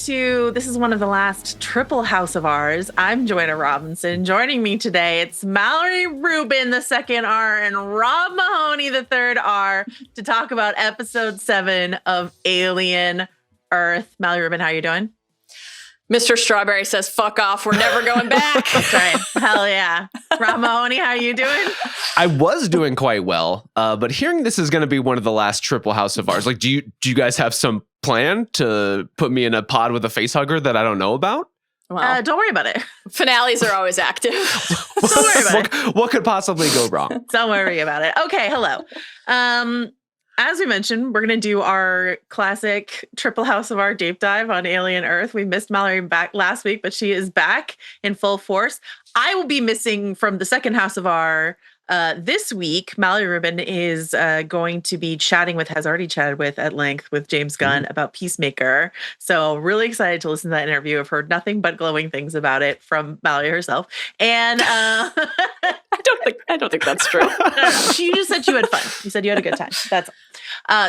this is one of the last triple house of ours. I'm Joanna Robinson. Joining me today, it's Mallory Rubin, the second R, and Rob Mahoney, the third R, to talk about episode 7 of Alien Earth. Mallory Rubin, how are you doing? Mr. Strawberry says, fuck off. We're never going back. That's right. Hell yeah. Rob Mahoney, how are you doing? I was doing quite well, but hearing this is going to be one of the last triple house of ours. Like, do you guys have some plan to put me in a pod with a face hugger that I don't know about? Well, don't worry about it. Finales are always active. Don't worry about it. What could possibly go wrong? Don't worry about it. Okay, hello. As we mentioned, we're going to do our classic triple house of our deep dive on Alien Earth. We missed Mallory back last week, but she is back in full force. I will be missing from the second house of our this week. Mallory Rubin is going to be has already chatted with at length with James Gunn about Peacemaker. So really excited to listen to that interview. I've heard nothing but glowing things about it from Mallory herself. And I don't think that's true. No. You just said you had fun. You said you had a good time. That's all.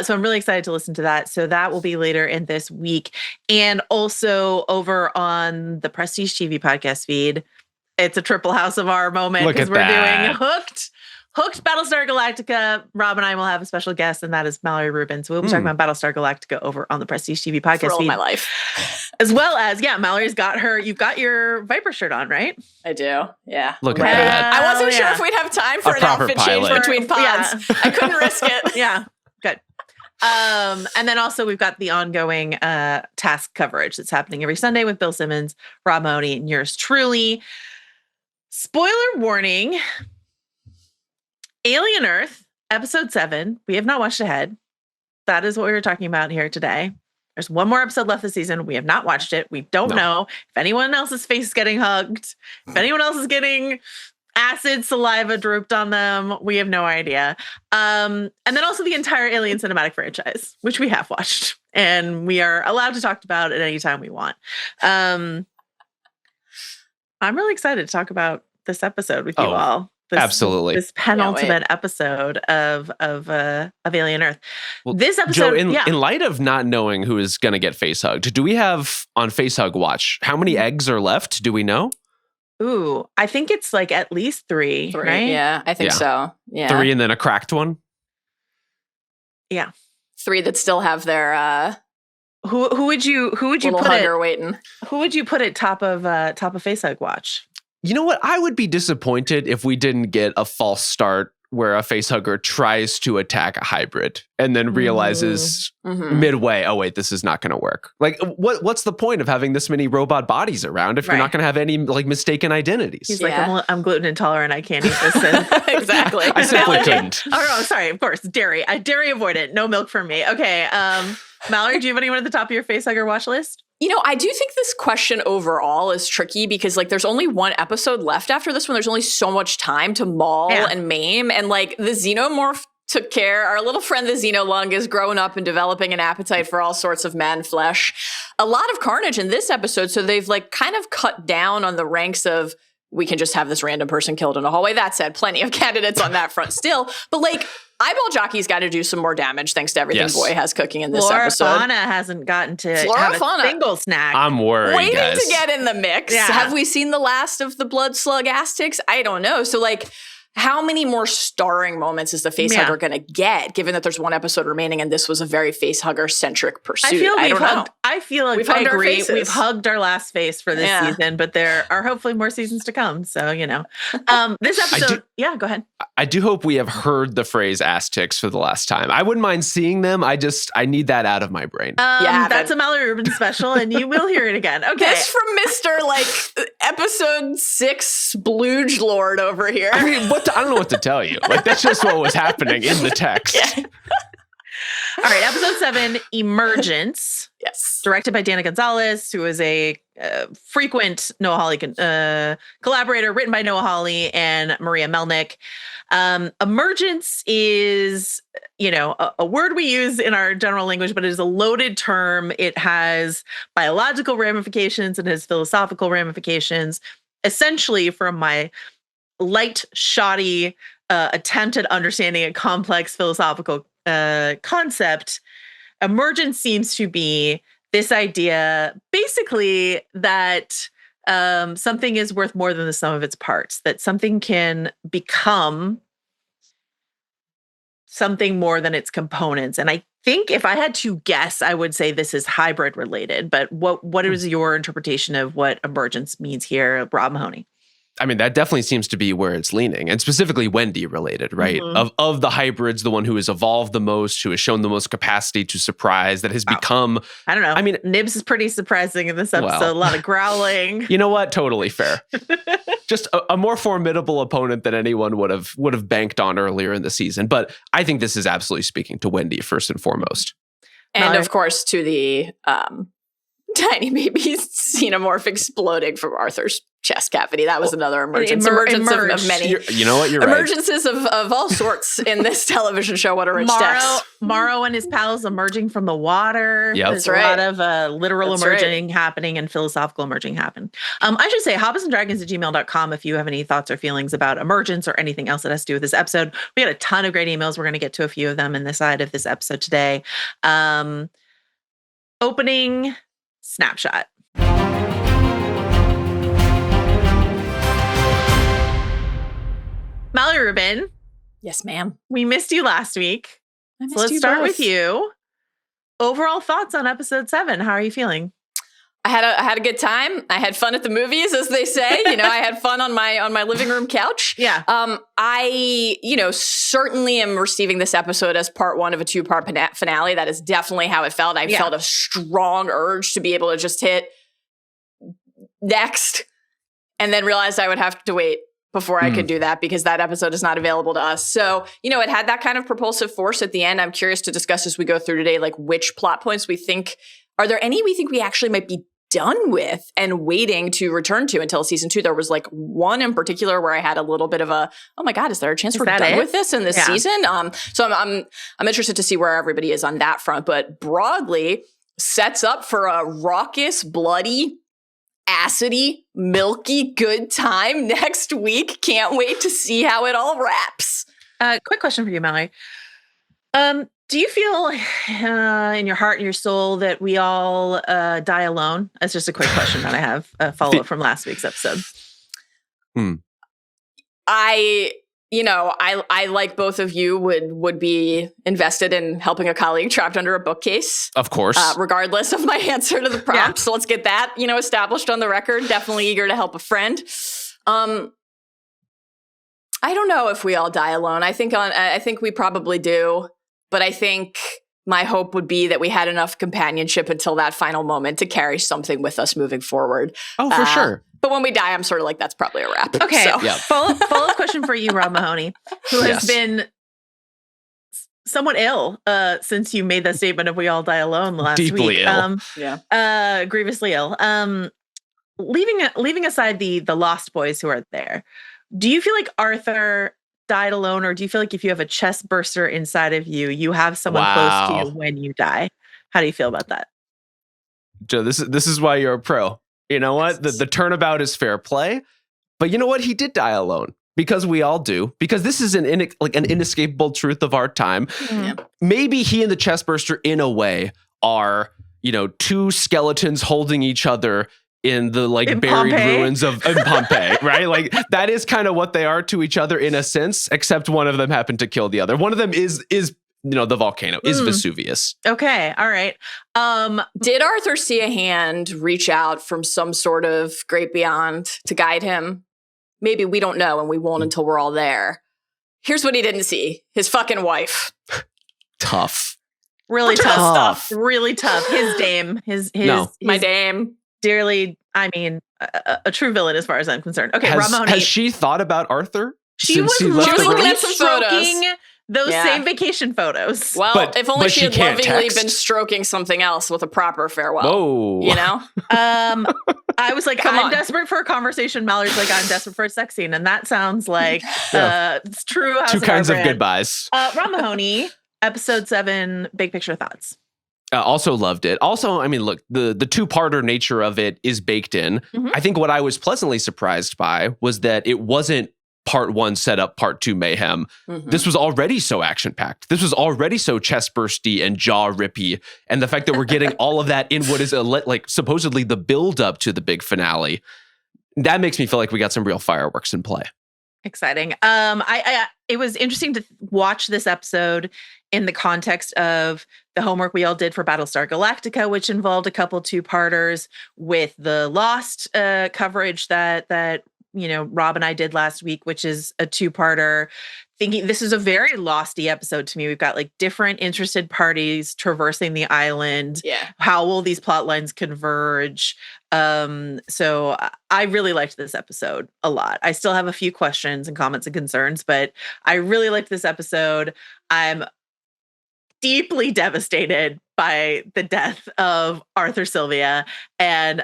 So I'm really excited to listen to that. So that will be later in this week. And also over on the Prestige TV podcast feed, it's a triple house of our moment because we're doing Hooked Battlestar Galactica. Rob and I will have a special guest, and that is Mallory Rubin. So we'll be talking about Battlestar Galactica over on the Prestige TV podcast feed. My life. As well as, Mallory's you've got your Viper shirt on, right? I do. Yeah. Look at that. I wasn't sure if we'd have time for an outfit change between pods. Yeah. I couldn't risk it. Yeah. Good. And then also we've got the ongoing task coverage that's happening every Sunday with Bill Simmons, Rob Mahoney, and yours truly. Spoiler warning. Alien Earth, episode 7. We have not watched ahead. That is what we were talking about here today. There's one more episode left this season. We have not watched it. We don't know if anyone else's face is getting hugged, if anyone else is getting acid saliva drooped on them. We have no idea. And then also the entire Alien cinematic franchise, which we have watched. And we are allowed to talk about at any time we want. I'm really excited to talk about this episode with you all. Absolutely. This penultimate episode of Alien Earth. Well, this episode, Joe, in light of not knowing who is going to get face hugged, do we have on Face Hug Watch, how many eggs are left? Do we know? Ooh, I think it's like at least 3, right? Yeah, I think so. Yeah. 3 and then a cracked one? Yeah. 3 that still have their Who would you put hugger waiting? Who would you put at top of Face Hug Watch? You know what? I would be disappointed if we didn't get a false start where a face hugger tries to attack a hybrid and then realizes midway, oh wait, this is not going to work. Like, what's the point of having this many robot bodies around if you're not going to have any like mistaken identities? He's like, I'm gluten intolerant. I can't eat this. Exactly. I simply couldn't. Oh, sorry. Of course, dairy. Dairy avoidant. No milk for me. Okay. Mallory, do you have anyone at the top of your face hugger watch list? You know, I do think this question overall is tricky because, like, there's only one episode left after this one. There's only so much time to maul and maim. And, like, the xenomorph took care. Our little friend, the xenolung, is growing up and developing an appetite for all sorts of man flesh. A lot of carnage in this episode. So they've, like, kind of cut down on the ranks of we can just have this random person killed in a hallway. That said, plenty of candidates on that front still. But, like, Eyeball Jockey's got to do some more damage thanks to everything Boy has cooking in this episode. Fauna hasn't gotten to have a single snack. I'm worried, waiting guys. to get in the mix. Yeah. Have we seen the last of the blood slug Aztecs? I don't know. So, like, how many more starring moments is the face hugger going to get, given that there's one episode remaining and this was a very face hugger centric pursuit? I feel like I agree. We've hugged our last face for this season, but there are hopefully more seasons to come. So, you know, this episode. Go ahead. I do hope we have heard the phrase Aztecs for the last time. I wouldn't mind seeing them. I need that out of my brain. That's a Mallory Rubin special, and you will hear it again. Okay. This from Mr. like episode 6 Splooge Lord over here. I mean, I don't know what to tell you. Like, that's just what was happening in the text. All right, episode 7, Emergence. Yes. Directed by Dana Gonzalez, who is a frequent Noah Hawley collaborator, written by Noah Hawley and Maria Melnick. Emergence is, a word we use in our general language, but it is a loaded term. It has biological ramifications and has philosophical ramifications. Essentially, from my light, shoddy attempt at understanding a complex philosophical concept, emergence seems to be this idea basically that something is worth more than the sum of its parts, that something can become something more than its components. And I think if I had to guess, I would say this is hybrid related. But what is your interpretation of what emergence means here, Rob Mahoney? I mean, that definitely seems to be where it's leaning, and specifically Wendy related, right? Mm-hmm. Of the hybrids, the one who has evolved the most, who has shown the most capacity to surprise, that has become... I don't know. I mean, Nibs is pretty surprising in this episode. A lot of growling. You know what? Totally fair. Just a more formidable opponent than anyone would have banked on earlier in the season. But I think this is absolutely speaking to Wendy first and foremost. And of course to the tiny baby xenomorph exploding from Arthur's chest cavity. That was another emergence. Emergence of many. You know what? You're emergences of all sorts in this television show. What a rich text. Morrow and his pals emerging from the water. Yep. There's a lot of literal emerging happening and philosophical emerging happen. I should say hobbitsanddragons@gmail.com if you have any thoughts or feelings about emergence or anything else that has to do with this episode. We got a ton of great emails. We're going to get to a few of them in the side of this episode today. Opening snapshot. Mallory, Rubin. Yes, ma'am. We missed you last week. So let's start with you. Overall thoughts on episode 7. How are you feeling? I had a good time. I had fun at the movies, as they say. I had fun on my living room couch. Yeah. I certainly am receiving this episode as part 1 of a 2-part finale. That is definitely how it felt. I felt a strong urge to be able to just hit next and then realized I would have to wait before I could do that because that episode is not available to us. So, it had that kind of propulsive force at the end. I'm curious to discuss as we go through today, like which plot points are there any we think we actually might be done with and waiting to return to until season 2? There was like one in particular where I had a little bit of a, oh my God, is there a chance we're done with this in this season? So I'm interested to see where everybody is on that front, but broadly sets up for a raucous, bloody, acidy, milky good time next week. Can't wait to see how it all wraps. Quick question for you, Mallory. Do you feel in your heart and your soul that we all die alone? That's just a quick question that I have a follow-up from last week's episode. I like both of you would be invested in helping a colleague trapped under a bookcase. Of course. Regardless of my answer to the prompt. Yeah. So let's get that, established on the record. Definitely eager to help a friend. I don't know if we all die alone. I think we probably do. But I think my hope would be that we had enough companionship until that final moment to carry something with us moving forward. Oh, for sure. But when we die, I'm sort of like, that's probably a wrap. Okay. So. Yeah. Follow-up question for you, Rob Mahoney, who has been somewhat ill since you made that statement of we all die alone last Deeply week. ill. Grievously ill. Leaving aside the Lost Boys who are there, do you feel like Arthur died alone, or do you feel like if you have a chest burster inside of you, you have someone close to you when you die? How do you feel about that? Joe, this is why you're a pro. You know what? The turnabout is fair play. But you know what? He did die alone. Because we all do. Because this is an inescapable truth of our time. Mm-hmm. Maybe he and the chest burster, in a way, are, two skeletons holding each other in the buried Pompeii. Ruins of Pompeii, right? Like that is kind of what they are to each other in a sense, except one of them happened to kill the other. One of them is the volcano, is Vesuvius. Okay, all right. Did Arthur see a hand reach out from some sort of great beyond to guide him? Maybe we don't know, and we won't until we're all there. Here's what he didn't see: his fucking wife. Tough. Really tough stuff. Really tough. His dame. My dame. Dearly, a true villain as far as I'm concerned. Okay, has she thought about Arthur? She was looking at some stroking those same vacation photos. Well, if only she had lovingly been stroking something else with a proper farewell. Whoa. I was like, I'm desperate for a conversation. Mallory's like, I'm desperate for a sex scene. And that sounds like it's true. Two kinds of goodbyes. Rob Mahoney, episode 7, big picture thoughts. Also loved it. Also, look, the 2-parter nature of it is baked in. Mm-hmm. I think what I was pleasantly surprised by was that it wasn't part 1 set up part 2 mayhem. This was already so action-packed. This was already so chest-bursty and jaw-rippy. And the fact that we're getting all of that in what is like supposedly the build-up to the big finale, that makes me feel like we got some real fireworks in play. Exciting. It was interesting to watch this episode in the context of the homework we all did for Battlestar Galactica, which involved a couple 2-parters, with the Lost coverage that Rob and I did last week, which is a 2-parter. Thinking this is a very Losty episode to me. We've got like different interested parties traversing the island. Yeah. How will these plot lines converge? So I really liked this episode a lot. I still have a few questions and comments and concerns, but I really liked this episode. I'm deeply devastated by the death of Arthur Sylvia and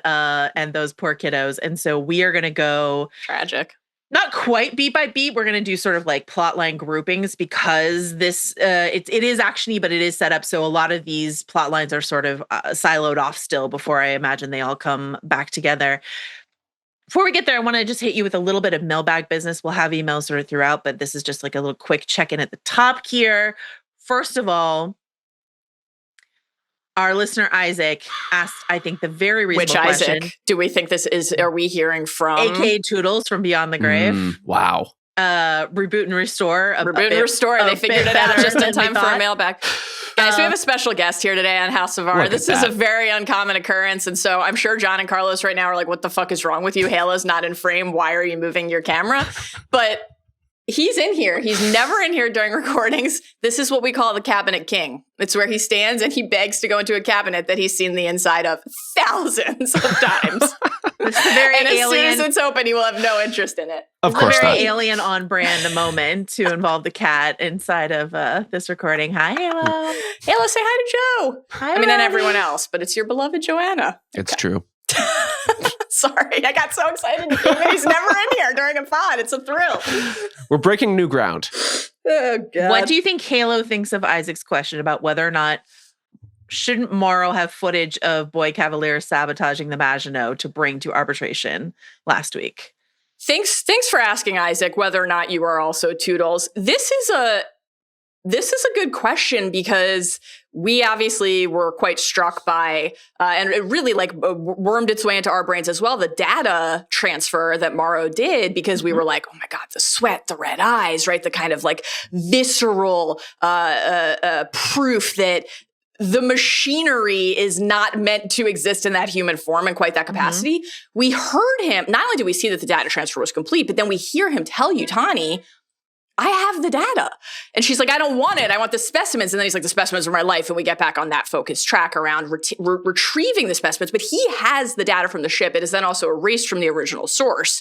those poor kiddos. And so we are going to go tragic. Not quite beat by beat. We're going to do sort of like plotline groupings because this it is actiony, but it is set up. So a lot of these plot lines are sort of siloed off still before I imagine they all come back together. Before we get there, I want to just hit you with a little bit of mailbag business. We'll have emails sort of throughout, but this is just like a little quick check-in at the top here. First of all, our listener Isaac asked, I think, the very reasonable question. Which Isaac? Do we think this is? Are we hearing from A.K.A. Toodles from Beyond the Grave? Wow. Reboot and Restore. Reboot and Restore. They figured it out just in time for a mailbag. Guys, we have a special guest here today on House of R. This is a very uncommon occurrence, and so I'm sure John and Carlos right now are like, "What the fuck is wrong with you? Halo's not in frame. Why are you moving your camera?" But he's in here. He's never in here during recordings. This is what we call the Cabinet King. It's where he stands and he begs to go into a cabinet that he's seen the inside of thousands of times. It's a very and alien. As soon as it's open, he will have no interest in it. Of course, it's a very not. alien on brand moment to involve the cat inside of this recording. Hi, Halo. Halo, say hi to Joe. Hi, I mean, and Robbie. everyone else, but it's your beloved Joanna. It's true. Sorry, I got so excited. He's never in here during a pod. It's a thrill. We're breaking new ground. Oh, God. What do you think Halo thinks of Isaac's question about whether or not shouldn't Morrow have footage of Boy Cavalier sabotaging the Maginot to bring to arbitration last week? Thanks for asking, Isaac, whether or not you are also Toodles. This is a good question because we obviously were quite struck by, and it really wormed its way into our brains as well, the data transfer that Morrow did, because we were like, oh my God, the sweat, the red eyes, right? The kind of like visceral proof that the machinery is not meant to exist in that human form in quite that capacity. We heard him, not only did we see that the data transfer was complete, but then we hear him tell Yutani, I have the data. And she's like, I don't want it. I want the specimens. And then he's like, the specimens are my life. And we get back on that focused track around retrieving the specimens. But he has the data from the ship. It is then also erased from the original source.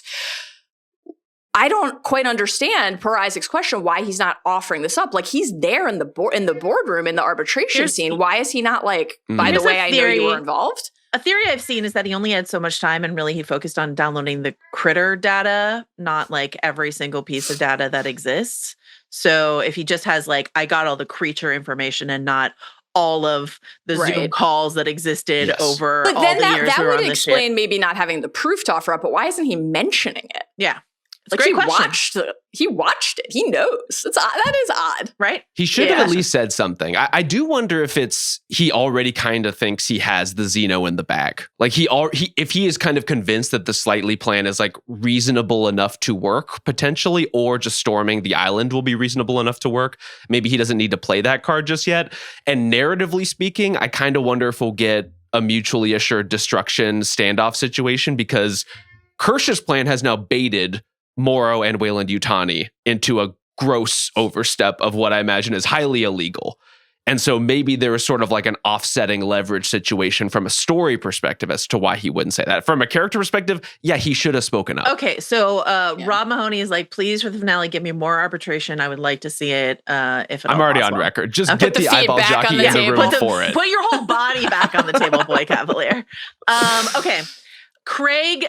I don't quite understand, per Isaac's question, why he's not offering this up. Like, he's there in the boardroom in the arbitration scene. Why is he not like, by the way, I know you were involved? A theory I've seen is that he only had so much time and really he focused on downloading the critter data, not like every single piece of data that exists. So if he just has like, I got all the creature information and not all of the Zoom calls that existed over but all then the years that we were would on the explain ship. maybe not having the proof to offer up, but why isn't he mentioning it? Yeah. It's Like, a great question. he watched it. He knows. It's odd. That is odd. Right? He should have at least said something. I do wonder if he already kind of thinks he has the Xeno in the bag. Like if he is kind of convinced that the Slightly plan is like reasonable enough to work potentially, or just storming the island will be reasonable enough to work. Maybe he doesn't need to play that card just yet. And narratively speaking, I kind of wonder if we'll get a mutually assured destruction standoff situation, because Kirsh's plan has now baited Morrow and Wayland Yutani into a gross overstep of what I imagine is highly illegal. And so maybe there is sort of like an offsetting leverage situation from a story perspective as to why he wouldn't say that. From a character perspective, yeah, he should have spoken up. Okay, so Rob Mahoney is like, please, for the finale, give me more arbitration. I would like to see it if I'm already on record. Just get the eyeball jockey in the room for it. Put your whole body back on the table, Boy Cavalier. Okay. Craig,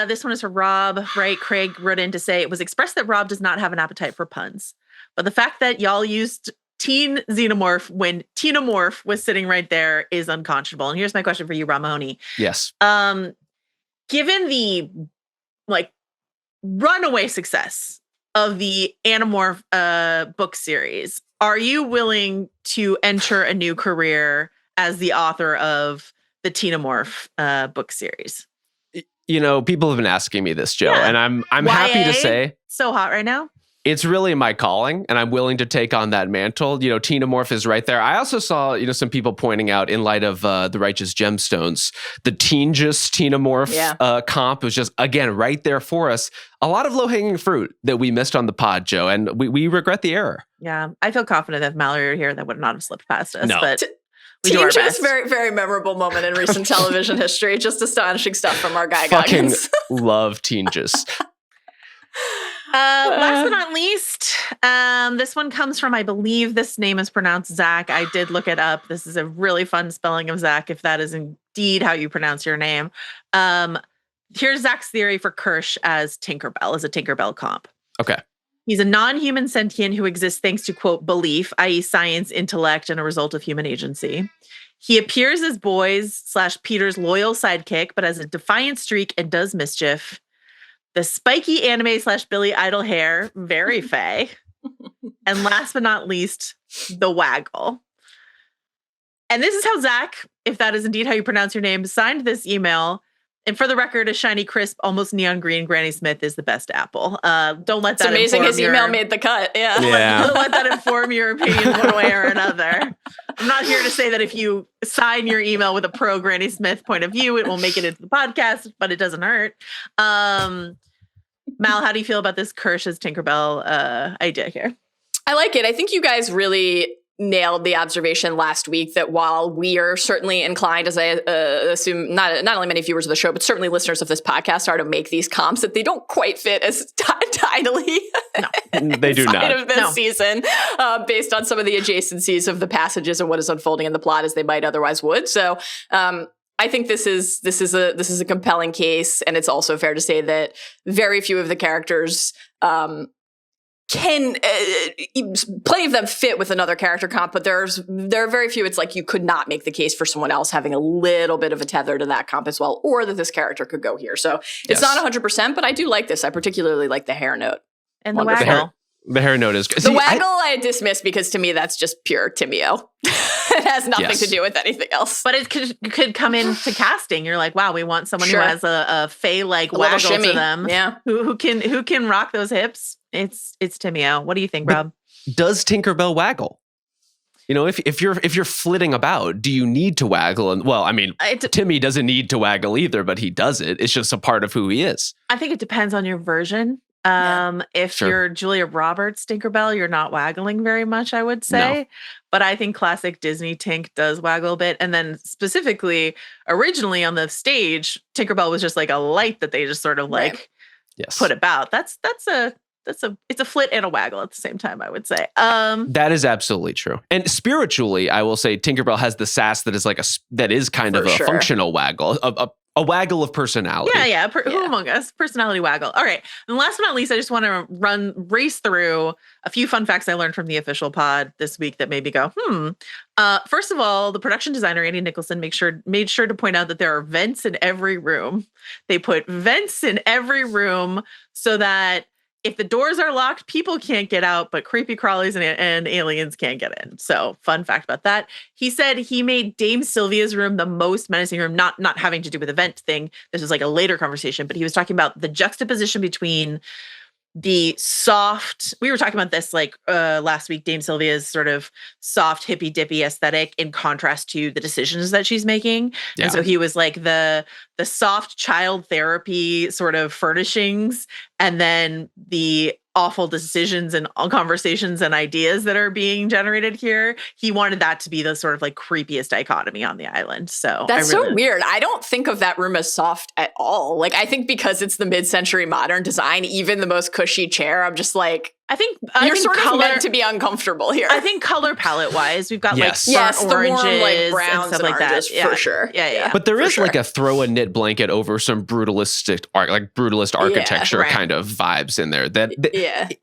this one is for Rob, right? Craig wrote in to say, it was expressed that Rob does not have an appetite for puns. But the fact that y'all used teen xenomorph when Teenomorph was sitting right there is unconscionable. And here's my question for you, Rob Mahoney. Yes. Given the like runaway success of the Animorph book series, are you willing to enter a new career as the author of the Xenomorph book series? You know, people have been asking me this, Jo, and I'm happy to say so hot right now. It's really my calling, and I'm willing to take on that mantle. You know, Xenomorph is right there. I also saw, some people pointing out in light of the Righteous Gemstones, the Teen-just Xenomorph comp was just, again, right there for us. A lot of low-hanging fruit that we missed on the pod, Jo, and we regret the error. Yeah, I feel confident that if Mallory were here, that would not have slipped past us. No. But we do our best. Very, very memorable moment in recent television history. Just astonishing stuff from our guy Fucking Goggins. love Teen-just. Last but not least, this one comes from, I believe this name is pronounced Zach. I did look it up. This is a really fun spelling of Zach, if that is indeed how you pronounce your name. Here's Zach's theory for Kirsh as Tinkerbell, as a Tinkerbell comp. Okay. He's a non-human sentient who exists thanks to, quote, belief, i.e. science, intellect, and a result of human agency. He appears as Boys/Peter's loyal sidekick, but has a defiant streak and does mischief. The spiky anime/Billy Idol hair, very Faye. And last but not least, the waggle. And this is how Zach, if that is indeed how you pronounce your name, signed this email. And for the record, a shiny, crisp, almost neon green Granny Smith is the best apple. Don't let that. It's amazing his email made the cut. Yeah. Don't let that inform your opinion one way or another. I'm not here to say that if you sign your email with a pro Granny Smith point of view, it will make it into the podcast, but it doesn't hurt. Mal, how do you feel about this Kirsh's Tinkerbell idea here? I like it. I think you guys really nailed the observation last week that while we are certainly inclined, as I assume not only many viewers of the show, but certainly listeners of this podcast are to make these comps, that they don't quite fit as tidily. No, they do not. Of this season, based on some of the adjacencies of the passages and what is unfolding in the plot as they might otherwise would. So, I think this is a compelling case, and it's also fair to say that very few of the characters can plenty of them fit with another character comp, but there are very few. It's like you could not make the case for someone else having a little bit of a tether to that comp as well, or that this character could go here. So it's not 100%, but I do like this. I particularly like the hair note and the waggle. The hair note is good. The waggle I dismissed because to me that's just pure Timeo. It has nothing to do with anything else. But it could come into casting. You're like, wow, we want someone who has a Faye-like waggle to them. Yeah. Who can rock those hips. It's Timeo. What do you think, Rob? Does Tinkerbell waggle? You know, if you're flitting about, do you need to waggle? And well, I mean, Timmy doesn't need to waggle either, but he does it. It's just a part of who he is. I think it depends on your version. If you're Julia Roberts Tinkerbell, you're not waggling very much, I would say. No. But I think classic Disney Tink does waggle a bit. And then specifically, originally on the stage, Tinkerbell was just like a light that they just sort of put about. It's a flit and a waggle at the same time, I would say. That is absolutely true. And spiritually, I will say Tinkerbell has the sass that is that is kind of a functional waggle, a waggle of personality. Yeah. Who among us? Personality waggle. All right. And last but not least, I just want to race through a few fun facts I learned from the official pod this week that made me go, First of all, the production designer, Andy Nicholson, made sure to point out that there are vents in every room. They put vents in every room so that if the doors are locked, people can't get out, but creepy crawlies and aliens can't get in. So fun fact about that. He said he made Dame Sylvia's room the most menacing room, not having to do with the vent thing. This is like a later conversation, but he was talking about the juxtaposition between the soft, we were talking about this last week, Dame Sylvia's sort of soft hippy dippy aesthetic in contrast to the decisions that she's making. Yeah. And so he was like the soft child therapy sort of furnishings, and then the awful decisions and conversations and ideas that are being generated here. He wanted that to be the sort of like creepiest dichotomy on the island. So that's so weird. I don't think of that room as soft at all. Like, I think because it's the mid-century modern design, even the most cushy chair, I'm just like, I think sort of meant to be uncomfortable here. I think color palette wise, we've got oranges, the warm, like browns and stuff like that for sure. Yeah. But there is like a throw a knit blanket over some brutalist architecture kind of vibes in there.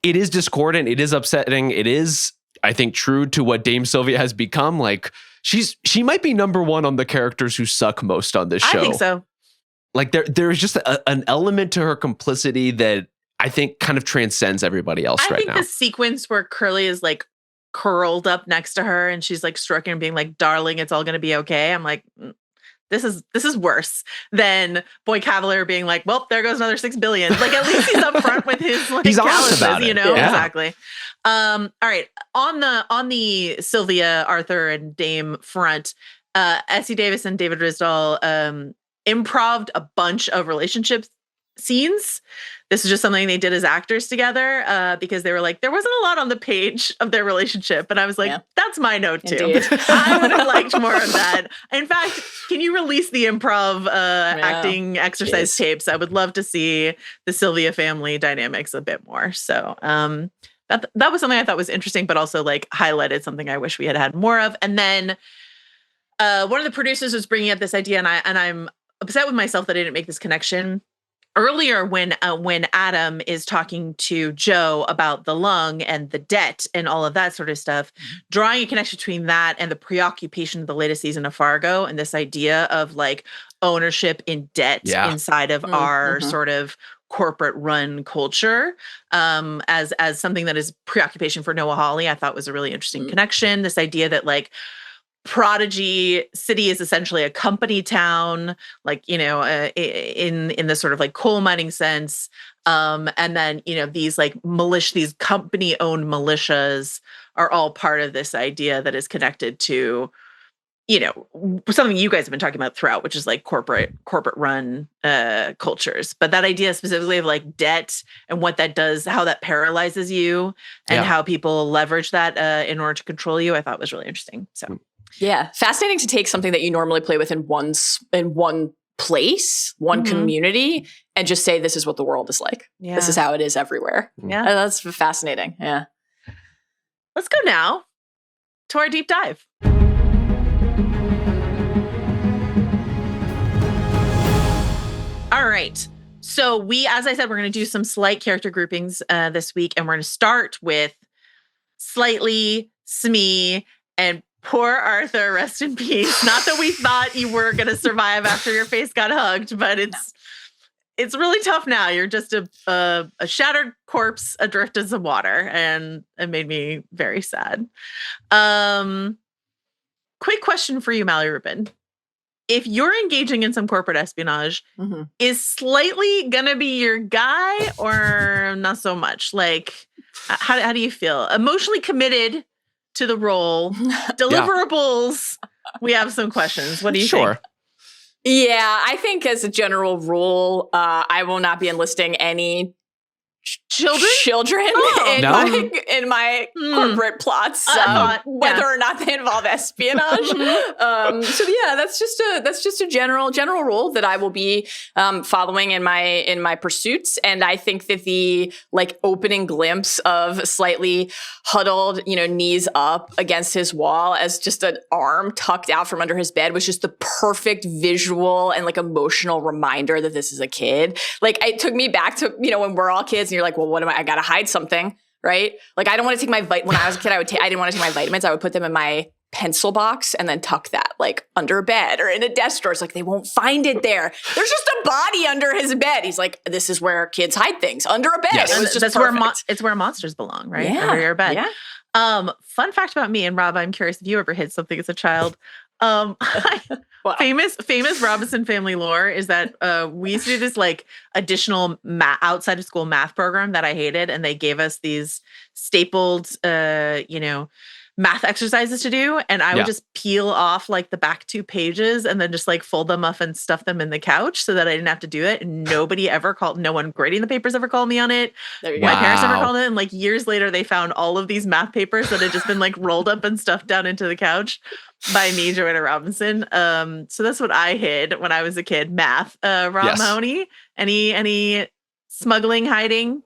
It is discordant. It is upsetting. It is, I think, true to what Dame Sylvia has become. Like she might be number one on the characters who suck most on this show. I think so. Like there's just an element to her complicity that I think kind of transcends everybody else I right think now. the sequence where Curly is like curled up next to her and she's like stroking and being like, darling, it's all going to be okay. I'm like, this is worse than Boy Cavalier being like, well, there goes another 6 billion. Like, at least he's upfront with his like He's honest calluses, about it. you know? Yeah. Exactly. All right. On the Sylvia, Arthur, and Dame front, Essie Davis and David Risdall improv'd a bunch of relationship scenes. This is just something they did as actors together because they were like, there wasn't a lot on the page of their relationship. And I was like, that's my note too. Indeed. I would have liked more of that. In fact, can you release the improv acting exercise tapes? I would love to see the Sylvia family dynamics a bit more. So that was something I thought was interesting, but also like highlighted something I wish we had more of. And then one of the producers was bringing up this idea, and I'm upset with myself that I didn't make this connection earlier when Adam is talking to Joe about the lung and the debt and all of that sort of stuff, drawing a connection between that and the preoccupation of the latest season of Fargo and this idea of like ownership in debt inside of our sort of corporate run culture as something that is preoccupation for Noah Hawley, I thought was a really interesting connection. This idea that like Prodigy City is essentially a company town, like, you know, in the sort of like coal mining sense. And then, you know, these like these company owned militias are all part of this idea that is connected to, you know, something you guys have been talking about throughout, which is like corporate run cultures. But that idea specifically of like debt and what that does, how that paralyzes you and how people leverage that in order to control you, I thought was really interesting. So. Yeah, fascinating to take something that you normally play with in one place, one community, and just say this is what the world is like. Yeah. This is how it is everywhere. Yeah, that's fascinating. Yeah. Let's go now to our deep dive. All right. So as I said, we're going to do some slight character groupings this week, and we're going to start with slightly Smee and poor Arthur, rest in peace. Not that we thought you were going to survive after your face got hugged, but it's really tough now. You're just a shattered corpse adrift in some water, and it made me very sad. Quick question for you, Mallory Rubin. If you're engaging in some corporate espionage, is slightly going to be your guy or not so much? Like, how do you feel? Emotionally committed to the role, deliverables. We have some questions. What do you think? Yeah, I think as a general rule, I will not be enlisting any children in my corporate plots, whether or not they involve espionage. So yeah, that's just a general rule that I will be following in my pursuits. And I think that the like opening glimpse of slightly huddled, knees up against his wall as just an arm tucked out from under his bed was just the perfect visual and like emotional reminder that this is a kid. Like it took me back to, when we're all kids and you're like, well, what am I gotta hide something, right? Like I don't want to take my when I was a kid, I didn't want to take my vitamins. I would put them in my pencil box and then tuck that like under a bed or in a desk drawer. It's like they won't find it there. There's just a body under his bed. He's like, this is where kids hide things, under a bed. Yes. It was just that's perfect. it's where monsters belong, right? Yeah. Under your bed. Yeah. Fun fact about me, and Rob, I'm curious if you ever hid something as a child. Wow. Famous Robinson family lore is that we used to do this like additional outside of school math program that I hated, and they gave us these stapled math exercises to do, and I would just peel off like the back 2 pages and then just like fold them up and stuff them in the couch so that I didn't have to do it. And no one grading the papers ever called me on it. My parents never called it. And like years later, they found all of these math papers that had just been like rolled up and stuffed down into the couch by me, Joanna Robinson. So that's what I hid when I was a kid. Math. Mahoney, any smuggling, hiding?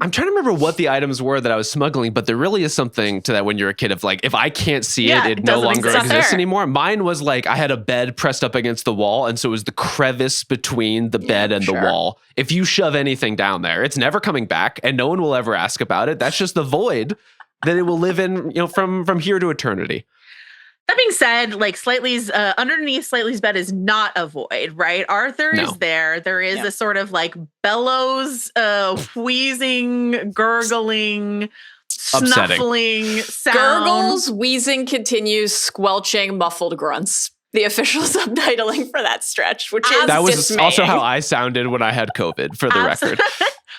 I'm trying to remember what the items were that I was smuggling, but there really is something to that when you're a kid of like, if I can't see it no longer exists anymore. Mine was like, I had a bed pressed up against the wall. And so it was the crevice between the bed and the wall. If you shove anything down there, it's never coming back and no one will ever ask about it. That's just the void that it will live in, from here to eternity. That being said, like Slightly's underneath Slightly's bed is not a void, right? Arthur is there. There is a sort of like bellows, wheezing, gurgling, snuffling sound. Gurgles, wheezing continues, squelching, muffled grunts. The official subtitling for that stretch, which is that was dismaying. Also how I sounded when I had COVID, for the record.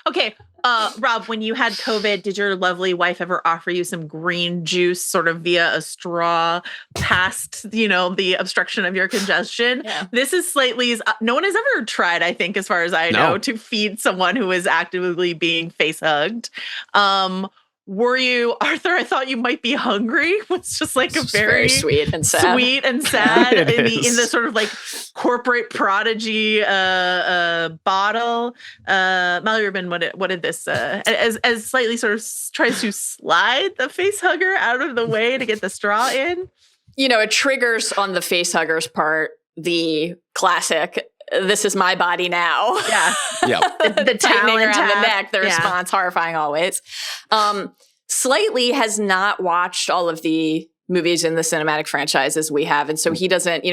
Okay, Rob, when you had COVID, did your lovely wife ever offer you some green juice sort of via a straw past, the obstruction of your congestion? Yeah. This is Slightly's, no one has ever tried, I think, as far as I know, to feed someone who is actively being face hugged. Were you, Arthur? I thought you might be hungry. Was just like a very sweet and sad. in the sort of like corporate prodigy bottle. Mallory Rubin, what did this as Slightly sort of tries to slide the face hugger out of the way to get the straw in? It triggers on the face hugger's part the classic. This is my body now. Yeah. The tightening around the neck, the response, horrifying always. Slightly has not watched all of the movies in the cinematic franchises we have. And so he doesn't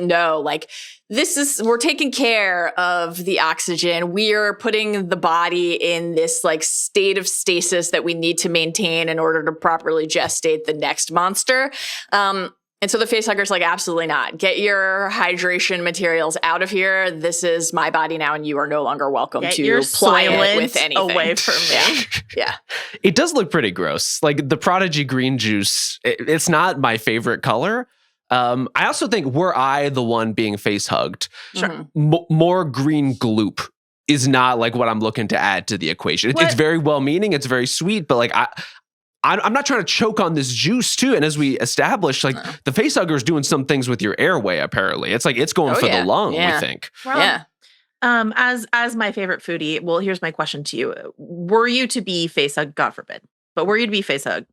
know, like, we're taking care of the oxygen. We are putting the body in this like state of stasis that we need to maintain in order to properly gestate the next monster. And so the facehugger's like, absolutely not. Get your hydration materials out of here. This is my body now, and you are no longer welcome to ply it with anything. Away from me. Yeah. It does look pretty gross. Like the Prodigy green juice, it's not my favorite color. I also think, were I the one being face hugged, more green gloop is not like what I'm looking to add to the equation. It's very well-meaning. It's very sweet, but like I'm not trying to choke on this juice too. And as we established, like the facehugger is doing some things with your airway. Apparently, it's like it's going for the lung. We think. Well, as my favorite foodie, well, here's my question to you: were you to be face hugged? God forbid, but were you to be face hugged?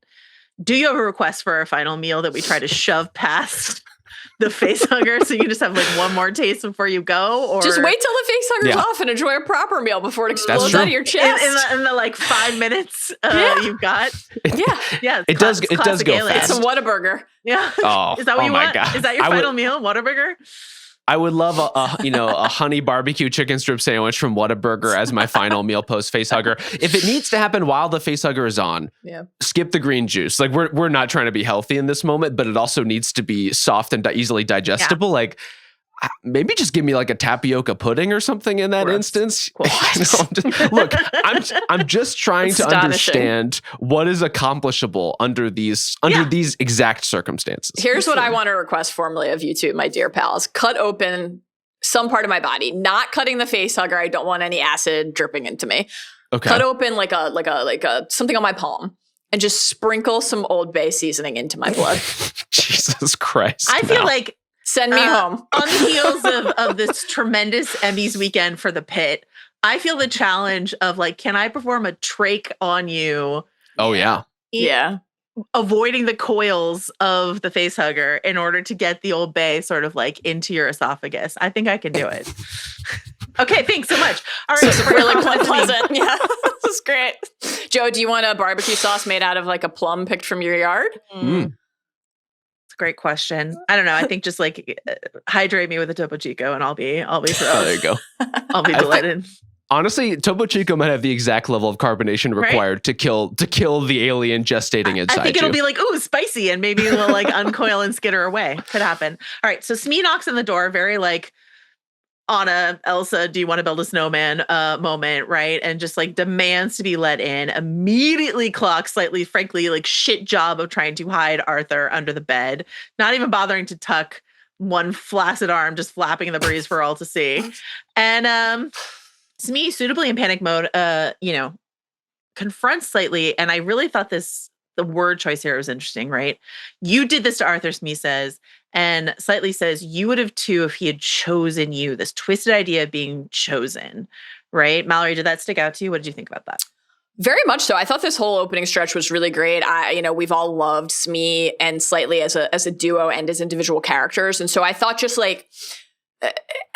Do you have a request for our final meal that we try to shove past the face hugger so you can just have like one more taste before you go? Or just wait till the face hugger's off and enjoy a proper meal before it explodes out of your chest. In the like 5 minutes you've got. Yeah. It does go fast. It's a Whataburger. Yeah. Oh, is that what you want? God. Is that your final meal? Whataburger? I would love a honey barbecue chicken strip sandwich from Whataburger as my final meal post facehugger. If it needs to happen while the facehugger is on, skip the green juice. Like we're not trying to be healthy in this moment, but it also needs to be soft and easily digestible. Like maybe just give me like a tapioca pudding or something in that instance. Look, I'm just trying to understand what is accomplishable under these exact circumstances. Here's what I want to request formally of you two, my dear pals. Cut open some part of my body, not cutting the face hugger. I don't want any acid dripping into me. Okay. Cut open like a something on my palm and just sprinkle some Old Bay seasoning into my blood. Jesus Christ. I feel like send me home. On the heels of this tremendous Emmys weekend for The Pit, I feel the challenge of like, can I perform a trach on you? Oh, yeah. Avoiding the coils of the face hugger in order to get the Old Bay sort of like into your esophagus. I think I can do it. Okay, thanks so much. All right. So really pleasant. Yeah, this is great. Joe, do you want a barbecue sauce made out of like a plum picked from your yard? Great question. I don't know. I think just like hydrate me with a Topo Chico and I'll be thrilled. Oh, there you go. I'll be delighted. Honestly, Topo Chico might have the exact level of carbonation required to kill the alien gestating inside you. I think it'll be like, ooh, spicy, and maybe it'll like uncoil and skitter away. Could happen. All right. So Smee knocks on the door, very like Anna, Elsa, do you want to build a snowman moment, right? And just like demands to be let in, immediately clocks Slightly, frankly, like shit job of trying to hide Arthur under the bed, not even bothering to tuck one flaccid arm, just flapping in the breeze for all to see. And Smee, suitably in panic mode, confronts Slightly, and I really thought the word choice here was interesting, right? You did this to Arthur, Smee says, and Slightly says, you would have too if he had chosen you. This twisted idea of being chosen, right? Mallory, did that stick out to you? What did you think about that? Very much so. I thought this whole opening stretch was really great. We've all loved Smee and Slightly as a duo and as individual characters. And so I thought just like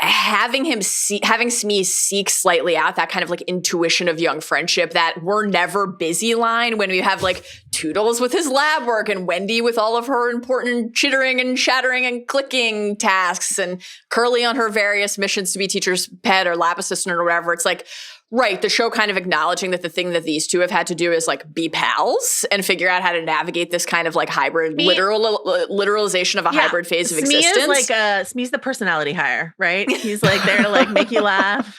having Smee seek slightly out that kind of like intuition of young friendship, that we're never busy line when we have like Toodles with his lab work and Wendy with all of her important chittering and shattering and clicking tasks and Curly on her various missions to be teacher's pet or lab assistant or whatever. It's like, right, the show kind of acknowledging that the thing that these two have had to do is like be pals and figure out how to navigate this kind of like hybrid literalization of a hybrid phase of existence. Smee's the personality hire, right? He's like there to like make you laugh.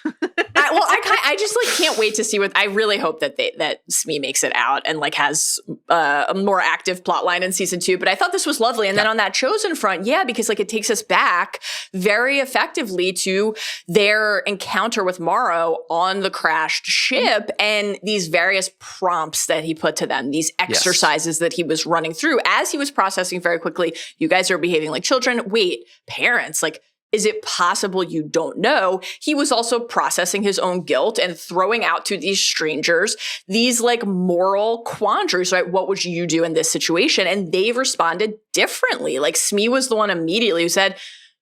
I just like can't wait to see what. I really hope that Smee makes it out and like has a more active plot line in season 2. But I thought this was lovely. And then on that Chosen front, because like it takes us back very effectively to their encounter with Morrow on the crashed ship and these various prompts that he put to them, these exercises that he was running through as he was processing very quickly. You guys are behaving like children. Wait, parents, like, is it possible you don't know? He was also processing his own guilt and throwing out to these strangers these like moral quandaries, right? What would you do in this situation? And they responded differently. Like Smee was the one immediately who said,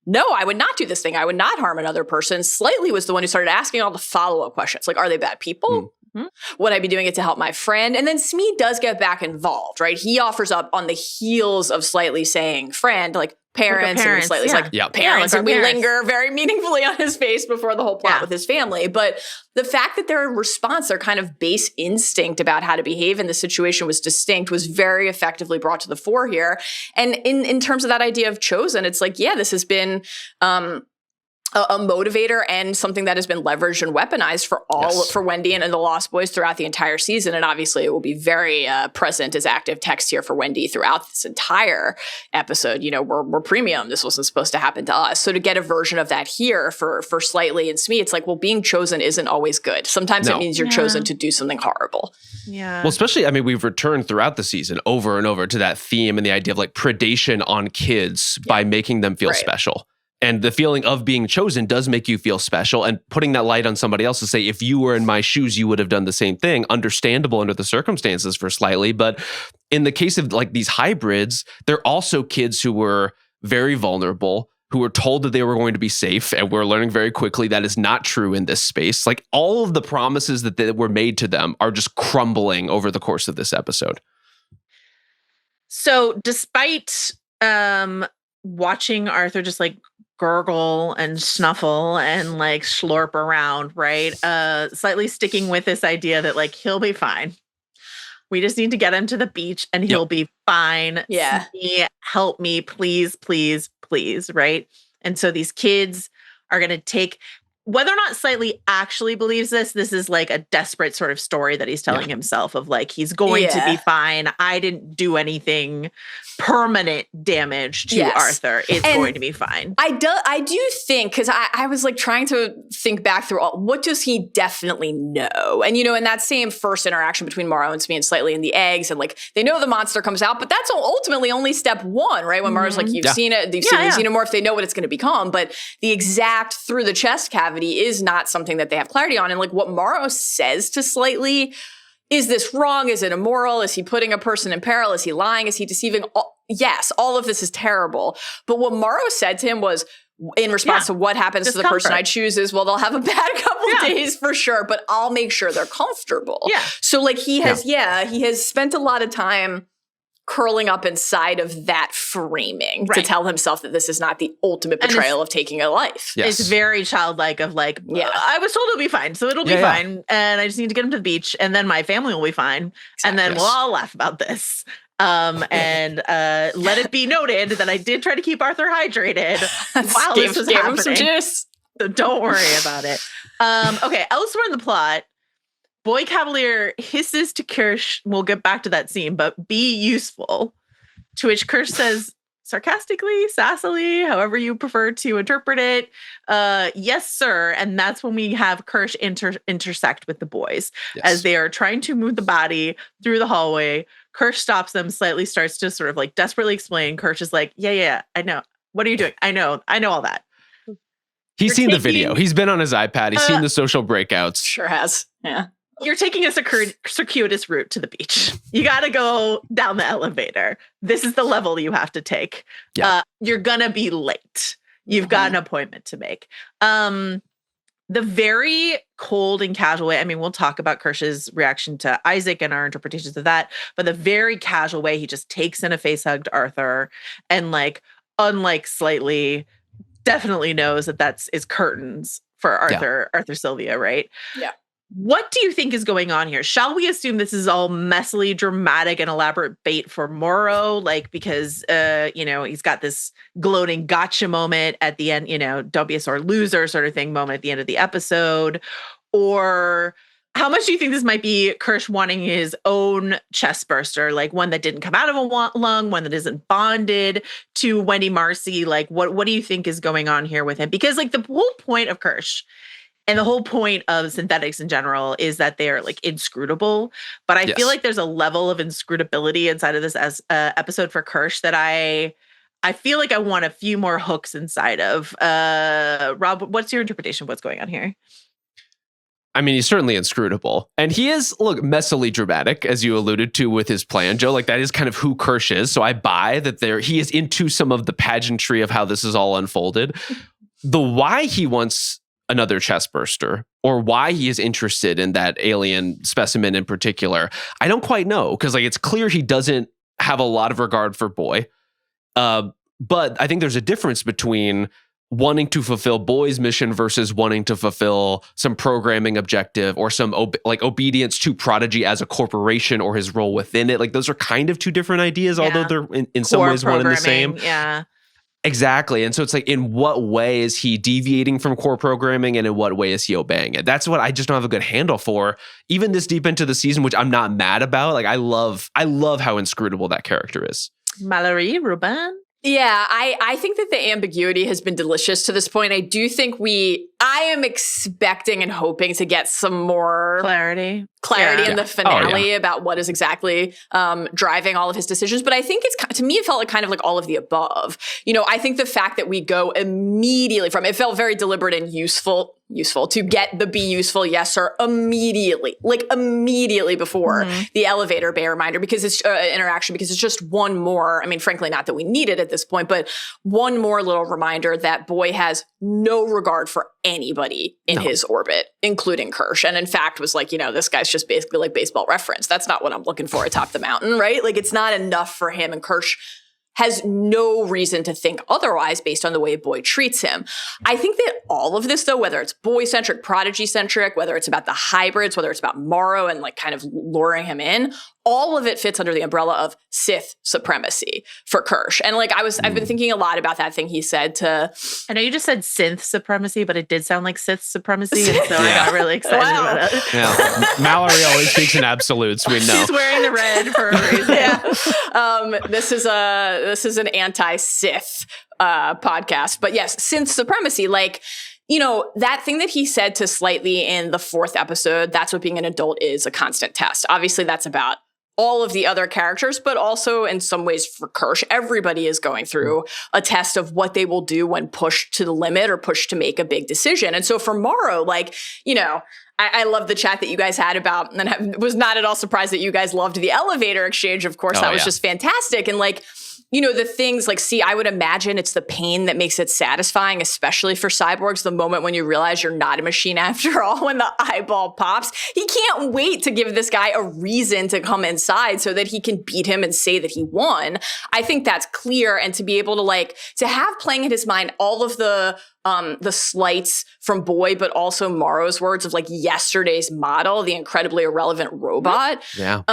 no, I would not do this thing. I would not harm another person. Slightly was the one who started asking all the follow-up questions. Like, are they bad people? Mm-hmm. Would I be doing it to help my friend? And then Smee does get back involved, right? He offers up on the heels of Slightly saying friend, like parents, and Slightly's like parents. And we linger very meaningfully on his face before the whole plot with his family. But the fact that their response, their kind of base instinct about how to behave in the situation was distinct, was very effectively brought to the fore here. And in terms of that idea of Chosen, it's like, this has been a motivator and something that has been leveraged and weaponized for Wendy and the Lost Boys throughout the entire season. And obviously it will be very present as active text here for Wendy throughout this entire episode. We're premium. This wasn't supposed to happen to us. So to get a version of that here for Slightly and Smee, it's like, well, being chosen isn't always good. Sometimes it means you're chosen to do something horrible. Yeah. Well, especially, we've returned throughout the season over and over to that theme and the idea of like predation on kids by making them feel special. And the feeling of being chosen does make you feel special, and putting that light on somebody else to say, if you were in my shoes, you would have done the same thing. Understandable under the circumstances for Slightly. But in the case of like these hybrids, they're also kids who were very vulnerable, who were told that they were going to be safe. And we're learning very quickly that is not true in this space. Like all of the promises that were made to them are just crumbling over the course of this episode. So despite watching Arthur just like gurgle and snuffle and like slurp around, right? Slightly sticking with this idea that like he'll be fine. We just need to get him to the beach and he'll be fine. Yeah. Smee, help me, please, please, please, right? And so these kids are going to take, whether or not Slightly actually believes this is like a desperate sort of story that he's telling himself of like, he's going to be fine. I didn't do anything permanent damage to Arthur. It's going to be fine. I do think, because I was like trying to think back through what does he definitely know? And, in that same first interaction between Morrow and Smee and Slightly in the eggs, and like, they know the monster comes out, but that's ultimately only step one, right? When Morrow's like, you've seen it, you've seen the xenomorph, they know what it's going to become, but the exact through the chest cavity is not something that they have clarity on. And like what Morrow says to Slightly, is this wrong? Is it immoral? Is he putting a person in peril? Is he lying? Is he deceiving? Yes, all of this is terrible. But what Morrow said to him was, in response to what happens to the person I choose, is, well, they'll have a bad couple days for sure, but I'll make sure they're comfortable. Yeah. So like he has spent a lot of time curling up inside of that framing to tell himself that this is not the ultimate betrayal of taking a life. Yes. It's very childlike of like, I was told it'll be fine, so it'll be fine. And I just need to get him to the beach, and then my family will be fine. Exactly. And then we'll all laugh about this. And let it be noted that I did try to keep Arthur hydrated while this was happening. Him some juice. So don't worry about it. Okay, elsewhere in the plot, Boy Cavalier hisses to Kirsh, we'll get back to that scene, but be useful. To which Kirsh says, sarcastically, sassily, however you prefer to interpret it, yes, sir. And that's when we have Kirsh intersect with the boys. As they are trying to move the body through the hallway. Kirsh stops them, slightly starts to sort of like desperately explain. Kirsh is like, yeah, I know. What are you doing? I know all that. He's seen the video. He's been on his iPad. He's seen the social breakouts. Sure has. Yeah. You're taking a circuitous route to the beach. You got to go down the elevator. This is the level you have to take. Yeah. You're going to be late. You've got an appointment to make. The very cold and casual way, I mean, we'll talk about Kirsh's reaction to Isaac and our interpretations of that, but the very casual way he just takes in a face hug to Arthur and like, unlike slightly, definitely knows that is curtains for Arthur Sylvia, right? Yeah. What do you think is going on here? Shall we assume this is all messily dramatic and elaborate bait for Morrow? Like, because, he's got this gloating gotcha moment at the end, don't be a sore loser sort of thing moment at the end of the episode. Or how much do you think this might be Kirsh wanting his own chest burster, like one that didn't come out of a lung, one that isn't bonded to Wendy Marcy? Like, what do you think is going on here with him? Because like the whole point of Kirsh and the whole point of synthetics in general is that they are like inscrutable. But I feel like there's a level of inscrutability inside of this episode for Kirsh that I feel like I want a few more hooks inside of. Rob, what's your interpretation of what's going on here? I mean, he's certainly inscrutable. And he is, messily dramatic, as you alluded to with his plan, Joe. Like, that is kind of who Kirsh is. So I buy that he is into some of the pageantry of how this is all unfolded. The why he wants another chest burster or why he is interested in that alien specimen in particular, I don't quite know. Because, it's clear he doesn't have a lot of regard for Boy. But I think there's a difference between wanting to fulfill Boy's mission versus wanting to fulfill some programming objective or some obedience to Prodigy as a corporation or his role within it. Like, those are kind of two different ideas, although they're in some ways one and the same. Yeah. Exactly. And so it's like, in what way is he deviating from core programming and in what way is he obeying it? That's what I just don't have a good handle for, even this deep into the season, which I'm not mad about. Like, I love how inscrutable that character is. Mallory, Rubin? Yeah, I think that the ambiguity has been delicious to this point. I do think I am expecting and hoping to get some more clarity in the finale about what is exactly driving all of his decisions. But I think to me, it felt like kind of like all of the above. I think the fact that we go immediately it felt very deliberate and useful to get the be useful, yes, sir, immediately before the elevator bay reminder, because it's interaction, because it's just one more, I mean, frankly, not that we need it at this point, but one more little reminder that Boy has no regard for anybody in his orbit, including Kirsh. And in fact was like, this guy's just basically like Baseball Reference. That's not what I'm looking for atop the mountain, right? Like, it's not enough for him, and Kirsh has no reason to think otherwise based on the way Boy treats him. I think that all of this, though, whether it's Boy-centric, Prodigy-centric, whether it's about the hybrids, whether it's about Morrow and like kind of luring him in, all of it fits under the umbrella of Sith supremacy for Kirsh. And like, I've been thinking a lot about that thing he said to... I know you just said synth supremacy, but it did sound like Sith supremacy. And so I got really excited about it. Yeah. Mallory always speaks in absolutes. We know. She's wearing the red for a reason. Yeah. This is an anti-Sith podcast. But yes, synth supremacy, like... that thing that he said to Slightly in the 4th episode, that's what being an adult is, a constant test. Obviously, that's about all of the other characters, but also in some ways for Kirsh, everybody is going through a test of what they will do when pushed to the limit or pushed to make a big decision. And so for Morrow, like, I love the chat that you guys had about, and I was not at all surprised that you guys loved the elevator exchange. Of course, that was just fantastic. And like, the things like, I would imagine it's the pain that makes it satisfying, especially for cyborgs, the moment when you realize you're not a machine after all, when the eyeball pops. He can't wait to give this guy a reason to come inside so that he can beat him and say that he won. I think that's clear. And to be able to have playing in his mind all of the slights from Boy, but also Morrow's words of like yesterday's model, the incredibly irrelevant robot. Yeah.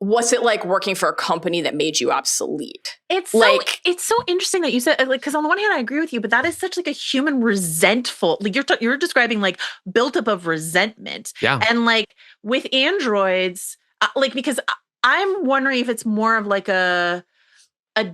What's it like working for a company that made you obsolete? It's so interesting that you said, like, because on the one hand I agree with you, but that is such like a human resentful, like you're describing like buildup of resentment. Yeah. And like with androids, because I'm wondering if it's more of like a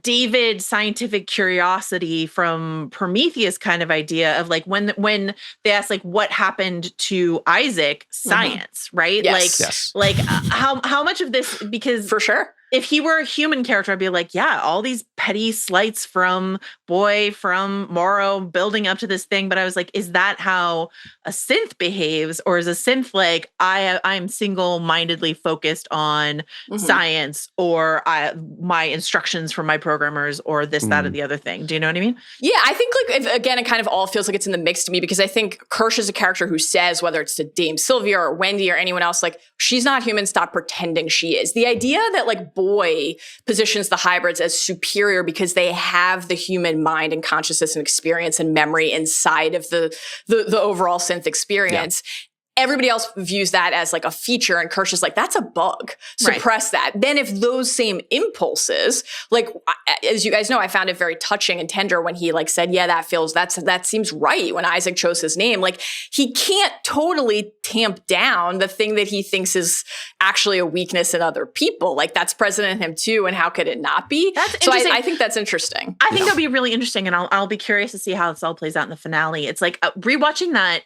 David scientific curiosity from Prometheus kind of idea of like when they ask like what happened to Isaac, science, right? Yes. Like how much of this, because for sure if he were a human character, I'd be like, yeah, all these petty slights from Morrow building up to this thing. But I was like, is that how a synth behaves? Or is a synth like, I'm single-mindedly focused on science, or my instructions from my programmers, or this, that, or the other thing? Do you know what I mean? Yeah, I think again, it kind of all feels like it's in the mix to me, because I think Kirsh is a character who says, whether it's to Dame Sylvia or Wendy or anyone else, like, she's not human, stop pretending she is. The idea that like Boy positions the hybrids as superior because they have the human mind and consciousness and experience and memory inside of the overall synth experience. Yeah. Everybody else views that as like a feature, and Kirsh is like, that's a bug. Suppress that. Then if those same impulses, like, as you guys know, I found it very touching and tender when he like said, yeah, that seems right when Isaac chose his name. Like, he can't totally tamp down the thing that he thinks is actually a weakness in other people. Like, that's present in him too, and how could it not be? That's interesting. So I think that's interesting. I think that'll be really interesting, and I'll be curious to see how this all plays out in the finale. It's like rewatching that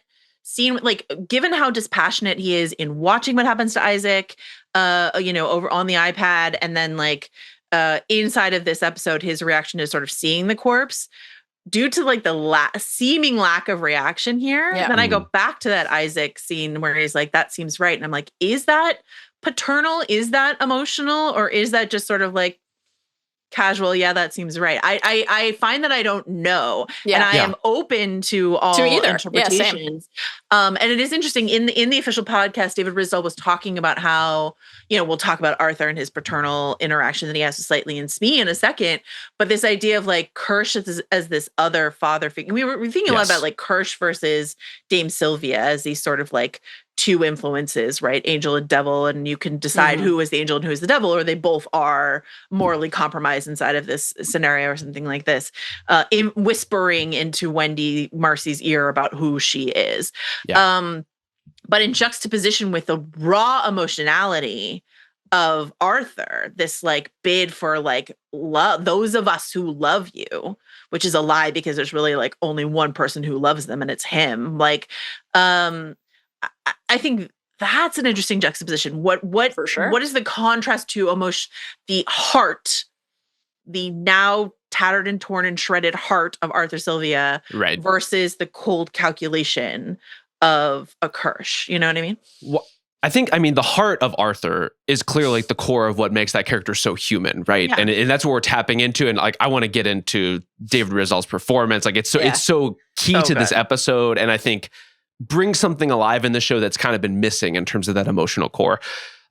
scene, like, given how dispassionate he is in watching what happens to Isaac, over on the iPad, and then like inside of this episode, his reaction is sort of seeing the corpse. Due to like the seeming lack of reaction here, then I go back to that Isaac scene where he's like, that seems right. And I'm like, is that paternal? Is that emotional? Or is that just sort of like casual? Yeah, that seems right. I find that I don't know. And I am open to all interpretations. And it is interesting, in the official podcast, David Rizzo was talking about how, we'll talk about Arthur and his paternal interaction that he has with Slightly and Smee in a second. But this idea of like Kirsh as this other father figure. We were thinking a lot about like Kirsh versus Dame Sylvia as these sort of like two influences, right? Angel and devil, and you can decide who is the angel and who is the devil, or they both are morally compromised inside of this scenario or something like this, whispering into Marcy's ear about who she is. Yeah. But in juxtaposition with the raw emotionality of Arthur, this like bid for like love, those of us who love you, which is a lie because there's really like only one person who loves them, and it's him. Like, I think that's an interesting juxtaposition. What for sure? What is the contrast to emotion, the heart, the now tattered and torn and shredded heart of Arthur Sylvia, versus the cold calculation of a Kirsh? You know what I mean? Well, I think, the heart of Arthur is clearly like the core of what makes that character so human, right? Yeah. And that's what we're tapping into. And like, I want to get into David Rizzo's performance. Like, it's so key to this episode, and I think bring something alive in the show that's kind of been missing in terms of that emotional core.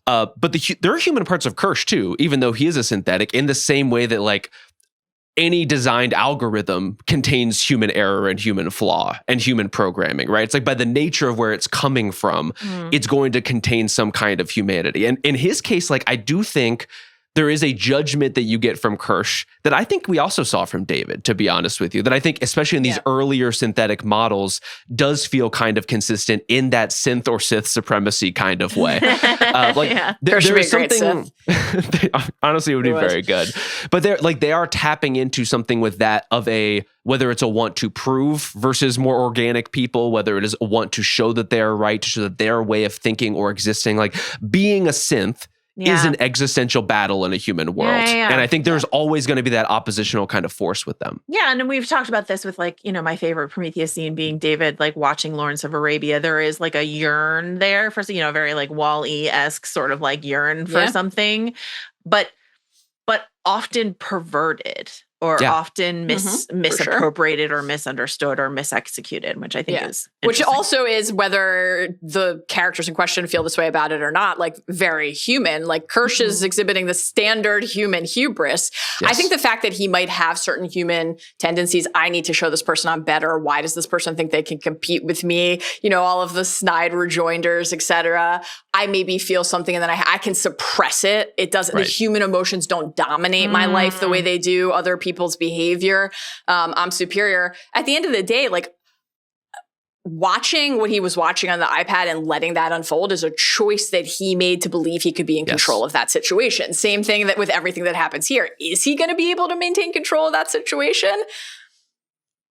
But there are human parts of Kirsh too, even though he is a synthetic, in the same way that like any designed algorithm contains human error and human flaw and human programming, right? It's like by the nature of where it's coming from, it's going to contain some kind of humanity. And in his case, like, I do think there is a judgment that you get from Kirsh that I think we also saw from David, to be honest with you, that I think, especially in these earlier synthetic models, does feel kind of consistent in that synth or Sith supremacy kind of way. There is something, honestly, it would be very good. But they are tapping into something with that of whether it's a want to prove versus more organic people, whether it is a want to show that they are right, to show that their way of thinking or existing, like being a synth is an existential battle in a human world. And I think there's always going to be that oppositional kind of force with them. Yeah. And we've talked about this with like, my favorite Prometheus scene being David, like watching Lawrence of Arabia. There is like a yearn there for, very like Wall-E-esque sort of like yearn for something, but often perverted. Or often misappropriated or misunderstood or misexecuted, which I think is which also is, whether the characters in question feel this way about it or not, like very human. Like Kirsh is exhibiting the standard human hubris. Yes. I think the fact that he might have certain human tendencies, I need to show this person I'm better. Why does this person think they can compete with me? All of the snide rejoinders, etc. I maybe feel something and then I can suppress it. It doesn't. The human emotions don't dominate my life the way they do other people's behavior. I'm superior. At the end of the day, like, watching what he was watching on the iPad and letting that unfold is a choice that he made to believe he could be in control of that situation. Same thing that with everything that happens here. Is he going to be able to maintain control of that situation?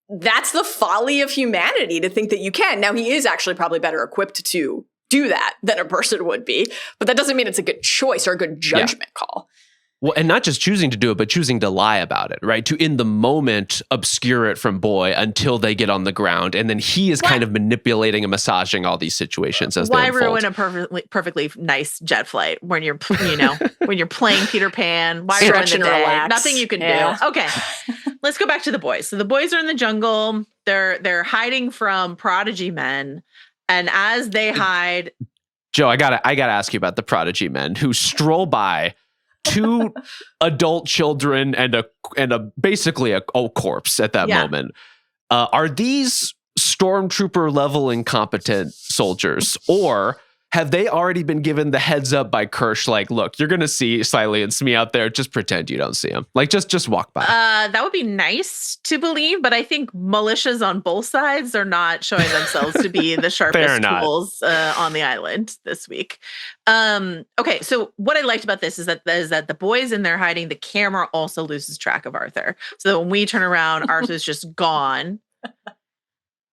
That's the folly of humanity, to think that you can. Now, he is actually probably better equipped to do that than a person would be, but that doesn't mean it's a good choice or a good judgment call. Well, and not just choosing to do it, but choosing to lie about it, right? To, in the moment, obscure it from Boy until they get on the ground. And then he is kind of manipulating and massaging all these situations as they unfold. Why ruin a perfectly nice jet flight when you're, when you're playing Peter Pan? Why ruin the day? Relax. Nothing you can do. Okay, let's go back to the boys. So the boys are in the jungle. They're hiding from prodigy men. And as they hide... Joe, I gotta ask you about the prodigy men who stroll by 2 adult children and a basically a corpse at that moment. Are these stormtrooper level incompetent soldiers, or have they already been given the heads up by Kirsh? Like, look, you're gonna see Siley and Smee out there. Just pretend you don't see them. Like, just walk by. That would be nice to believe, but I think militias on both sides are not showing themselves to be the sharpest tools on the island this week. Okay, so what I liked about this is that the boys in there hiding, the camera also loses track of Arthur. So that when we turn around, Arthur's just gone.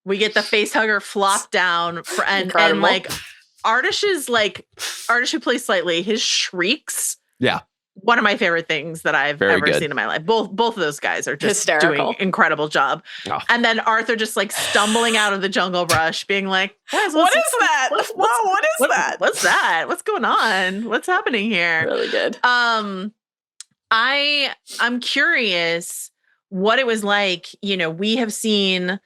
We get the face hugger flop down and like. Artish who plays Slightly, his shrieks. Yeah. One of my favorite things that I've ever seen in my life. Both of those guys are just doing an incredible job. Oh. And then Arthur just like stumbling out of the jungle brush, being like, what is that? What's that? What's going on? What's happening here? Really good. I'm curious what it was like. We have seen...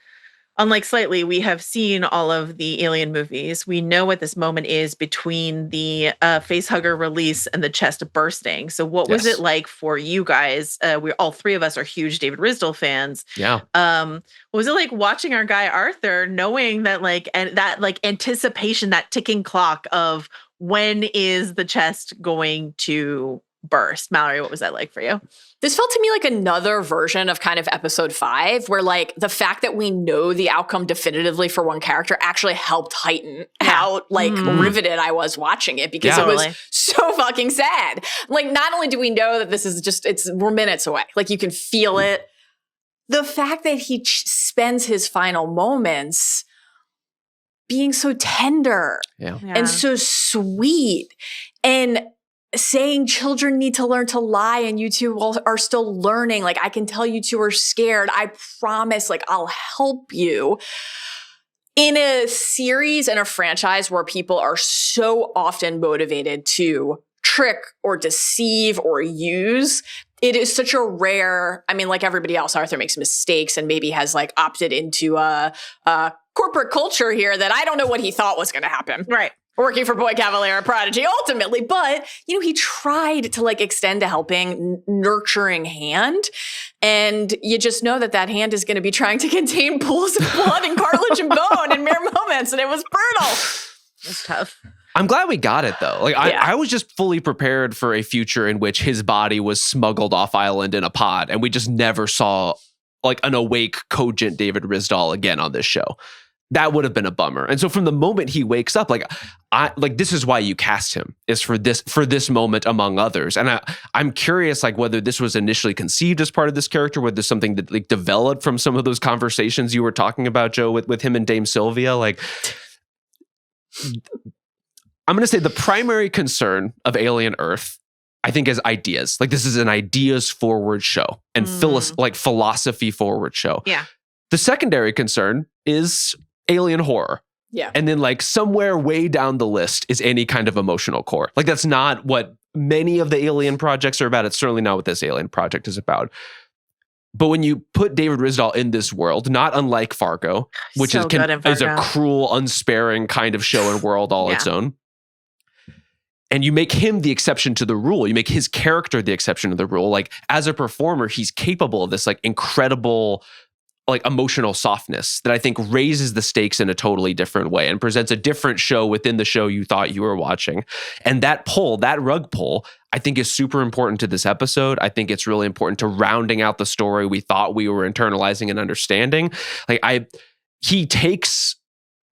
Unlike Slightly, we have seen all of the Alien movies. We know what this moment is between the facehugger release and the chest bursting. So what was it like for you guys? All 3 of us are huge David Risdell fans. Yeah. What was it like watching our guy Arthur, knowing that that anticipation, that ticking clock of when is the chest going to burst? Mallory, what was that like for you? This felt to me like another version of kind of episode 5, where like the fact that we know the outcome definitively for one character actually helped heighten how riveted I was watching it, because it was so fucking sad. Like, not only do we know that this is we're minutes away, like you can feel it. The fact that he spends his final moments being so tender and so sweet, and saying children need to learn to lie and you 2 are still learning. Like, I can tell you 2 are scared. I promise, like, I'll help you. In a series and a franchise where people are so often motivated to trick or deceive or use, it is such a rare, I mean, like everybody else, Arthur makes mistakes and maybe has like opted into a corporate culture here that I don't know what he thought was going to happen. Right. Working for Boy Cavalier and Prodigy ultimately, but he tried to like extend a helping, nurturing hand, and you just know that hand is going to be trying to contain pools of blood and cartilage and bone in mere moments, and it was brutal. It's tough. I'm glad we got it though. Like I was just fully prepared for a future in which his body was smuggled off island in a pod, and we just never saw like an awake, cogent David Risdell again on this show. That would have been a bummer. And so from the moment he wakes up, this is why you cast him, is for this moment among others. And I'm curious, like, whether this was initially conceived as part of this character, whether there's something that like developed from some of those conversations you were talking about, Joe, with him and Dame Sylvia. Like, I'm going to say the primary concern of Alien Earth, I think, is ideas. Like, this is an ideas forward show and philosophy forward show. Yeah. The secondary concern is alien horror. Yeah. And then like somewhere way down the list is any kind of emotional core. Like, that's not what many of the alien projects are about. It's certainly not what this alien project is about. But when you put David Risdell in this world, not unlike Fargo, which is a cruel, unsparing kind of show and world all its own, and you make him the exception to the rule, you make his character the exception to the rule, like as a performer, he's capable of this like incredible like emotional softness that I think raises the stakes in a totally different way and presents a different show within the show you thought you were watching. And that rug pull, I think is super important to this episode. I think it's really important to rounding out the story we thought we were internalizing and understanding. Like he takes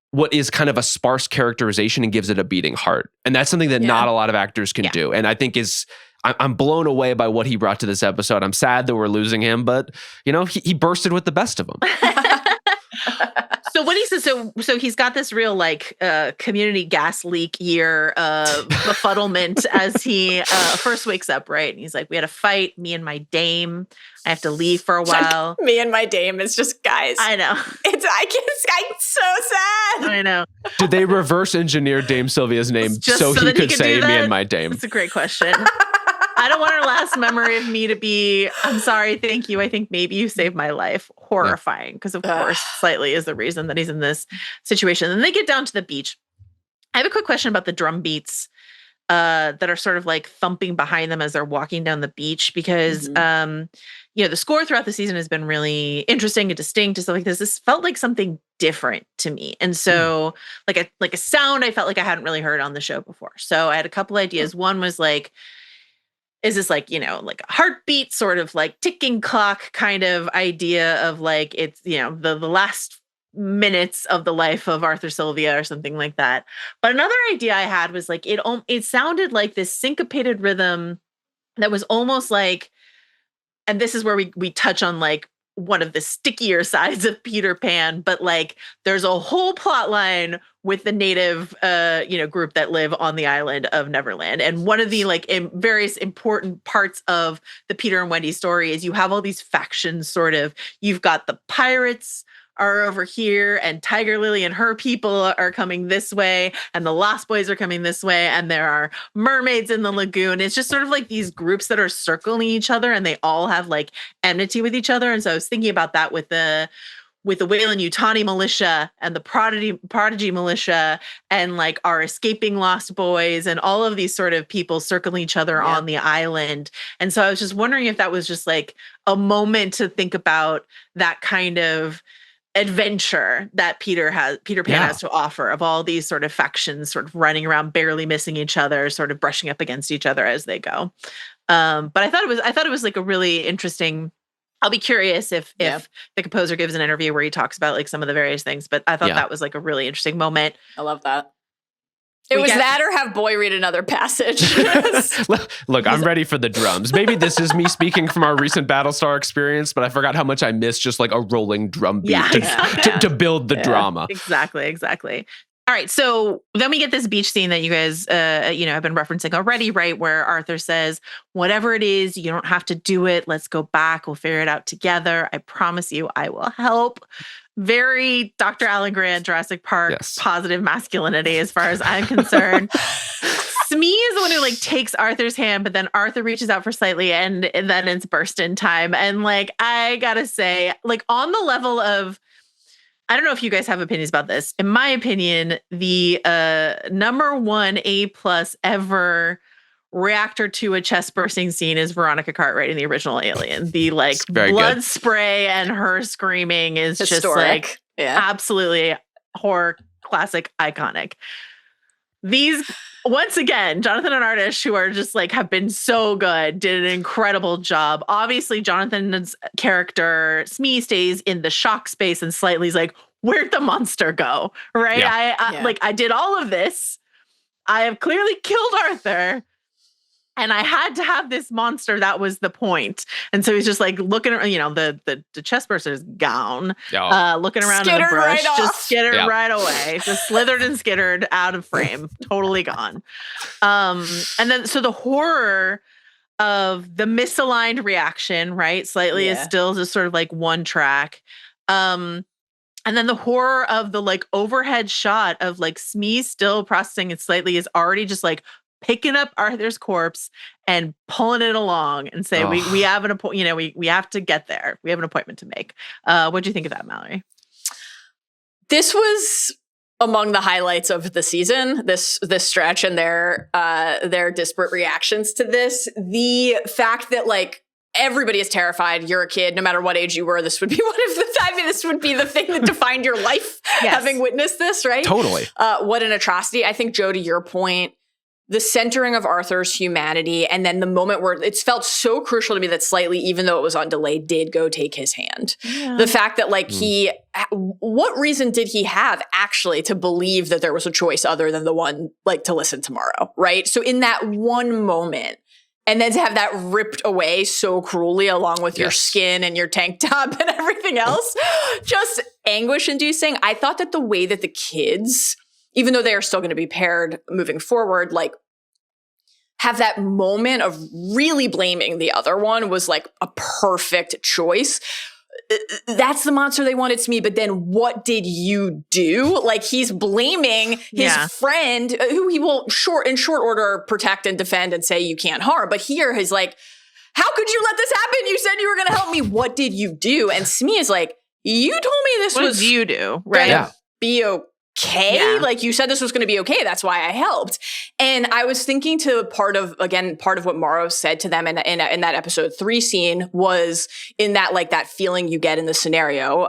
what is kind of a sparse characterization and gives it a beating heart. And that's something that not a lot of actors can do. And I think I'm blown away by what he brought to this episode. I'm sad that we're losing him, but he bursted with the best of them. So what he says, so he's got this real like community gas leak year befuddlement as he first wakes up, right? And he's like, we had a fight, me and my dame. I have to leave for a while. Me and my dame. It's just, guys. I know. I'm so sad. I know. Did they reverse engineer Dame Sylvia's name so he could say me and my dame? That's a great question. I don't want her last memory of me to be, I'm sorry, thank you. I think maybe you saved my life. Horrifying. Because of course, slightly is the reason that he's in this situation. Then they get down to the beach. I have a quick question about the drum beats that are sort of like thumping behind them as they're walking down the beach. Because, the score throughout the season has been really interesting and distinct and stuff like this. This felt like something different to me. And so like a sound I felt like I hadn't really heard on the show before. So I had a couple ideas. One was like, is this like, like a heartbeat sort of like ticking clock kind of idea of like, it's, the last minutes of the life of Arthur Sylvia or something like that. But another idea I had was like, it sounded like this syncopated rhythm that was almost like, and this is where we touch on like one of the stickier sides of Peter Pan, but like there's a whole plot line with the native group that live on the island of Neverland. And one of the like various important parts of the Peter and Wendy story is you have all these factions sort of. You've got the pirates are over here, and Tiger Lily and her people are coming this way, and the Lost Boys are coming this way, and there are mermaids in the lagoon. It's just sort of like these groups that are circling each other, and they all have like enmity with each other. And so I was thinking about that with the Weyland-Yutani militia and the Prodigy militia and like our escaping Lost Boys and all of these sort of people circling each other on the island. And so I was just wondering if that was just like a moment to think about that kind of adventure that Peter Pan has to offer, of all these sort of factions sort of running around, barely missing each other, sort of brushing up against each other as they go. But I thought it was like a really interesting. I'll be curious if the composer gives an interview where he talks about like some of the various things, but I thought that was like a really interesting moment. I love that. It was that or have Boy read another passage. Look, I'm ready for the drums. Maybe this is me speaking from our recent Battlestar experience, but I forgot how much I missed just like a rolling drum beat to build the drama. Exactly. All right, so then we get this beach scene that you guys, have been referencing already, right? Where Arthur says, whatever it is, you don't have to do it. Let's go back. We'll figure it out together. I promise you, I will help. Very Dr. Alan Grant, Jurassic Park, positive masculinity as far as I'm concerned. Smee is the one who like takes Arthur's hand, but then Arthur reaches out for slightly and then it's burst in time. And like, I gotta say, like on the level of, I don't know if you guys have opinions about this. In my opinion, the number 1 A+ ever reactor to a chest bursting scene is Veronica Cartwright in the original Alien. The like blood spray and her screaming is historic. Just like absolutely horror classic iconic. These, once again, Jonathan and Artish, who are just like have been so good, did an incredible job. Obviously, Jonathan's character Smee stays in the shock space and slightly is like, where'd the monster go? Right? Yeah. I did all of this. I have clearly killed Arthur. And I had to have this monster. That was the point. And so he's just like looking, the chest burster's gone, looking around in the brush, just skittered right away, just slithered and skittered out of frame, totally gone. And then, so the horror of the misaligned reaction, right? Slightly is still just sort of like one track. And then the horror of the like overhead shot of like Smee still processing it slightly is already just like picking up Arthur's corpse and pulling it along and say, we have an appointment, we have to get there. We have an appointment to make. What'd you think of that, Mallory? This was among the highlights of the season, this stretch and their disparate reactions to this. The fact that like everybody is terrified. You're a kid, no matter what age you were, this would be this would be the thing that defined your life, having witnessed this, right? Totally. What an atrocity. I think, Joe, to your point, the centering of Arthur's humanity, and then the moment where it's felt so crucial to me that slightly, even though it was on delay, did go take his hand. Yeah. The fact that like what reason did he have actually to believe that there was a choice other than the one like to listen to Morrow, right? So in that one moment, And then to have that ripped away so cruelly along with your skin and your tank top and everything else, just anguish inducing. I thought that the way that the kids, even though they are still going to be paired moving forward, like have that moment of really blaming the other one was like a perfect choice. That's the monster they wanted, Smee, but then what did you do? Like, he's blaming his friend, who he will in short order protect and defend and say you can't harm. But here he's like, how could you let this happen? You said you were going to help me. What did you do? And Smee is like, you told me this what was did you do, right? Be okay. Like, you said this was going to be okay. That's why I helped. And I was thinking to part of what Morrow said to them in that episode 3 scene was in that, like, that feeling you get in the scenario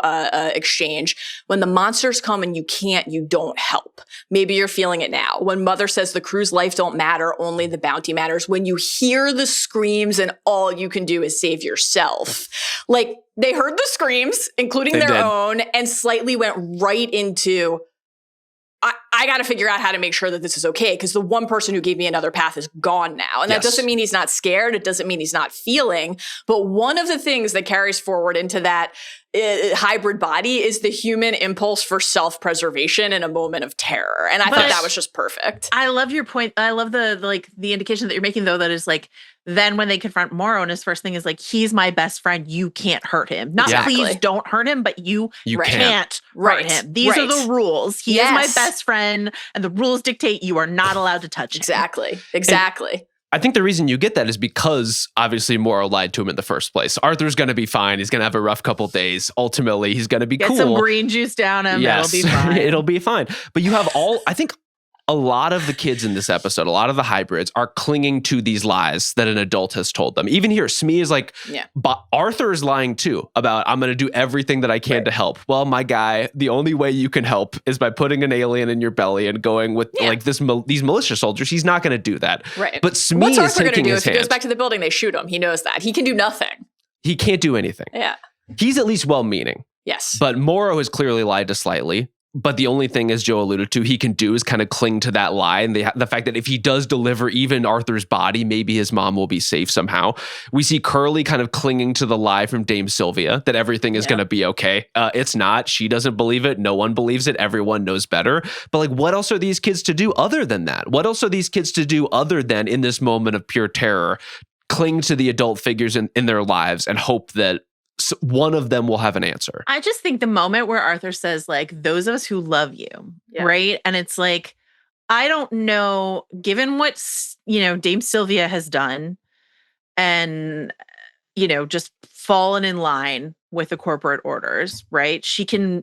exchange when the monsters come and you don't help. Maybe you're feeling it now. When Mother says the crew's life don't matter, only the bounty matters. When you hear the screams and all you can do is save yourself. Like, they heard the screams, including their own, and slightly went right into, I got to figure out how to make sure that this is okay, because the one person who gave me another path is gone now. And that doesn't mean he's not scared. It doesn't mean he's not feeling. But one of the things that carries forward into that hybrid body is the human impulse for self-preservation in a moment of terror. And I thought that was just perfect. I love your point. I love the indication that you're making, though, that is like, then when they confront Morrow, and his first thing is like, he's my best friend. You can't hurt him. Not please don't hurt him, but you can't hurt him. These are the rules. He is my best friend, and the rules dictate you are not allowed to touch him. Exactly. And I think the reason you get that is because obviously Morrow lied to him in the first place. Arthur's going to be fine. He's going to have a rough couple days. Ultimately, he's going to be cool. Get some green juice down him. Yes. It'll be fine. It'll be fine. But you have I think a lot of the kids in this episode, a lot of the hybrids are clinging to these lies that an adult has told them. Even here, Smee is like, but Arthur is lying too about, I'm going to do everything that I can to help. Well, my guy, the only way you can help is by putting an alien in your belly and going with like these militia soldiers. He's not going to do that. Right. But Smee What's is Arthur going to do? If he goes back to the building, they shoot him. He knows that. He can do nothing. He can't do anything. Yeah. He's at least well-meaning. Yes. But Morrow has clearly lied to slightly. But the only thing, as Joe alluded to, he can do is kind of cling to that lie. And the fact that if he does deliver even Arthur's body, maybe his mom will be safe somehow. We see Curly kind of clinging to the lie from Dame Sylvia that everything is going to be okay. It's not. She doesn't believe it. No one believes it. Everyone knows better. But like, what else are these kids to do other than that? What else are these kids to do other than, in this moment of pure terror, cling to the adult figures in their lives and hope that one of them will have an answer? I just think the moment where Arthur says, like, those of us who love you, right? And it's like, I don't know, given what, Dame Sylvia has done and, just fallen in line with the corporate orders, right? She can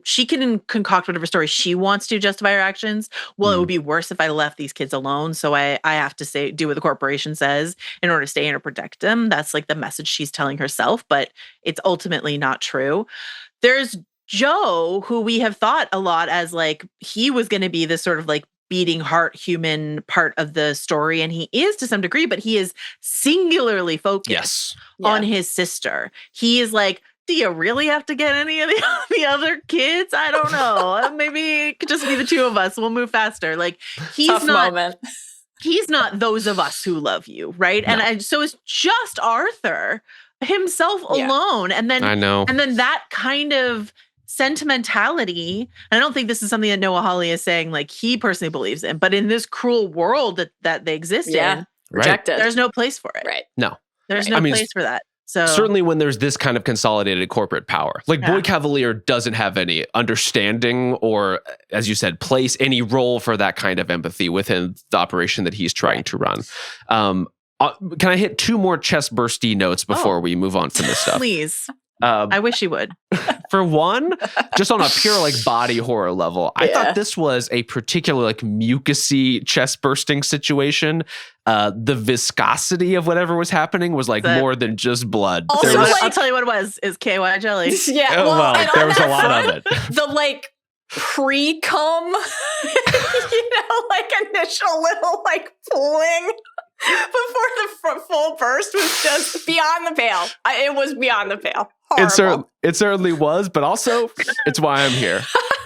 concoct whatever story she wants to justify her actions. Well, it would be worse if I left these kids alone. So I have to do what the corporation says in order to stay in or protect them. That's like the message she's telling herself, but it's ultimately not true. There's Joe, who we have thought a lot as like, he was going to be this sort of like beating heart human part of the story. And he is to some degree, but he is singularly focused on his sister. He is like, do you really have to get any of the other kids? I don't know. Maybe it could just be the two of us. We'll move faster. Like, he's not those of us who love you, right? No. And so it's just Arthur himself alone. And then I know. And then that kind of sentimentality, and I don't think this is something that Noah Hawley is saying like he personally believes in, but in this cruel world that they exist in, rejected. There's no place for it. Right. No. There's no place for that. So certainly when there's this kind of consolidated corporate power, like Boy Cavalier doesn't have any understanding or, as you said, place any role for that kind of empathy within the operation that he's trying to run. Can I hit 2 more chest bursty notes before we move on from this stuff? Please. I wish you would. For one, just on a pure like body horror level, I thought this was a particular like mucusy chest bursting situation. The viscosity of whatever was happening was like more than just blood. Also, I'll tell you what it was. Is KY jelly. Yeah. Well, there was a lot of it. The like pre-cum, like initial little like pulling before the full burst was just beyond the pale. It was beyond the pale. Horrible. It certainly was, but also it's why I'm here.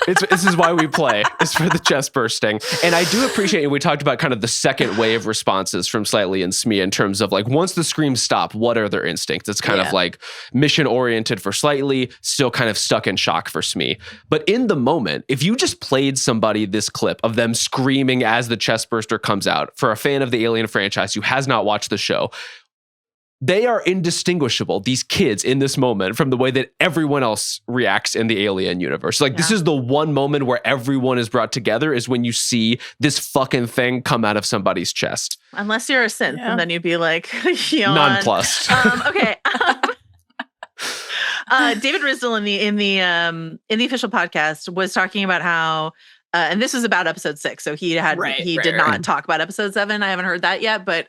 This is why we play. It's for the chest bursting. And I do appreciate, we talked about kind of the second wave responses from Slightly and Smee in terms of like, once the screams stop, what are their instincts? It's kind of like mission oriented for Slightly, still kind of stuck in shock for Smee. But in the moment, if you just played somebody this clip of them screaming as the chest burster comes out, for a fan of the Alien franchise who has not watched the show, they are indistinguishable, these kids in this moment, from the way that everyone else reacts in the Alien universe. Like, this is the one moment where everyone is brought together, is when you see this fucking thing come out of somebody's chest. Unless you're a synth, and then you'd be like, yawn. Nonplussed. Okay. David Rizdal in the official podcast was talking about how, and this was about episode 6, so he did not talk about episode 7. I haven't heard that yet, but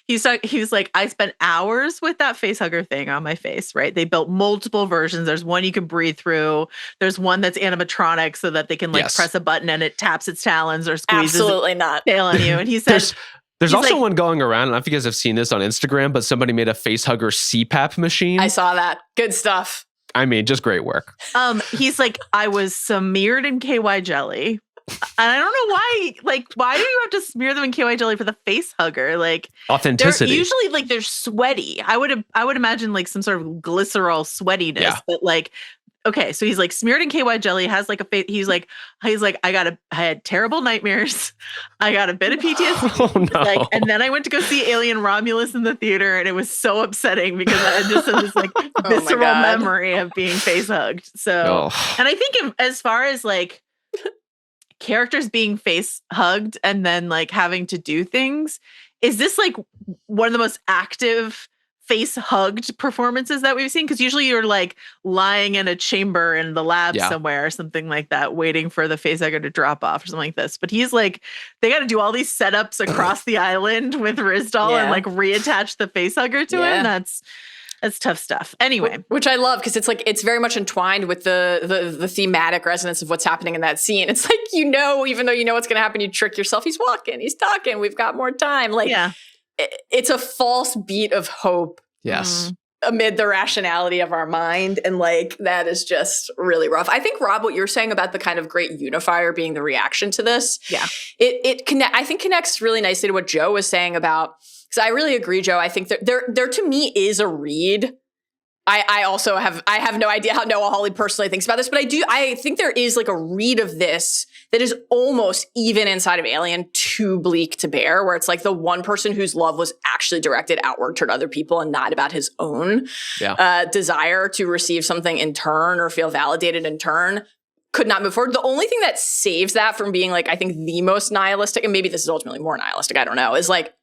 he was like, I spent hours with that face hugger thing on my face. Right? They built multiple versions. There's one you can breathe through. There's one that's animatronic, so that they can press a button and it taps its talons or squeezes its tail on you. And he said. There's also one going around, I don't know if you guys have seen this on Instagram, but somebody made a face hugger CPAP machine. I saw that. Good stuff. I mean, just great work. He's like, I was smeared in KY jelly. And I don't know why. Like, why do you have to smear them in KY jelly for the face hugger? Like, authenticity. They're usually like they're sweaty. I would imagine like some sort of glycerol sweatiness, but like. Okay, so he's like smeared in KY jelly, has like a face. He's like, I had terrible nightmares. I got a bit of PTSD. Oh, no. Like, and then I went to go see Alien Romulus in the theater, and it was so upsetting because I had just this like visceral memory of being face hugged. So, and I think as far as like characters being face hugged and then like having to do things, is this like one of the most active face hugged performances that we've seen? Because usually you're like lying in a chamber in the lab somewhere or something like that, waiting for the face hugger to drop off or something like this. But he's like, they got to do all these setups across the island with Rizdal and like reattach the face hugger to him. That's tough stuff. Anyway, which I love, because it's like it's very much entwined with the thematic resonance of what's happening in that scene. It's like, even though you know what's going to happen, you trick yourself. He's walking, he's talking, we've got more time. Like, it's a false beat of hope. Yes. Amid the rationality of our mind. And like, that is just really rough. I think, Rob, what you're saying about the kind of great unifier being the reaction to this. Yeah. It connects really nicely to what Joe was saying about, because I really agree, Joe. I think that there to me is a read. I also have no idea how Noah Hawley personally thinks about this, but I think there is like a read of this that is almost even inside of Alien too bleak to bear, where it's like the one person whose love was actually directed outward toward other people and not about his own desire to receive something in turn or feel validated in turn could not move forward. The only thing that saves that from being like, I think the most nihilistic, and maybe this is ultimately more nihilistic, I don't know, is like,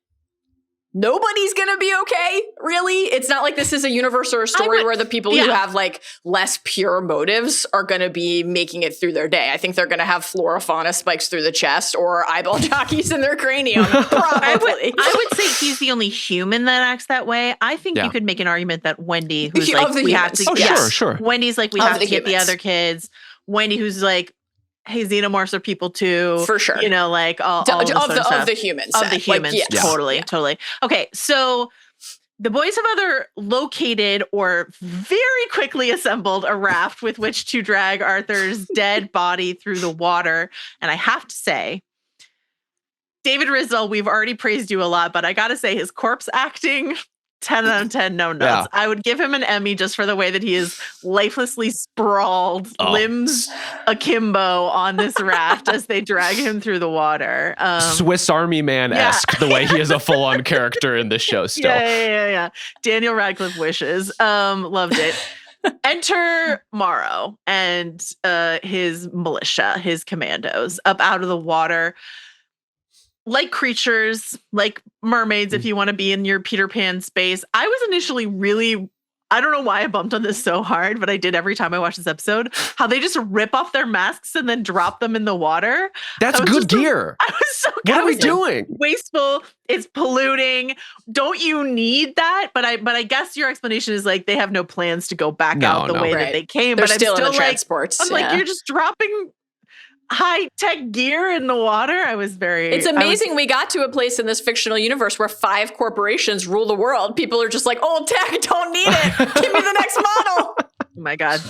nobody's gonna be okay, really. It's not like this is a universe or a story where the people who have like less pure motives are gonna be making it through their day. I think they're gonna have flora fauna spikes through the chest or eyeball jockeys in their cranium. Probably. I would say he's the only human that acts that way. I think you could make an argument that Wendy, who's like, we have to sure. Wendy's like, we have to get the other kids. Wendy, who's like, hey, xenomorphs are people too. For sure. Like all of the humans. Of the humans. Like, totally. Okay, so the boys have either located or very quickly assembled a raft with which to drag Arthur's dead body through the water. And I have to say, David Rizdal, we've already praised you a lot, but I got to say his corpse acting, 10 out of 10, no notes. Yeah. I would give him an Emmy just for the way that he is lifelessly sprawled, limbs akimbo on this raft as they drag him through the water. Swiss Army Man-esque, the way he is a full-on character in this show still. Yeah. Daniel Radcliffe wishes. Loved it. Enter Morrow and his militia, his commandos, up out of the water. Like creatures, like mermaids, if you want to be in your Peter Pan space. I was initially really, I don't know why I bumped on this so hard, but I did every time I watched this episode, how they just rip off their masks and then drop them in the water. That's good gear. I was so What are we doing? Wasteful. It's polluting. Don't you need that? But I guess your explanation is like they have no plans to go back out the way that they came. They're but still I'm still in the transports. I'm like, you're just dropping high-tech gear in the water. It's amazing we got to a place in this fictional universe where 5 corporations rule the world. People are just like, old tech, don't need it. Give me the next model. my God.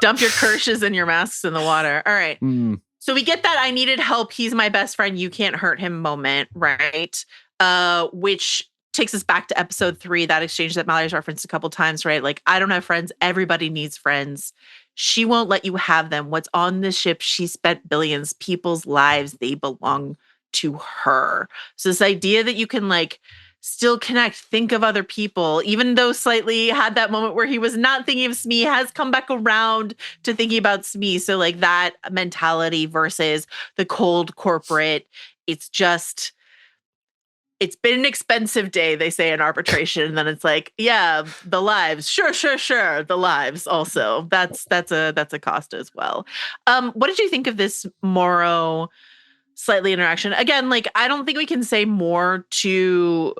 Dump your Kirshes and your masks in the water. All right. So we get that I needed help. He's my best friend. You can't hurt him moment, right? Which takes us back to episode 3, that exchange that Mallory's referenced a couple times, right? Like, I don't have friends. Everybody needs friends. She won't let you have them. What's on this ship? She spent billions. People's lives, they belong to her. So this idea that you can like still connect, think of other people, even though Slightly had that moment where he was not thinking of Smee, has come back around to thinking about Smee. So like that mentality versus the cold corporate, it's been an expensive day, they say in arbitration. And then it's like, yeah, the lives, sure. The lives also, that's a cost as well. What did you think of this Morrow Slightly interaction? Again, like, I don't think we can say more to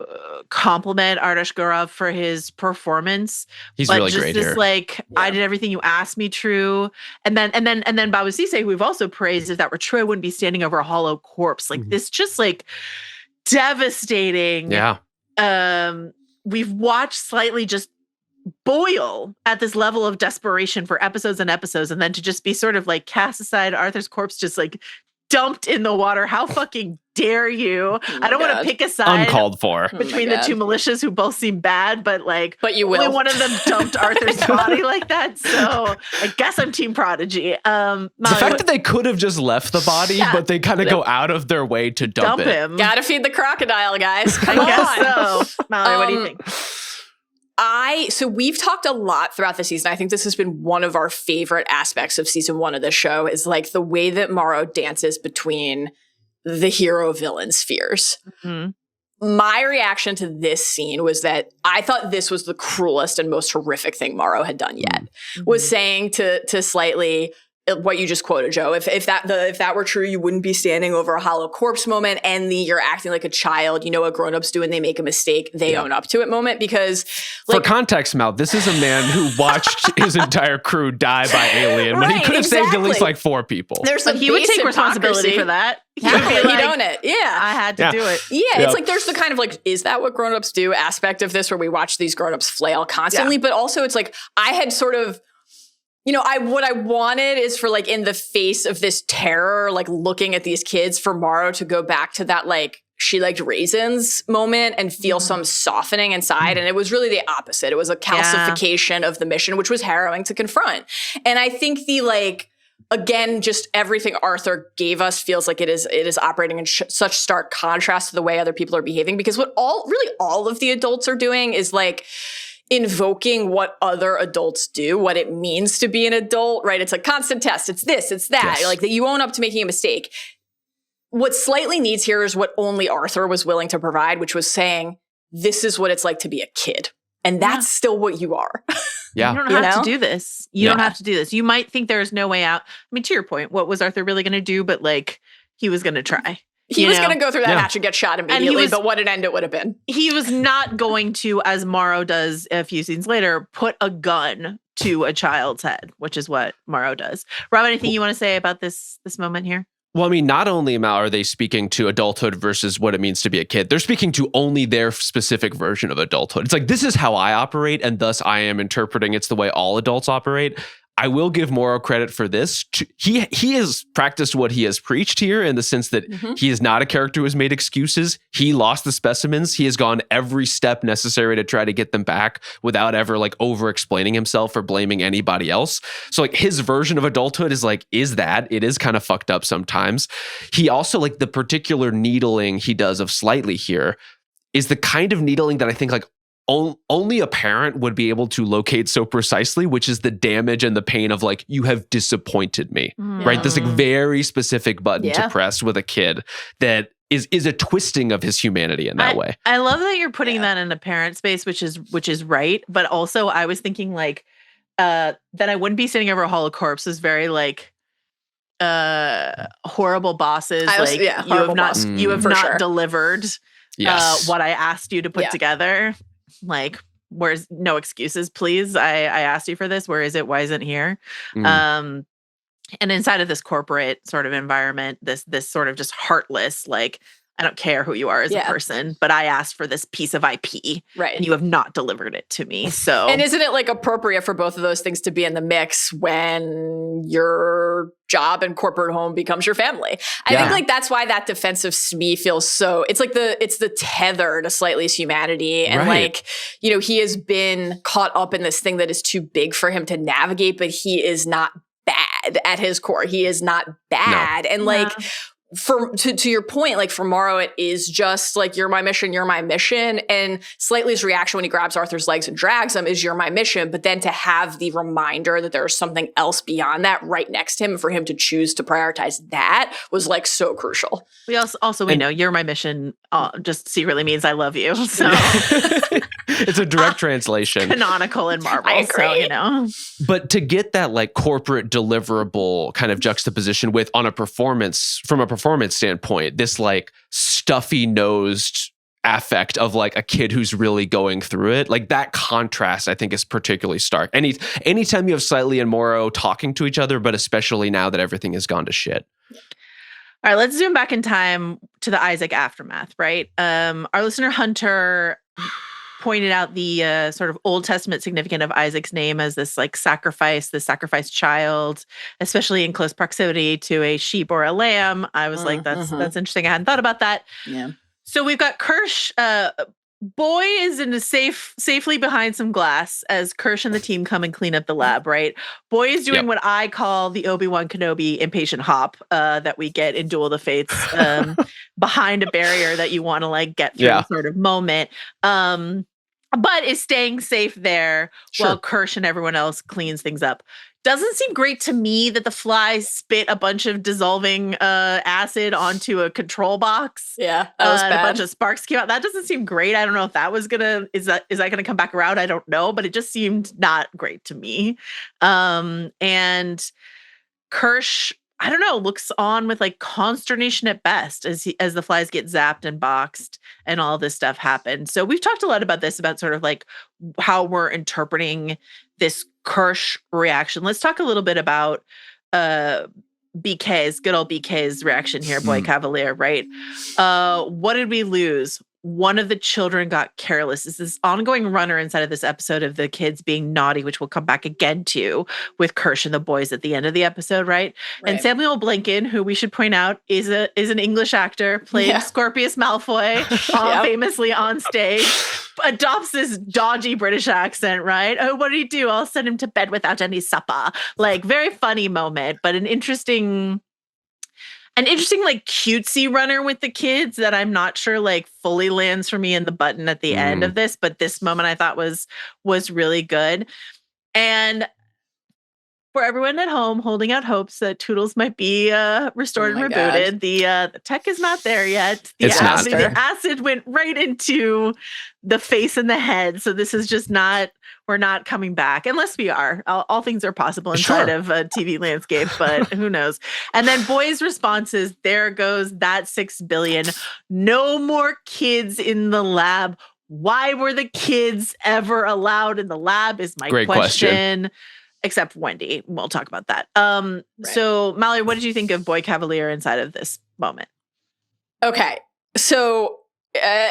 compliment Ardash Gaurav for his performance. He's but really just great this, here. like, I did everything you asked me, true. And then Babu Sise, who we've also praised, if that were true, I wouldn't be standing over a hollow corpse. Like this, just like devastating. Yeah. We've watched Slightly just boil at this level of desperation for episodes and episodes, and then to just be sort of like cast aside, Arthur's corpse just like dumped in the water. How fucking dare you? I don't want to pick a side uncalled for between the two militias who both seem bad, but you will. Only one of them dumped Arthur's body like that. So I guess I'm Team Prodigy. Molly, the fact that they could have just left the body, but they kind of go out of their way to dump it. him. Gotta feed the crocodile, guys. Come I on. guess so. Molly, what do you think? So we've talked a lot throughout the season. I think this has been one of our favorite aspects of season 1 of the show, is like the way that Morrow dances between the hero villain spheres. My reaction to this scene was that I thought this was the cruelest and most horrific thing Morrow had done yet. Was saying to Slightly what you just quoted, Joe. If that were true, you wouldn't be standing over a hollow corpse moment, and you're acting like a child. You know what grown-ups do when they make a mistake, they own up to it moment. Because for context, Mal, this is a man who watched his entire crew die by alien when he could have saved at least like 4 people. But he would take responsibility for that. He'd own it. Yeah. I had to do it. Yeah. It's like there's the kind of like, is that what grown-ups do aspect of this, where we watch these grown-ups flail constantly? But also it's like, I had sort of, what I wanted is for like in the face of this terror, like looking at these kids, for Morrow to go back to that like she liked raisins moment and feel some softening inside. And it was really the opposite. It was a calcification of the mission, which was harrowing to confront. And I think the like, again, just everything Arthur gave us feels like it is operating in such stark contrast to the way other people are behaving, because what all of the adults are doing is like invoking what other adults do, what it means to be an adult, right? It's a constant test. It's this, it's that. Like that you own up to making a mistake. What Slightly needs here is what only Arthur was willing to provide, which was saying, this is what it's like to be a kid. And that's still what you are. You don't have to do this. You don't have to do this. You might think there is no way out. I mean, to your point, what was Arthur really going to do? But like, he was going to try. He was going to go through that hatch and get shot immediately, but what an end it would have been. He was not going to, as Morrow does a few scenes later, put a gun to a child's head, which is what Morrow does. Rob, anything you want to say about this moment here? Well, I mean, not only are they speaking to adulthood versus what it means to be a kid, they're speaking to only their specific version of adulthood. It's like, this is how I operate, and thus I am interpreting it's the way all adults operate. I will give Morrow credit for this. He has practiced what he has preached here, in the sense that he is not a character who has made excuses. He lost the specimens. He has gone every step necessary to try to get them back without ever like over explaining himself or blaming anybody else. So like his version of adulthood is like, it is kind of fucked up sometimes. He also, like, the particular needling he does of Slightly here is the kind of needling that I think like only a parent would be able to locate so precisely, which is the damage and the pain of like, you have disappointed me, right? This like very specific button to press with a kid that is a twisting of his humanity in that way. I love that you're putting that in the parent space, which is right. But also I was thinking like, that I wouldn't be sitting over a hollow corpse is very like, horrible bosses. You have not delivered what I asked you to put together. Like, where's no excuses, please. I asked you for this. Where is it? Why isn't it here? And inside of this corporate sort of environment, this sort of just heartless, like, I don't care who you are as a person, but I asked for this piece of IP, right? And you have not delivered it to me. So, and isn't it like appropriate for both of those things to be in the mix when your job and corporate home becomes your family? I think like that's why that defensive Smee feels so. It's like it's the tether to Slightly's humanity, and like he has been caught up in this thing that is too big for him to navigate, but he is not bad at his core. He is not bad, and like. To your point, like for Morrow, it is just like, you're my mission. And Slightly's reaction when he grabs Arthur's legs and drags him is, you're my mission. But then to have the reminder that there's something else beyond that right next to him, for him to choose to prioritize that was like so crucial. We know you're my mission just secretly means I love you. So it's a direct translation. Canonical in Marvel. I agree. So, But to get that like corporate deliverable kind of juxtaposition with from a performance standpoint, this like stuffy nosed affect of like a kid who's really going through it, like that contrast I think is particularly stark. Anytime you have Slightly and Morrow talking to each other, but especially now that everything has gone to shit. All right, let's zoom back in time to the Isaac aftermath, right? Our listener Hunter pointed out the sort of Old Testament significance of Isaac's name as this like sacrificed child, especially in close proximity to a sheep or a lamb. I was like, that's interesting. I hadn't thought about that. Yeah. So we've got Kirsh. Boy is safely behind some glass as Kirsh and the team come and clean up the lab, right? Boy is doing what I call the Obi-Wan Kenobi impatient hop that we get in Duel of the Fates, behind a barrier that you want to like get through sort of moment. But is staying safe there while Kirsh and everyone else cleans things up. Doesn't seem great to me that the flies spit a bunch of dissolving acid onto a control box. Yeah, that was bad. A bunch of sparks came out. That doesn't seem great. I don't know if that was is that gonna come back around? I don't know, but it just seemed not great to me. And Kirsh, I don't know, looks on with like consternation at best as the flies get zapped and boxed and all this stuff happened. So we've talked a lot about this, about sort of like how we're interpreting this Kirsh reaction. Let's talk a little bit about good old BK's reaction here, Boy Cavalier, right? What did we lose? One of the children got careless. It's this ongoing runner inside of this episode of the kids being naughty, which we'll come back again to with Kirsh and the boys at the end of the episode, right? And Samuel Blanken, who we should point out is an English actor, played Scorpius Malfoy, famously on stage, adopts this dodgy British accent, right? Oh, what did he do? I'll send him to bed without any supper. Like, very funny moment, but an interesting like cutesy runner with the kids that I'm not sure like fully lands for me in the button at the end of this, but this moment I thought was really good. And for everyone at home holding out hopes that Toodles might be restored and rebooted, the tech is not there yet. The acid went right into the face and the head. So this is just we're not coming back unless we are. All things are possible inside of a TV landscape, but who knows? And then Boy's response is, there goes that 6 billion. No more kids in the lab. Why were the kids ever allowed in the lab is my Great question. Except Wendy. We'll talk about that. So Mallory, what did you think of Boy Cavalier inside of this moment? Okay. So on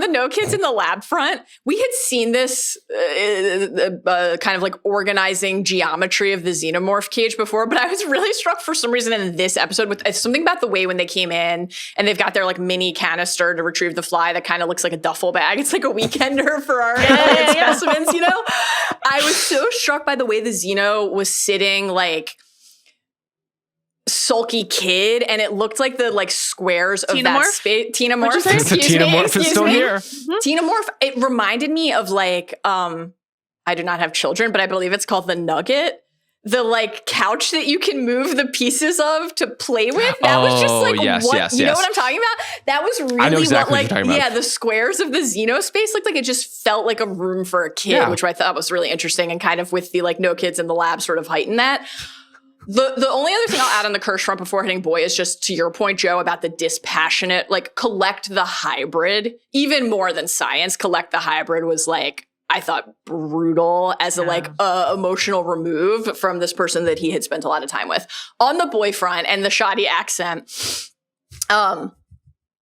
the no kids in the lab front, we had seen this kind of like organizing geometry of the xenomorph cage before, but I was really struck for some reason in this episode with something about the way when they came in and they've got their like mini canister to retrieve the fly that kind of looks like a duffel bag. It's like a weekender for our specimens, you know? I was so struck by the way the Xeno was sitting like sulky kid, and it looked like the like squares of that space. Xenomorph. Xenomorph is still here. Xenomorph. It reminded me of like I do not have children, but I believe it's called the Nugget. The like couch that you can move the pieces of to play with. That was just like you know what I'm talking about? That was really exactly what you're talking about. The squares of the Xeno space looked like it just felt like a room for a kid, which I thought was really interesting, and kind of with the like no kids in the lab sort of heightened that. The only other thing I'll add on the Kirsh front before hitting Boy is just to your point, Joe, about the dispassionate, like collect the hybrid, even more than science. Collect the hybrid was like, I thought brutal as a emotional remove from this person that he had spent a lot of time with. On the Boy front and the shoddy accent,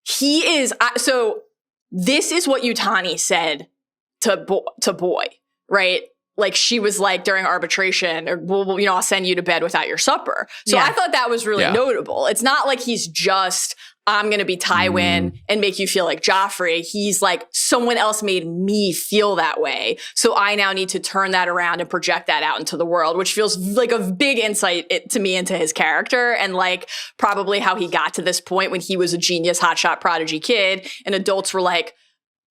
He is so this is what Yutani said to Boy, right? Like she was like during arbitration, or well, you know, I'll send you to bed without your supper. So I thought that was really notable. It's not like he's just, I'm going to be Tywin and make you feel like Joffrey. He's like, someone else made me feel that way. So I now need to turn that around and project that out into the world, which feels like a big insight to me into his character and like probably how he got to this point when he was a genius hotshot prodigy kid and adults were like,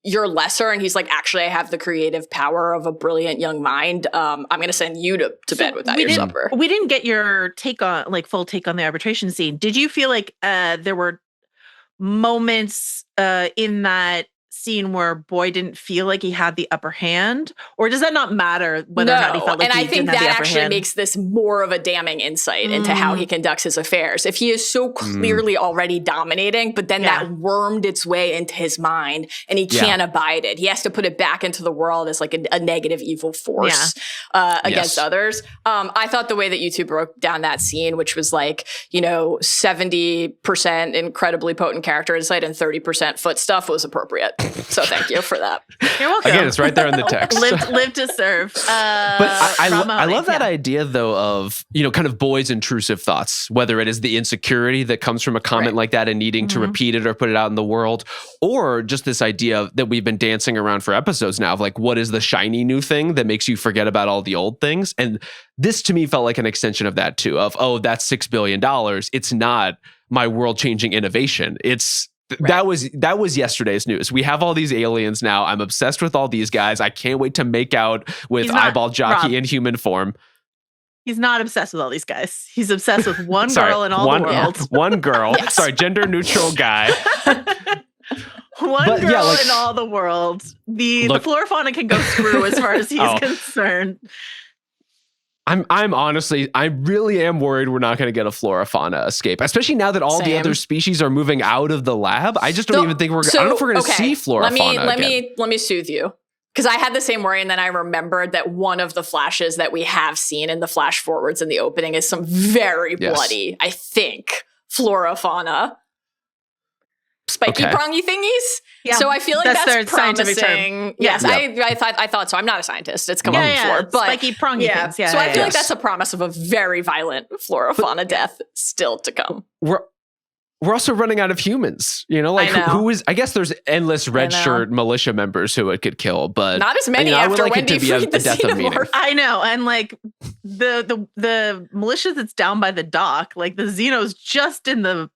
you're lesser. And he's like, actually, I have the creative power of a brilliant young mind. I'm going to send you to bed without your supper. We didn't get your take on full take on the arbitration scene. Did you feel like there were moments in that scene where Boy didn't feel like he had the upper hand, or does that not matter whether or not he felt like he didn't have the upper hand? And I think that actually makes this more of a damning insight into how he conducts his affairs. If he is so clearly already dominating, but then that wormed its way into his mind and he can't abide it. He has to put it back into the world as like a negative evil force against others. I thought the way that you two broke down that scene, which was like, 70% incredibly potent character insight and 30% foot stuff, was appropriate. So thank you for that. You're welcome. Again, it's right there in the text. live to serve. But I love that idea, though, of, kind of Boy's intrusive thoughts, whether it is the insecurity that comes from a comment like that and needing to repeat it or put it out in the world, or just this idea that we've been dancing around for episodes now of like, what is the shiny new thing that makes you forget about all the old things? And this to me felt like an extension of that too, of, oh, that's $6 billion. It's not my world-changing innovation. It's that was yesterday's news. We have all these aliens now. I'm obsessed with all these guys. I can't wait to make out with Eyeball Jockey in human form. He's not obsessed with all these guys. He's obsessed with one girl in all the world. One girl. Sorry, gender neutral guy. One girl in all the world. The flora fauna can go screw as far as he's concerned. I'm honestly, I really am worried we're not going to get a flora fauna escape, especially now that all the other species are moving out of the lab. I just don't even think I don't know if we're going to see flora fauna again. Let me soothe you. Because I had the same worry, and then I remembered that one of the flashes that we have seen in the flash forwards in the opening is some very bloody, I think, flora fauna. Spiky prongy thingies. Yeah. So I feel like that's promising. Yes, I thought so. I'm not a scientist. It's come up before. But spiky prongy things. Yeah. So I feel like that's a promise of a very violent flora fauna death still to come. We're also running out of humans, like who is, I guess there's endless red shirt militia members who it could kill, but not as many after Wendy freed the xenomorph. I know. And like the militia that's down by the dock, like the Xenos just in the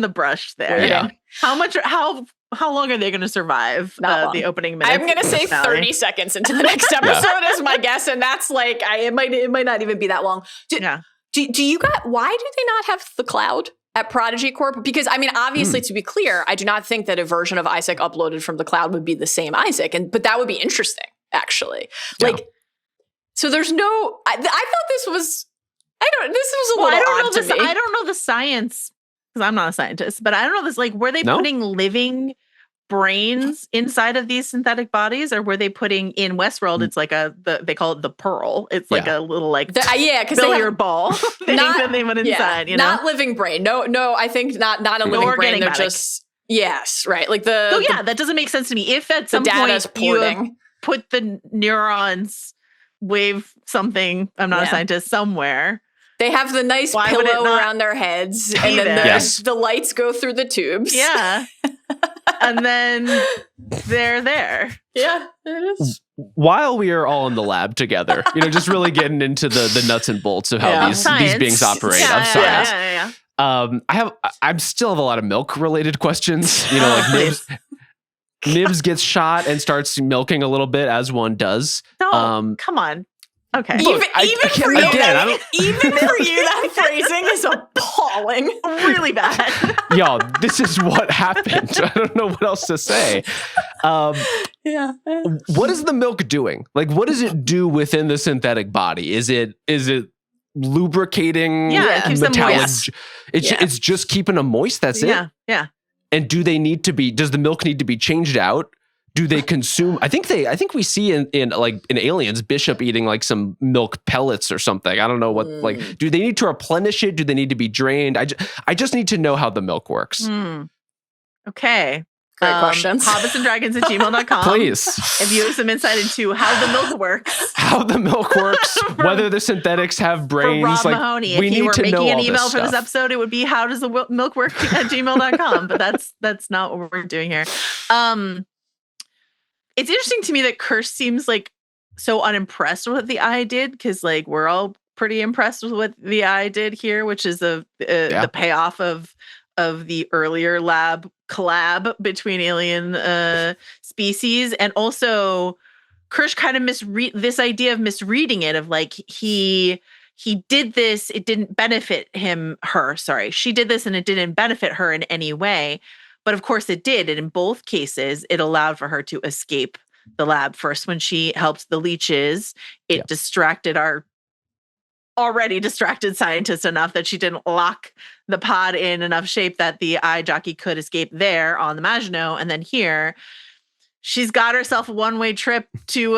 brush there. Yeah. How long are they going to survive the opening minutes? I'm going to say 30 seconds into the next episode is my guess. And that's like, it might not even be that long. Do you guys, why do they not have the cloud at Prodigy Corp? Because I mean, obviously, to be clear, I do not think that a version of Isaac uploaded from the cloud would be the same Isaac, but that would be interesting, actually. Like, so there's no. I thought this was. This was a little odd to me. I don't know the science because I'm not a scientist, but I don't know this. Like, were they putting living brains inside of these synthetic bodies, or were they putting in Westworld? It's like they call it the pearl. It's like a little billiard ball thing that they put inside. Not living brain. No, I think not a living brain. They're just right. Like that doesn't make sense to me. If at some point you have put the neurons, wave something. I'm not a scientist. Somewhere. They have the nice pillow around their heads, and then the lights go through the tubes. Yeah. And then they're there. Yeah, it is. While we are all in the lab together, just really getting into the nuts and bolts of how these beings operate of science. I still have a lot of milk related questions. Like Nibs gets shot and starts milking a little bit, as one does. Come on. Okay. Look, even for you, that phrasing is appalling. Really bad. Y'all, this is what happened. I don't know what else to say. What is the milk doing? Like, what does it do within the synthetic body? Is it lubricating? Yeah, it keeps them moist. It's just keeping them moist. That's it. Yeah. And does the milk need to be changed out Do they consume? I think we see in Aliens, Bishop eating like some milk pellets or something. I don't know what, like, do they need to replenish it? Do they need to be drained? I just need to know how the milk works. Okay. Great questions. hobbitsanddragons@gmail.com. Please. If you have some insight into how the milk works. How the milk works, whether the synthetics have brains. For Rob like, Mahoney. we If need you were to know making an all email for this stuff. episode, it would be how does the milk work at gmail.com. But that's not what we're doing here. It's interesting to me that Kirsh seems like so unimpressed with what the eye did, because like we're all pretty impressed with what the eye did here, which is the payoff of the earlier lab collab between alien species. And also Kirsh kind of this idea of misreading it, of like he did this, it didn't benefit she did this and it didn't benefit her in any way. But of course it did. And in both cases, it allowed for her to escape the lab. First, when she helped the leeches, it distracted our already distracted scientist enough that she didn't lock the pod in enough shape that the eye jockey could escape there on the Maginot. And then here, she's got herself a one-way trip to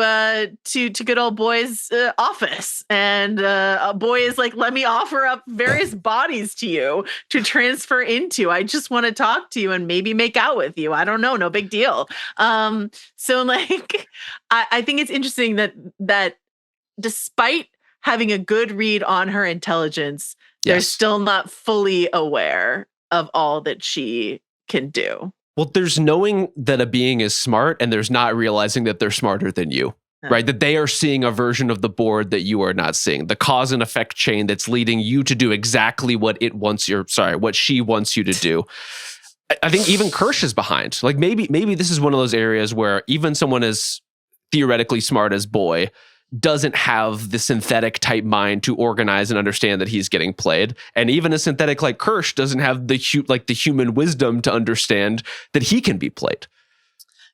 good old boy's office, and a boy is like, "Let me offer up various bodies to you to transfer into. I just want to talk to you and maybe make out with you. I don't know, no big deal." So like, I think it's interesting that despite having a good read on her intelligence, they're still not fully aware of all that she can do. Well, there's knowing that a being is smart, and there's not realizing that they're smarter than you, right? That they are seeing a version of the board that you are not seeing. The cause and effect chain that's leading you to do exactly what she wants you to do. I think even Kirsh is behind. Like maybe this is one of those areas where even someone as theoretically smart as Boy doesn't have the synthetic type mind to organize and understand that he's getting played. And even a synthetic like Kirsh doesn't have the human wisdom to understand that he can be played.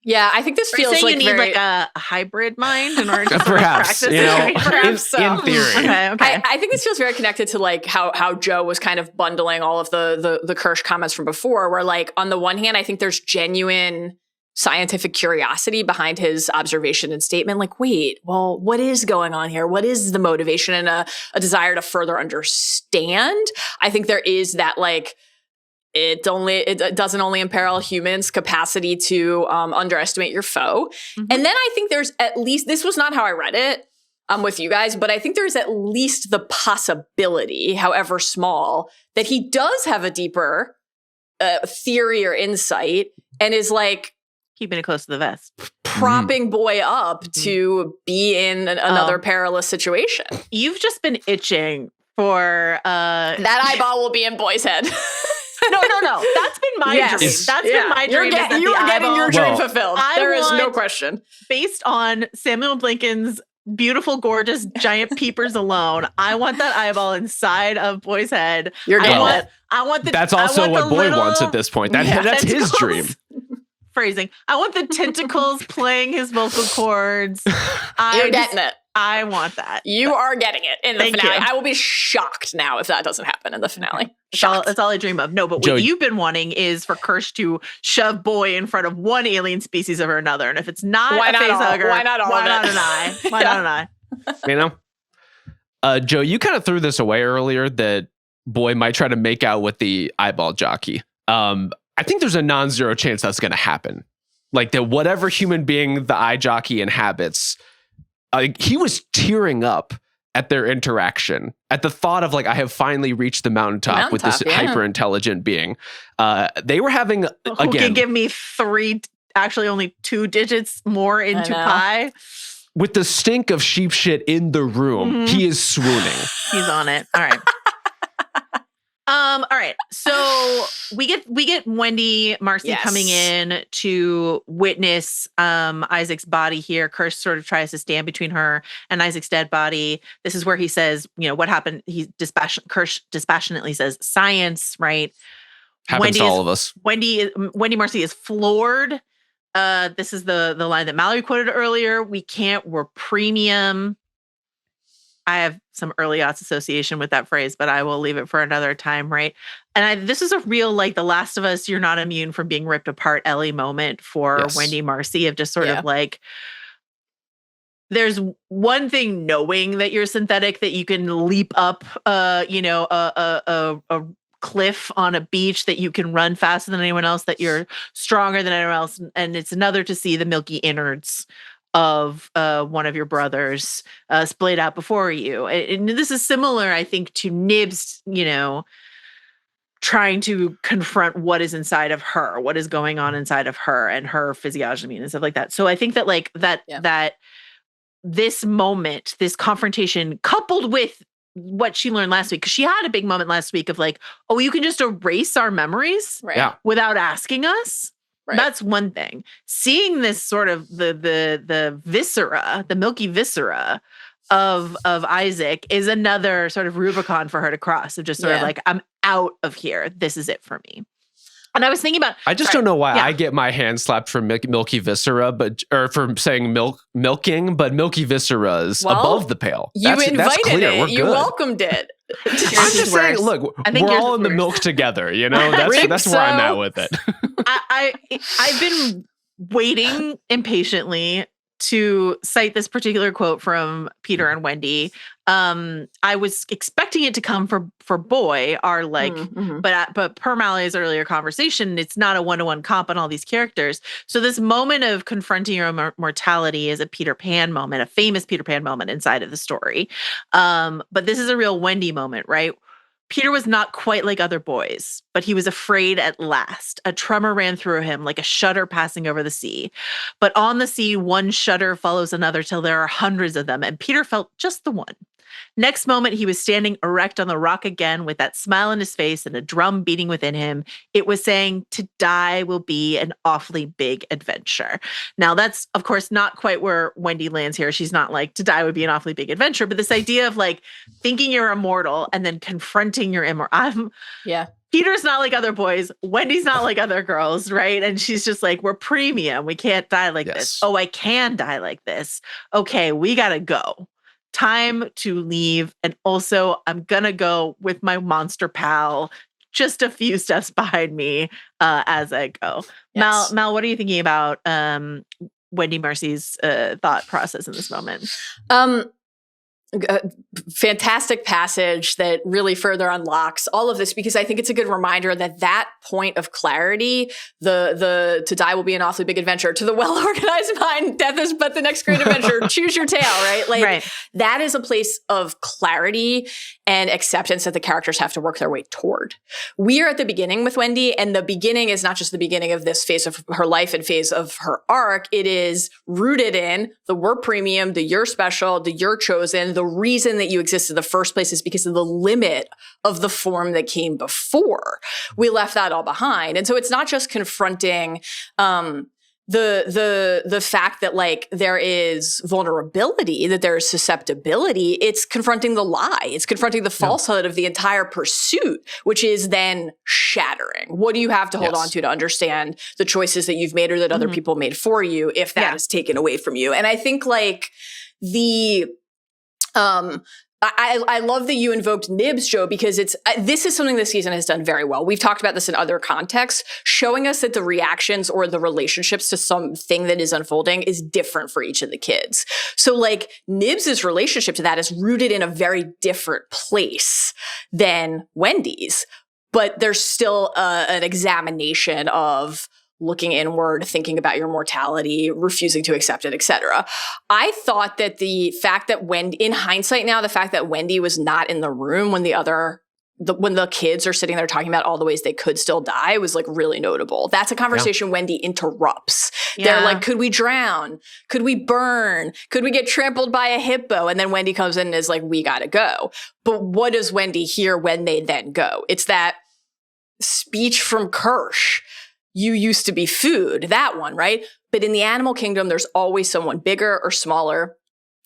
Yeah, I think this feels like you need like a hybrid mind in order to perhaps, practice in theory. Okay. I think this feels very connected to like how Joe was kind of bundling all of the Kirsh comments from before, where like on the one hand, I think there's genuine scientific curiosity behind his observation and statement. Like, wait, well, what is going on here? What is the motivation and a desire to further understand? I think there is that like, it doesn't only imperil humans' capacity to underestimate your foe. Mm-hmm. And then I think there's at least, this was not how I read it with you guys, but I think there's at least the possibility, however small, that he does have a deeper theory or insight and is like, keeping it close to the vest, propping Boy up to be in another perilous situation. You've just been itching for that eyeball will be in Boy's head. No. That's been my dream. That's been my dream. You are getting your dream fulfilled. There is no question. Based on Samuel Blinken's beautiful, gorgeous, giant peepers alone, I want that eyeball inside of Boy's head. You're getting it. I want the. That's also what Boy wants at this point. That's his dream. Phrasing. I want the tentacles playing his vocal cords. You're getting it. I want that. You are getting it in the Thank finale. you. I will be shocked now if that doesn't happen in the finale. That's all I dream of. No, but what you've been wanting is for Kirsh to shove Boy in front of one alien species over another. And if it's not a facehugger, why not an eye? Why not an eye? You know? Joe, you kind of threw this away earlier that Boy might try to make out with the eyeball jockey. I think there's a non-zero chance that's going to happen. Like that whatever human being the eye jockey inhabits, he was tearing up at their interaction, at the thought of like, I have finally reached the mountaintop with this hyper-intelligent being. They were having, Who can give me only 2 digits more into pi? With the stink of sheep shit in the room, he is swooning. He's on it. All right. All right. So we get Wendy, Marcy coming in to witness Isaac's body here. Kirsh sort of tries to stand between her and Isaac's dead body. This is where he says, what happened? Kirsh dispassionately says, science, right? Happens to all of us. Wendy Marcy is floored. This is the line that Mallory quoted earlier. We're premium. I have some early aughts association with that phrase, but I will leave it for another time, right? And this is a real, like, The Last of Us, you're not immune from being ripped apart Ellie moment for Wendy Marcy, of just sort of like, there's one thing knowing that you're synthetic, that you can leap up, a cliff on a beach, that you can run faster than anyone else, that you're stronger than anyone else. And it's another to see the milky innards of one of your brothers splayed out before you. And this is similar, I think, to Nibs, trying to confront what is inside of her, what is going on inside of her and her physiognomy and stuff like that. So I think that that this moment, this confrontation, coupled with what she learned last week, because she had a big moment last week of like, oh, you can just erase our memories without asking us. Right. That's one thing. Seeing this sort of the viscera, the milky viscera of Isaac is another sort of Rubicon for her to cross, of just sort of like, I'm out of here. This is it for me. And I was thinking about, I just don't know why I get my hand slapped for milky viscera, or for saying milking, but milky viscera is above the pale. You invited it. You welcomed it. I'm just saying, look, we're all in the milk together. That's where I'm at with it. I've been waiting impatiently to cite this particular quote from Peter and Wendy. I was expecting it to come for Boy, our but per Mallory's earlier conversation, it's not a one-to-one comp on all these characters. So this moment of confronting your own mortality is a Peter Pan moment, a famous Peter Pan moment inside of the story. But this is a real Wendy moment, right? Peter was not quite like other boys, but he was afraid at last. A tremor ran through him like a shudder passing over the sea. But on the sea, one shudder follows another till there are hundreds of them, and Peter felt just the one. Next moment, he was standing erect on the rock again with that smile on his face and a drum beating within him. It was saying, to die will be an awfully big adventure. Now, that's, of course, not quite where Wendy lands here. She's not like, to die would be an awfully big adventure, but this idea of like thinking you're immortal and then confronting your immortal. Peter's not like other boys. Wendy's not like other girls, right? And she's just like, we're premium. We can't die like this. Oh, I can die like this. Okay, we got to go. Time to leave. And also, I'm going to go with my monster pal just a few steps behind me as I go. Yes. Mal, what are you thinking about Wendy Marcy's thought process in this moment? Fantastic passage that really further unlocks all of this, because I think it's a good reminder that point of clarity, the to die will be an awfully big adventure, to the well-organized mind, death is but the next great adventure, choose your tale, right? Like that is a place of clarity and acceptance that the characters have to work their way toward. We are at the beginning with Wendy, and the beginning is not just the beginning of this phase of her life and phase of her arc. It is rooted in the we're premium, the you're special, the you're chosen. The reason that you exist in the first place is because of the limit of the form that came before. We left that all behind. And so it's not just confronting the fact that like there is vulnerability, that there is susceptibility. It's confronting the lie. It's confronting the falsehood of the entire pursuit, which is then shattering. What do you have to hold on to understand the choices that you've made or that other people made for you if that is taken away from you? And I think like I love that you invoked Nibs, Joe, because this is something this season has done very well. We've talked about this in other contexts, showing us that the reactions or the relationships to something that is unfolding is different for each of the kids. So like Nibs's relationship to that is rooted in a very different place than Wendy's, but there's still an examination of looking inward, thinking about your mortality, refusing to accept it, etc. I thought that the fact that in hindsight now, the fact that Wendy was not in the room when when the kids are sitting there talking about all the ways they could still die was like really notable. That's a conversation Wendy interrupts. They're like, could we drown? Could we burn? Could we get trampled by a hippo? And then Wendy comes in and is like, we gotta go. But what does Wendy hear when they then go? It's that speech from Kirsh. You used to be food, that one, right? But in the animal kingdom, there's always someone bigger or smaller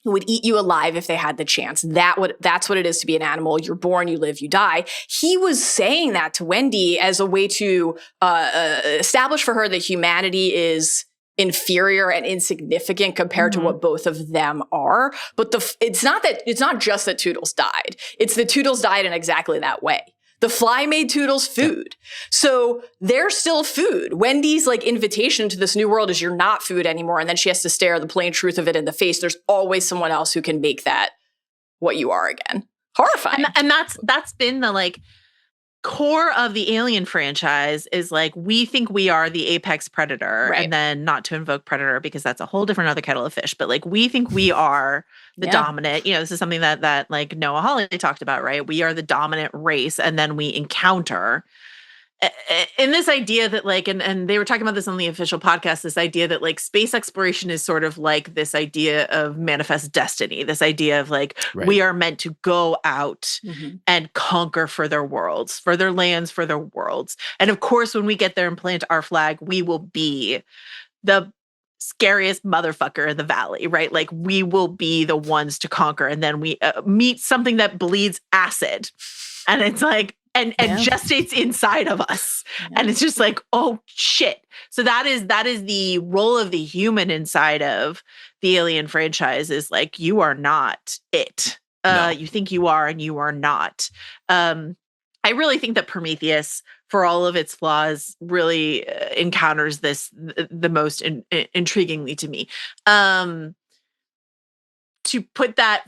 who would eat you alive if they had the chance. That's what it is to be an animal. You're born, you live, you die. He was saying that to Wendy as a way to establish for her that humanity is inferior and insignificant compared to what both of them are. But it's not just that Toodles died. It's that Toodles died in exactly that way. The fly made Toodles food. So they're still food. Wendy's like invitation to this new world is you're not food anymore. And then she has to stare the plain truth of it in the face. There's always someone else who can make that what you are again. Horrifying. And that's been the like core of the Alien franchise is like, we think we are the apex predator, and then not to invoke predator because that's a whole different other kettle of fish, but like we think we are the dominant, this is something that like Noah Hawley talked about, right? We are the dominant race, and then we encounter in this idea that like, and they were talking about this on the official podcast, this idea that like space exploration is sort of like this idea of manifest destiny, this idea of like, we are meant to go out and conquer further worlds, further lands, further worlds. And of course, when we get there and plant our flag, we will be the scariest motherfucker in the valley, right? Like we will be the ones to conquer. And then we meet something that bleeds acid. And it's like, and gestates inside of us. And it's just like, oh shit. So that is the role of the human inside of the Alien franchise is like, you are not it. You think you are and you are not. I really think that Prometheus, for all of its flaws, really encounters this the most intriguingly to me. To put that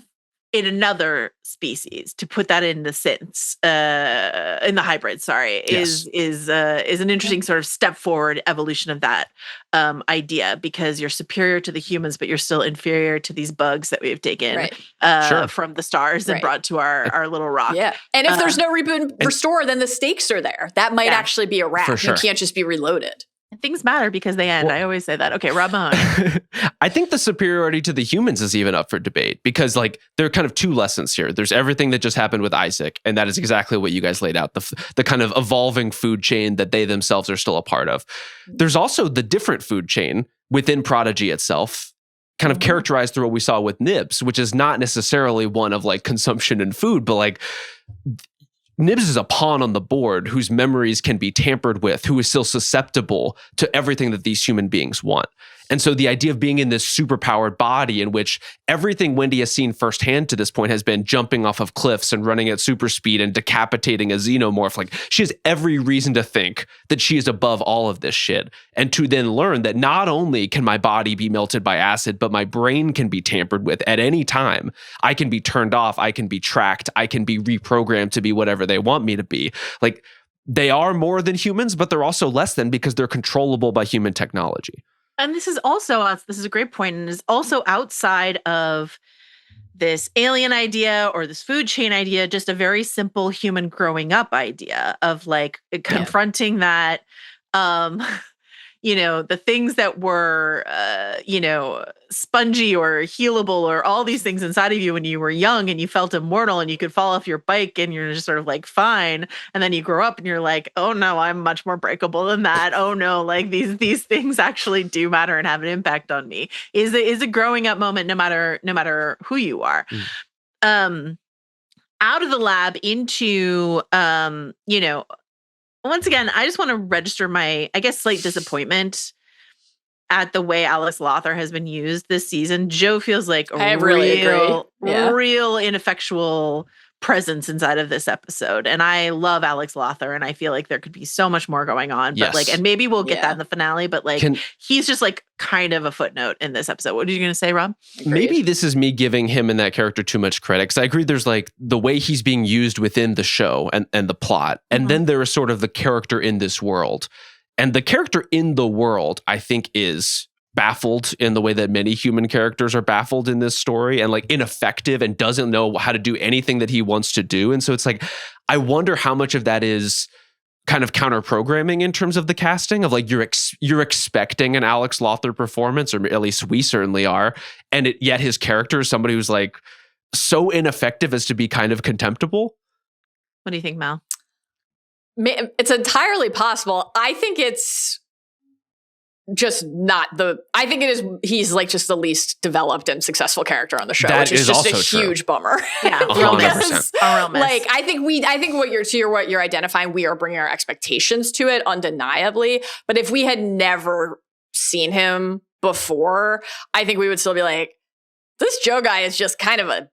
in another species, to put that in the synths, in the hybrid, is an interesting sort of step forward evolution of that idea, because you're superior to the humans, but you're still inferior to these bugs that we've taken from the stars and brought to our little rock. Yeah. And if there's no reboot and restore, then the stakes are there. That might actually be a wrap. You can't just be reloaded. Things matter because they end. I always say that. Okay, Rob Mahoney. I think the superiority to the humans is even up for debate, because like there are kind of two lessons here. There's everything that just happened with Isaac, and that is exactly what you guys laid out, the kind of evolving food chain that they themselves are still a part of. There's also the different food chain within Prodigy itself, kind of characterized through what we saw with Nibs, which is not necessarily one of like consumption and food, but like Nibs is a pawn on the board whose memories can be tampered with, who is still susceptible to everything that these human beings want. And so the idea of being in this superpowered body in which everything Wendy has seen firsthand to this point has been jumping off of cliffs and running at super speed and decapitating a xenomorph. Like, she has every reason to think that she is above all of this shit. And to then learn that not only can my body be melted by acid, but my brain can be tampered with at any time. I can be turned off. I can be tracked. I can be reprogrammed to be whatever they want me to be. Like, they are more than humans, but they're also less than, because they're controllable by human technology. And this is a great point, and is also outside of this alien idea or this food chain idea, just a very simple human growing up idea of like confronting that, the things that were, spongy or healable or all these things inside of you when you were young and you felt immortal and you could fall off your bike and you're just sort of like, fine. And then you grow up and you're like, oh no, I'm much more breakable than that. Oh no, like these things actually do matter and have an impact on me. Is a growing up moment, no matter who you are. Out of the lab into, once again, I just want to register my, I guess, slight disappointment at the way Alex Lothar has been used this season. Joe feels like a real ineffectual presence inside of this episode. And I love Alex Lothar, and I feel like there could be so much more going on. But like, and maybe we'll get that in the finale, but like he's just like kind of a footnote in this episode. What are you going to say, Rob? Maybe this is me giving him and that character too much credit, because I agree there's like the way he's being used within the show and the plot. And then there is sort of the character in this world. And the character in the world, I think, is baffled in the way that many human characters are baffled in this story, and like ineffective, and doesn't know how to do anything that he wants to do. And so it's like, I wonder how much of that is kind of counter programming in terms of the casting of like, you're expecting an Alex Lothar performance, or at least we certainly are. And yet his character is somebody who's like so ineffective as to be kind of contemptible. What do you think, Mal? It's entirely possible. I think it's just I think it is, he's like just the least developed and successful character on the show, which is just a huge bummer. Yeah, 100%. Like, I think what you're identifying, we are bringing our expectations to it undeniably. But if we had never seen him before, I think we would still be like, this Joe guy is just kind of a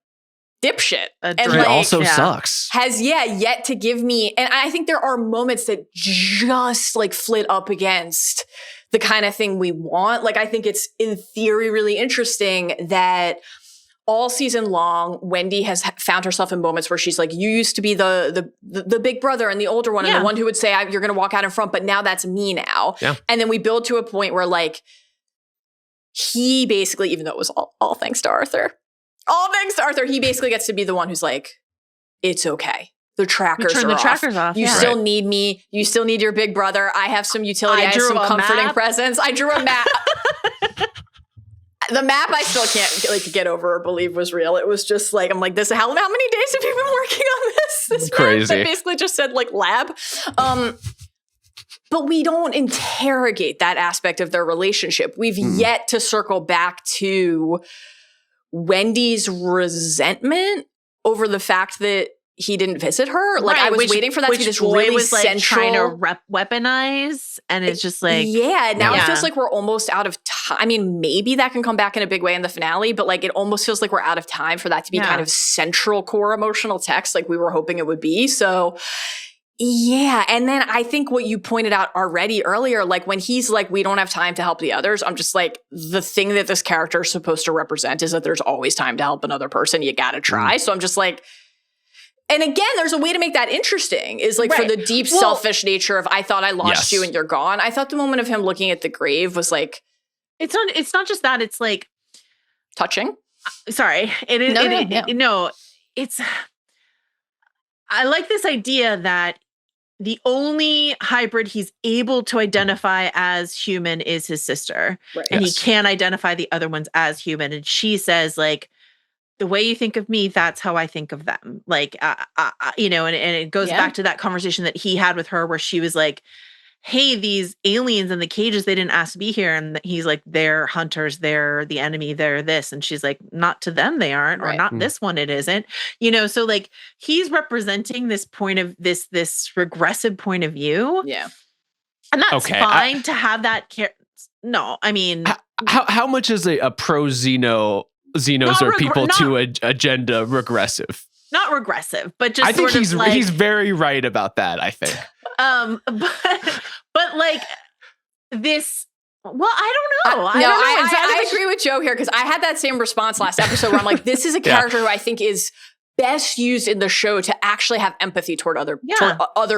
dipshit. And He also sucks. Has yet to give me, and I think there are moments that just like flit up against the kind of thing we want. Like, I think it's in theory really interesting that all season long, Wendy has found herself in moments where she's like, you used to be the big brother and the older one and the one who would say, you're going to walk out in front, but now that's me now. Yeah. And then we build to a point where like, he basically, even though it was all thanks to Arthur, he basically gets to be the one who's like, it's okay. The trackers turn are the off. trackers off. You still need me. You still need your big brother. I have some utility. I have some comforting presence. I drew a map. The map I still can't get over or believe was real. It was just like, I'm like, this. How many days have you been working on this? This crazy. map that basically just said like lab. But we don't interrogate that aspect of their relationship. We've yet to circle back to Wendy's resentment over the fact that he didn't visit her. Like, I was waiting for that to be this really was like central, trying to weaponize, and it's just like, now it feels like we're almost out of time. I mean, maybe that can come back in a big way in the finale, but like, it almost feels like we're out of time for that to be kind of central core emotional text, like we were hoping it would be. So. Yeah. And then I think what you pointed out already earlier, like when he's like, we don't have time to help the others, I'm just like, the thing that this character is supposed to represent is that there's always time to help another person. You got to try. So I'm just like, and again, there's a way to make that interesting is like for the deep selfish nature of, I thought I lost you and you're gone. I thought the moment of him looking at the grave was like, it's not just that, it's like touching. Sorry. It's, I like this idea that the only hybrid he's able to identify as human is his sister. Right. And he can't identify the other ones as human. And she says, like, the way you think of me, that's how I think of them. Like, and it goes back to that conversation that he had with her where she was like, hey, these aliens in the cages, they didn't ask to be here. And he's like, they're hunters, they're the enemy, they're this. And she's like, not to them they aren't, or not this one it isn't. So like he's representing this point of this regressive point of view. Yeah. And that's fine to have that no, I mean. How much is a pro-Xenos or people to agenda regressive? Not regressive, but just I think he's very right about that, I think. But like this, well, I don't know. I agree with Joe here because I had that same response last episode where I'm like, this is a character who I think is best used in the show to actually have empathy toward other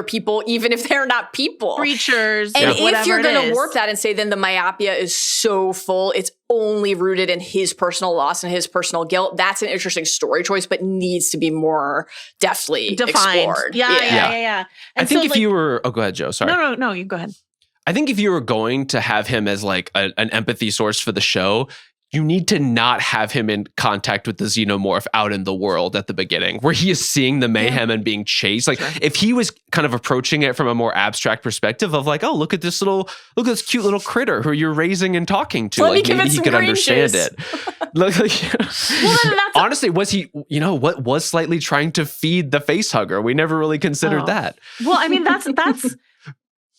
people, even if they're not people. Creatures. And if you're going to warp that and say then the myopia is so full, it's only rooted in his personal loss and his personal guilt, that's an interesting story choice, but needs to be more deftly defined. Explored. Yeah. I think if you were... Oh, go ahead, Joe. Sorry. No, you go ahead. I think if you were going to have him as like an empathy source for the show, you need to not have him in contact with the xenomorph out in the world at the beginning where he is seeing the mayhem and being chased. Like if he was kind of approaching it from a more abstract perspective of like, oh, look at this cute little critter who you're raising and talking to. Like maybe he could understand it. Honestly, was he, what was slightly trying to feed the face hugger? We never really considered that. Well, I mean, that's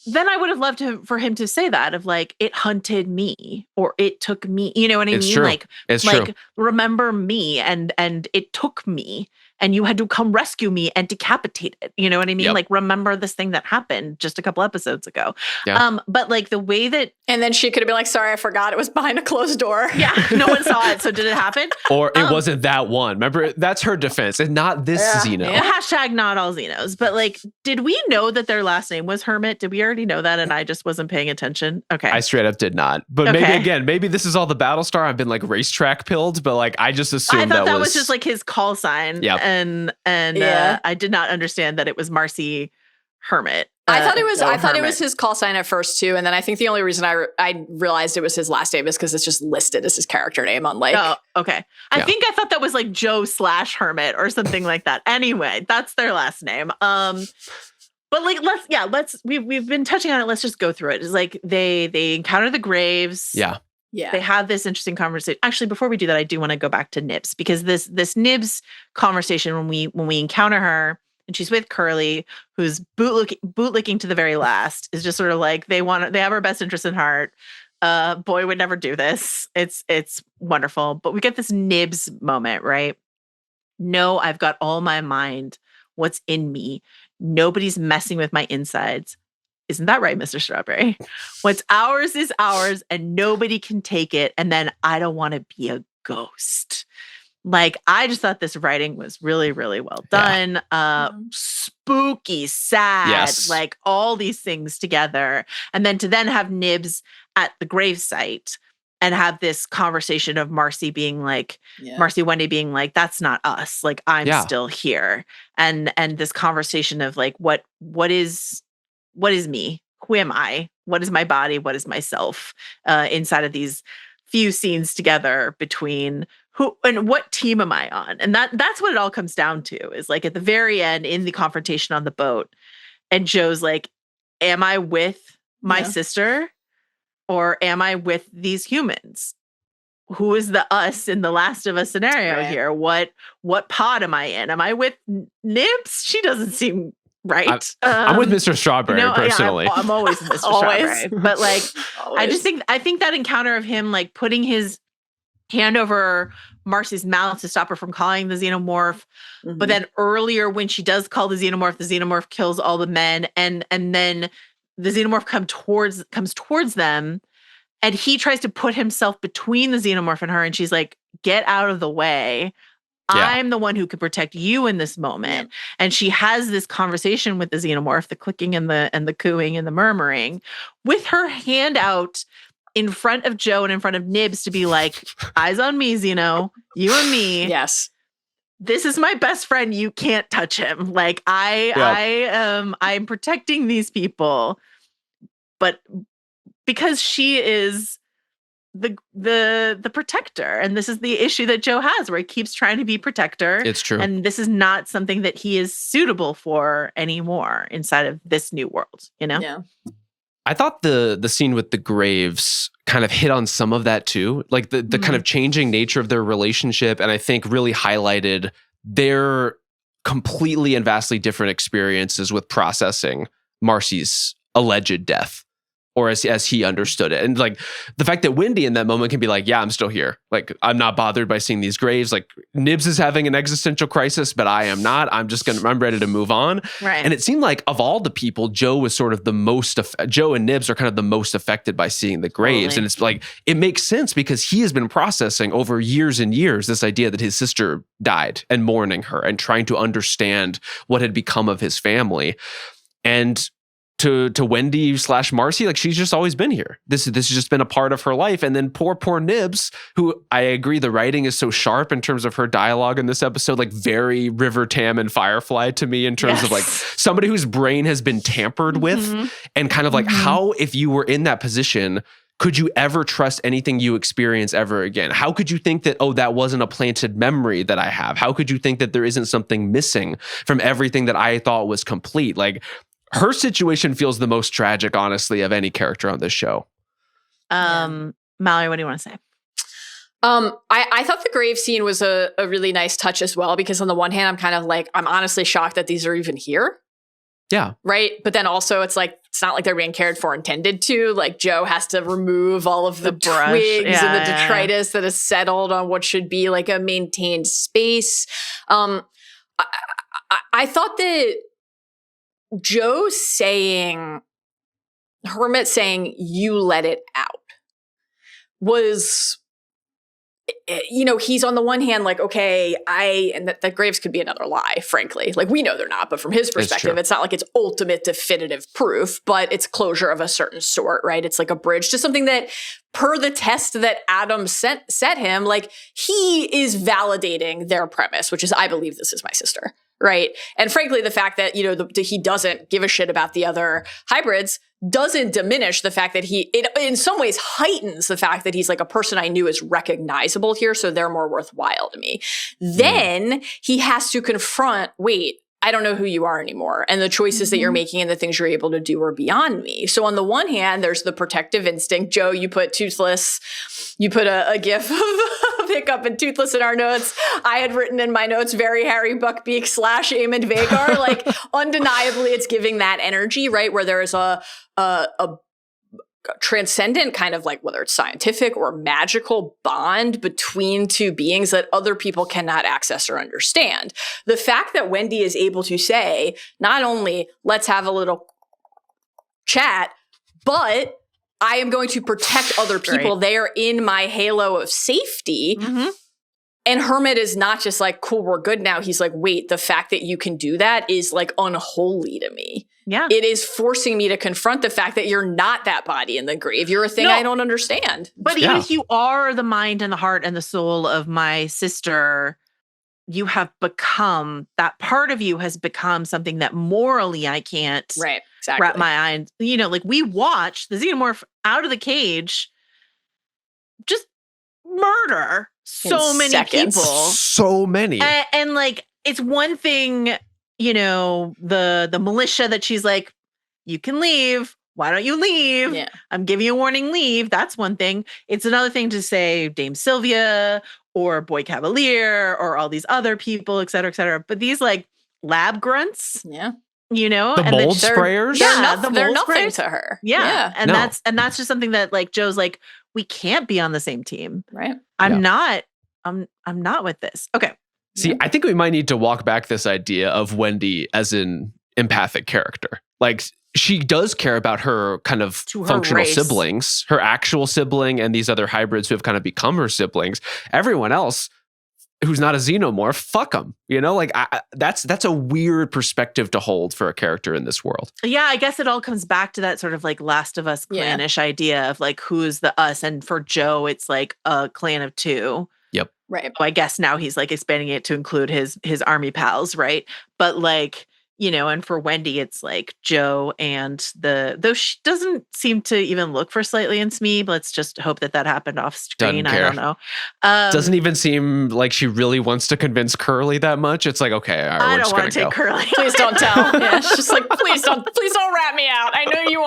then I would have loved for him to say that of like, it hunted me or it took me, you know what I mean? True. It's true. Remember me and it took me and you had to come rescue me and decapitate it. You know what I mean? Yep. Like, remember this thing that happened just a couple episodes ago. Yeah. But like the way that... And then she could have been like, sorry, I forgot it was behind a closed door. Yeah, no one saw it. So did it happen? Or it wasn't that one. Remember, that's her defense. And not this Xeno. Yeah. Hashtag not all Xenos. But like, did we know that their last name was Hermit? Did we already know that and I just wasn't paying attention? Okay. I straight up did not. But maybe this is all the Battlestar. I've been like racetrack pilled, but like I just assumed I thought that was just like his call sign. Yep. And I did not understand that it was Marcy Hermit. I thought it was his call sign at first too, and then I think the only reason I realized it was his last name is because it's just listed as his character name on like. Oh, okay. I think I thought that was like Joe/Hermit or something like that. Anyway, that's their last name. But like we've been touching on it. Let's just go through it. It's like they encounter the graves. Yeah. Yeah. They have this interesting conversation. Actually, before we do that, I do want to go back to Nibs because this Nibs conversation when we encounter her and she's with Curly, who's bootlicking to the very last, is just sort of like they have her best interest in heart. Boy would never do this. It's wonderful. But we get this Nibs moment, right? No, I've got all my mind. What's in me? Nobody's messing with my insides. Isn't that right, Mr. Strawberry? What's ours is ours, and nobody can take it. And then I don't want to be a ghost. Like, I just thought this writing was really, really well done. Spooky, sad, like all these things together. And then to then have Nibs at the gravesite and have this conversation of Marcy being like, Marcy Wendy being like, that's not us. Like, I'm still here. And this conversation of like, what is me? Who am I? What is my body? What is myself? Inside of these few scenes together between who and what team am I on? And that's what it all comes down to, is like at the very end in the confrontation on the boat. And Joe's like, am I with my sister or am I with these humans? Who is the us in the Last of Us scenario here? What pod am I in? Am I with Nibs? She doesn't seem right. I'm with Mr. Strawberry personally. Yeah, I'm always Mr. Strawberry. But like, I think that encounter of him like putting his hand over Marcy's mouth to stop her from calling the xenomorph. But then earlier when she does call the xenomorph kills all the men, and then the xenomorph comes towards them, and he tries to put himself between the xenomorph and her, and she's like, get out of the way. I'm the one who could protect you in this moment. And she has this conversation with the xenomorph, the clicking and the cooing and the murmuring, with her hand out in front of Joe and in front of Nibs to be like, eyes on me, Xeno, you and me. Yes. This is my best friend. You can't touch him. Like I'm protecting these people, but because she is the protector, and this is the issue that Joe has, where he keeps trying to be protector. It's true. And this is not something that he is suitable for anymore inside of this new world, you know? Yeah. I thought the scene with the graves kind of hit on some of that too, like the kind of changing nature of their relationship, and I think really highlighted their completely and vastly different experiences with processing Marcy's alleged death, or as he understood it. And like the fact that Wendy in that moment can be like, yeah, I'm still here. Like, I'm not bothered by seeing these graves. Like, Nibs is having an existential crisis, but I am not. I'm ready to move on. Right. And it seemed like of all the people, Joe was sort of the most, Joe and Nibs are kind of the most affected by seeing the graves. Totally. And it's like, it makes sense because he has been processing over years and years this idea that his sister died and mourning her and trying to understand what had become of his family. And to Wendy / Marcy, like, she's just always been here. This has just been a part of her life. And then poor Nibs, who I agree the writing is so sharp in terms of her dialogue in this episode, like very River Tam and Firefly to me in terms of like somebody whose brain has been tampered with, and kind of like how, if you were in that position, could you ever trust anything you experience ever again? How could you think that, oh, that wasn't a planted memory that I have? How could you think that there isn't something missing from everything that I thought was complete? Like, her situation feels the most tragic, honestly, of any character on this show. Mallory, what do you want to say? I thought the grave scene was a really nice touch as well, because on the one hand, I'm kind of like, I'm honestly shocked that these are even here. Yeah. Right. But then also it's like, it's not like they're being cared for intended to. Like, Joe has to remove all of the twigs and the detritus that has settled on what should be like a maintained space. I thought that Joe saying, Hermit saying, you let it out, was, you know, he's on the one hand like, okay, and that graves could be another lie, frankly. Like, we know they're not, but from his perspective, it's not like it's ultimate definitive proof, but it's closure of a certain sort, right? It's like a bridge to something that, per the test that Adam set him, like, he is validating their premise, which is, I believe this is my sister. Right. And frankly, the fact that, you know, he doesn't give a shit about the other hybrids doesn't diminish the fact that it in some ways heightens the fact that he's like, a person I knew is recognizable here, so they're more worthwhile to me. Then he has to confront, wait, I don't know who you are anymore. And the choices that you're making and the things you're able to do are beyond me. So on the one hand, there's the protective instinct. Joe, you put toothless, you put a gif of Hiccup and Toothless in our notes. I had written in my notes, very Harry Buckbeak / Eamon Vagar. Like, undeniably, it's giving that energy, right? Where there is a transcendent kind of like, whether it's scientific or magical bond between two beings that other people cannot access or understand. The fact that Wendy is able to say, not only let's have a little chat, but I am going to protect other people. Right. They are in my halo of safety. Mm-hmm. And Hermit is not just like, cool, we're good now. He's like, wait, the fact that you can do that is like unholy to me. Yeah. It is forcing me to confront the fact that you're not that body in the grave. You're a thing I don't understand. But even if you are the mind and the heart and the soul of my sister, you have become, that part of you has become something that morally I can't wrap my eye. You know, like we watch the xenomorph out of the cage just murder so many people. So many. And like, it's one thing, you know, the militia that she's like, you can leave. Why don't you leave? Yeah. I'm giving you a warning, leave. That's one thing. It's another thing to say Dame Sylvia or Boy Cavalier or all these other people, et cetera, et cetera. But these like lab grunts, you know, the mold sprayers, they're nothing to her. Yeah. And that's just something that like Joe's like, we can't be on the same team. Right. I'm not with this. Okay. See, I think we might need to walk back this idea of Wendy as an empathic character. Like, she does care about her kind of functional siblings, her actual sibling, and these other hybrids who have kind of become her siblings. Everyone else who's not a xenomorph, fuck them. You know, like that's a weird perspective to hold for a character in this world. Yeah, I guess it all comes back to that sort of like Last of Us clannish idea of like who's the us, and for Joe, it's like a clan of two. Yep. Right. So I guess now he's like expanding it to include his army pals, right? But like, you know, and for Wendy, it's like Joe and though she doesn't seem to even look for Slightly and Smee. Let's just hope that happened off screen. I don't know. Doesn't even seem like she really wants to convince Curly that much. It's like, okay, all right, I don't want to take Curly. Please don't tell. Yeah, it's just like, please don't rat me out. I know you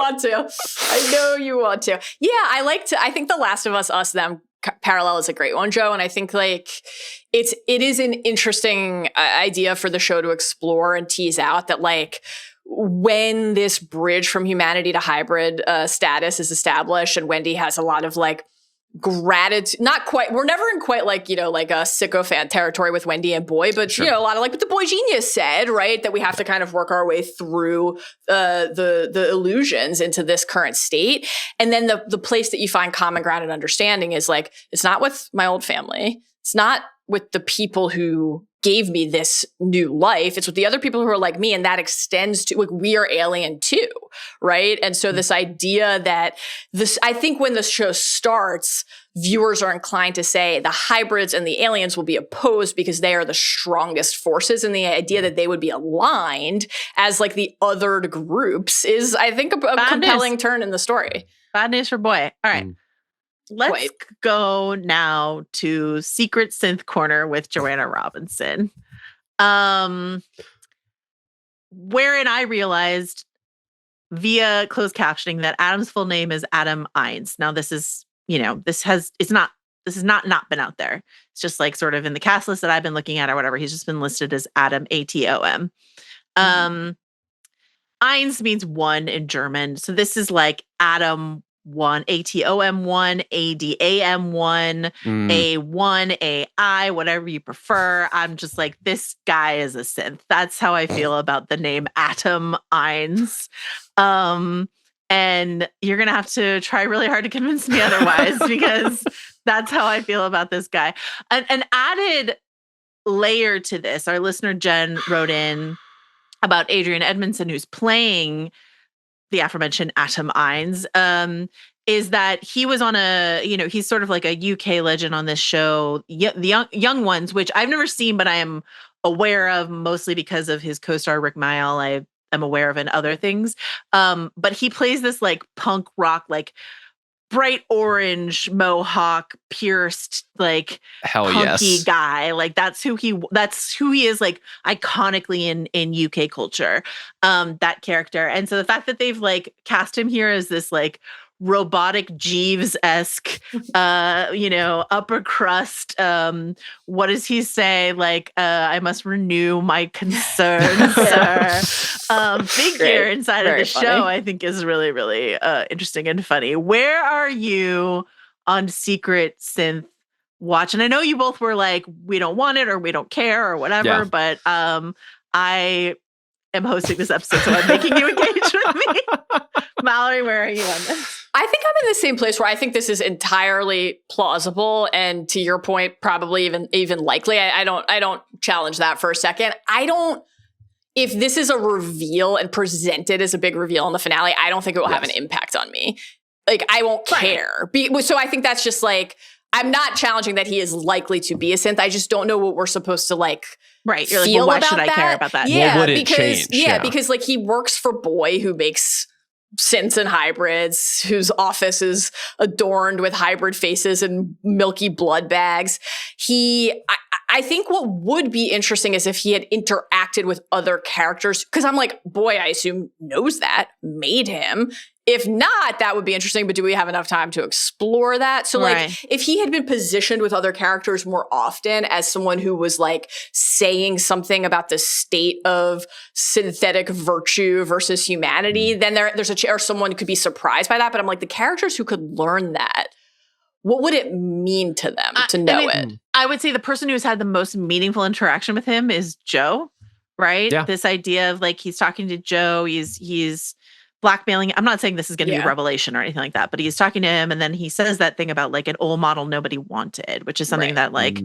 want to. Yeah, I think the Last of Us, them parallel is a great one, Joe. And I think like it is an interesting idea for the show to explore and tease out that like when this bridge from humanity to hybrid status is established, and Wendy has a lot of like gratitude, not quite, we're never in quite like, you know, like a sycophant territory with Wendy and Boy, but you know, a lot of like what the Boy Genius said, right? That we have to kind of work our way through the illusions into this current state. And then the place that you find common ground and understanding is like, it's not with my old family. It's not with the people who gave me this new life. It's with the other people who are like me. And that extends to like, we are alien too. Right. And so this idea that I think when the show starts, viewers are inclined to say the hybrids and the aliens will be opposed because they are the strongest forces. And the idea that they would be aligned as like the othered groups is, I think, a compelling turn in the story. Bad news for Boy. All right. Let's go now to Secret Synth Corner with Joanna Robinson. Wherein I realized via closed captioning that Adam's full name is Adam Ines. Now this is, you know, this has not been out there. It's just like sort of in the cast list that I've been looking at or whatever. He's just been listed as Adam, Atom. Ines means one in German. So this is like Adam 1, ATOM 1, ADAM 1, A1, AI, whatever you prefer. I'm just like, this guy is a synth. That's how I feel about the name Atom Ines. And you're going to have to try really hard to convince me otherwise because that's how I feel about this guy. An added layer to this, our listener Jen wrote in about Adrian Edmondson, who's playing the aforementioned Atom Ines, is that he was on he's sort of like a UK legend on this show, the young ones, which I've never seen, but I am aware of mostly because of his co-star Rick Mayall. I am aware of in other things. But he plays this like punk rock, like bright orange mohawk pierced, like punky guy. Like that's who he is, like iconically in UK culture, that character. And so the fact that they've like cast him here as this like robotic Jeeves-esque, upper crust. What does he say? Like, I must renew my concerns, sir. Figure inside of the show, I think is really, really interesting and funny. Where are you on Secret Synth watch? And I know you both were like, we don't want it or we don't care or whatever, but I am hosting this episode, so I'm making you engage with me. Mallory, where are you on this? I think I'm in the same place where I think this is entirely plausible, and to your point, probably even likely. I don't challenge that for a second. If this is a reveal and presented as a big reveal in the finale, I don't think it will have an impact on me. Like, I won't care. So I think that's just like, I'm not challenging that he is likely to be a synth. I just don't know what we're supposed to like. Right. You're like, well, why should I care about that? Yeah, what would it change? Because like he works for Boy, who makes synths and hybrids, whose office is adorned with hybrid faces and milky blood bags. I think what would be interesting is if he had interacted with other characters, because I'm like, Boy, I assume knows that, made him. If not, that would be interesting, but do we have enough time to explore that? So like, if he had been positioned with other characters more often as someone who was like saying something about the state of synthetic virtue versus humanity, then there's or someone could be surprised by that. But I'm like, the characters who could learn that, what would it mean to them to know it? I would say the person who's had the most meaningful interaction with him is Joe, right? Yeah. This idea of like, he's talking to Joe, he's blackmailing. I'm not saying this is going to be a revelation or anything like that, but he's talking to him, and then he says that thing about like an old model nobody wanted, which is something that like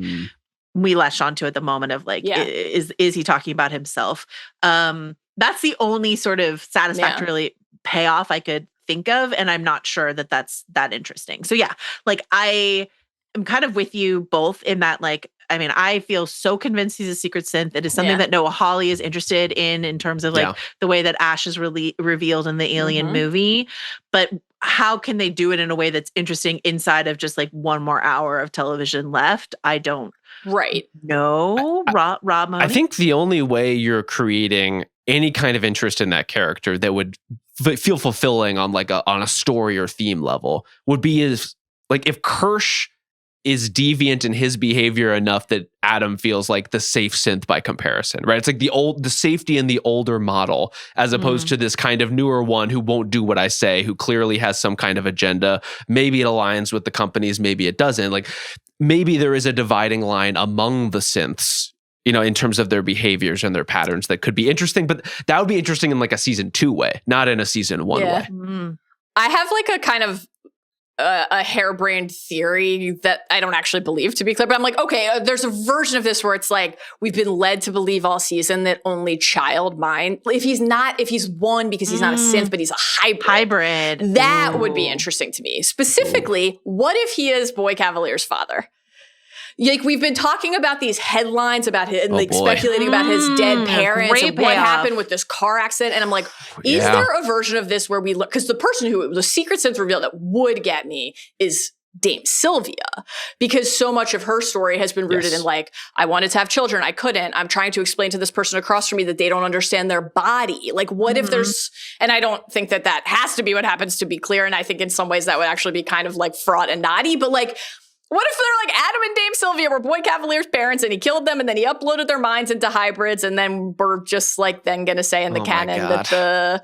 we latched onto at the moment of like, is he talking about himself? That's the only sort of satisfactory payoff I could think of, and I'm not sure that that's that interesting. So yeah, like I am kind of with you both in that, like, I mean, I feel so convinced he's a secret synth. It is something that Noah Hawley is interested in terms of like the way that Ash is revealed in the Alien movie. But how can they do it in a way that's interesting inside of just like one more hour of television left? I don't know. Rob Mahoney? I think the only way you're creating any kind of interest in that character that would feel fulfilling on like on a story or theme level would be if Kirsh is deviant in his behavior enough that Adam feels like the safe synth by comparison, right? It's like the safety in the older model, as opposed to this kind of newer one who won't do what I say, who clearly has some kind of agenda. Maybe it aligns with the companies, maybe it doesn't. Like, maybe there is a dividing line among the synths, in terms of their behaviors and their patterns that could be interesting, but that would be interesting in like a season 2 way, not in a season 1 way. I have like a kind of a harebrained theory that I don't actually believe, to be clear, but I'm like, okay, there's a version of this where it's like, we've been led to believe all season that only child mind, if he's one because he's not a synth, but he's a hybrid. That would be interesting to me. Specifically, what if he is Boy Cavalier's father? Like, we've been talking about these headlines about him, speculating about his dead parents and what happened with this car accident. And I'm like, is there a version of this where we look? Because the secret synth reveal that would get me is Dame Sylvia, because so much of her story has been rooted in like, I wanted to have children, I couldn't. I'm trying to explain to this person across from me that they don't understand their body. Like, what if there's, and I don't think that has to be what happens, to be clear. And I think in some ways that would actually be kind of like fraught and naughty, but like, what if they're like Adam and Dame Sylvia were Boy Cavalier's parents and he killed them and then he uploaded their minds into hybrids, and then we're just like then going to say in the canon that the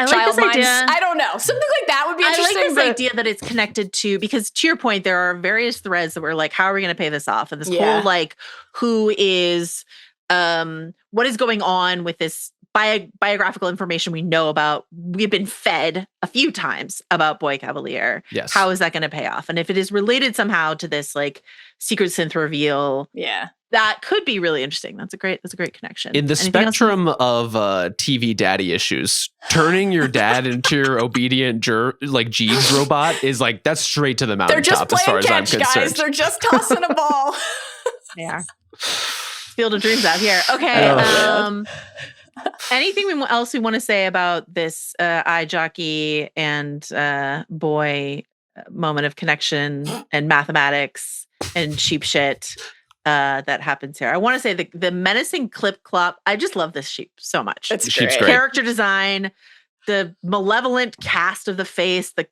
child minds, I don't know. Something like that would be interesting. I like this idea that it's connected to, because to your point, there are various threads that were like, how are we going to pay this off? And this whole like, who is, what is going on with this biographical information we know about, we've been fed a few times about Boy Cavalier. Yes. How is that going to pay off? And if it is related somehow to this like secret synth reveal, that could be really interesting. That's a great connection. In the spectrum of TV daddy issues, turning your dad into your obedient like Jeeves robot is like, that's straight to the mountaintop as far as I'm concerned. Guys. They're just tossing a ball. Yeah. Field of dreams out here. Okay. Anything else we want to say about this eye jockey and boy moment of connection and mathematics and cheap shit that happens here? I want to say the menacing clip clop. I just love this sheep so much. It's great. Character design, the malevolent cast of the face, the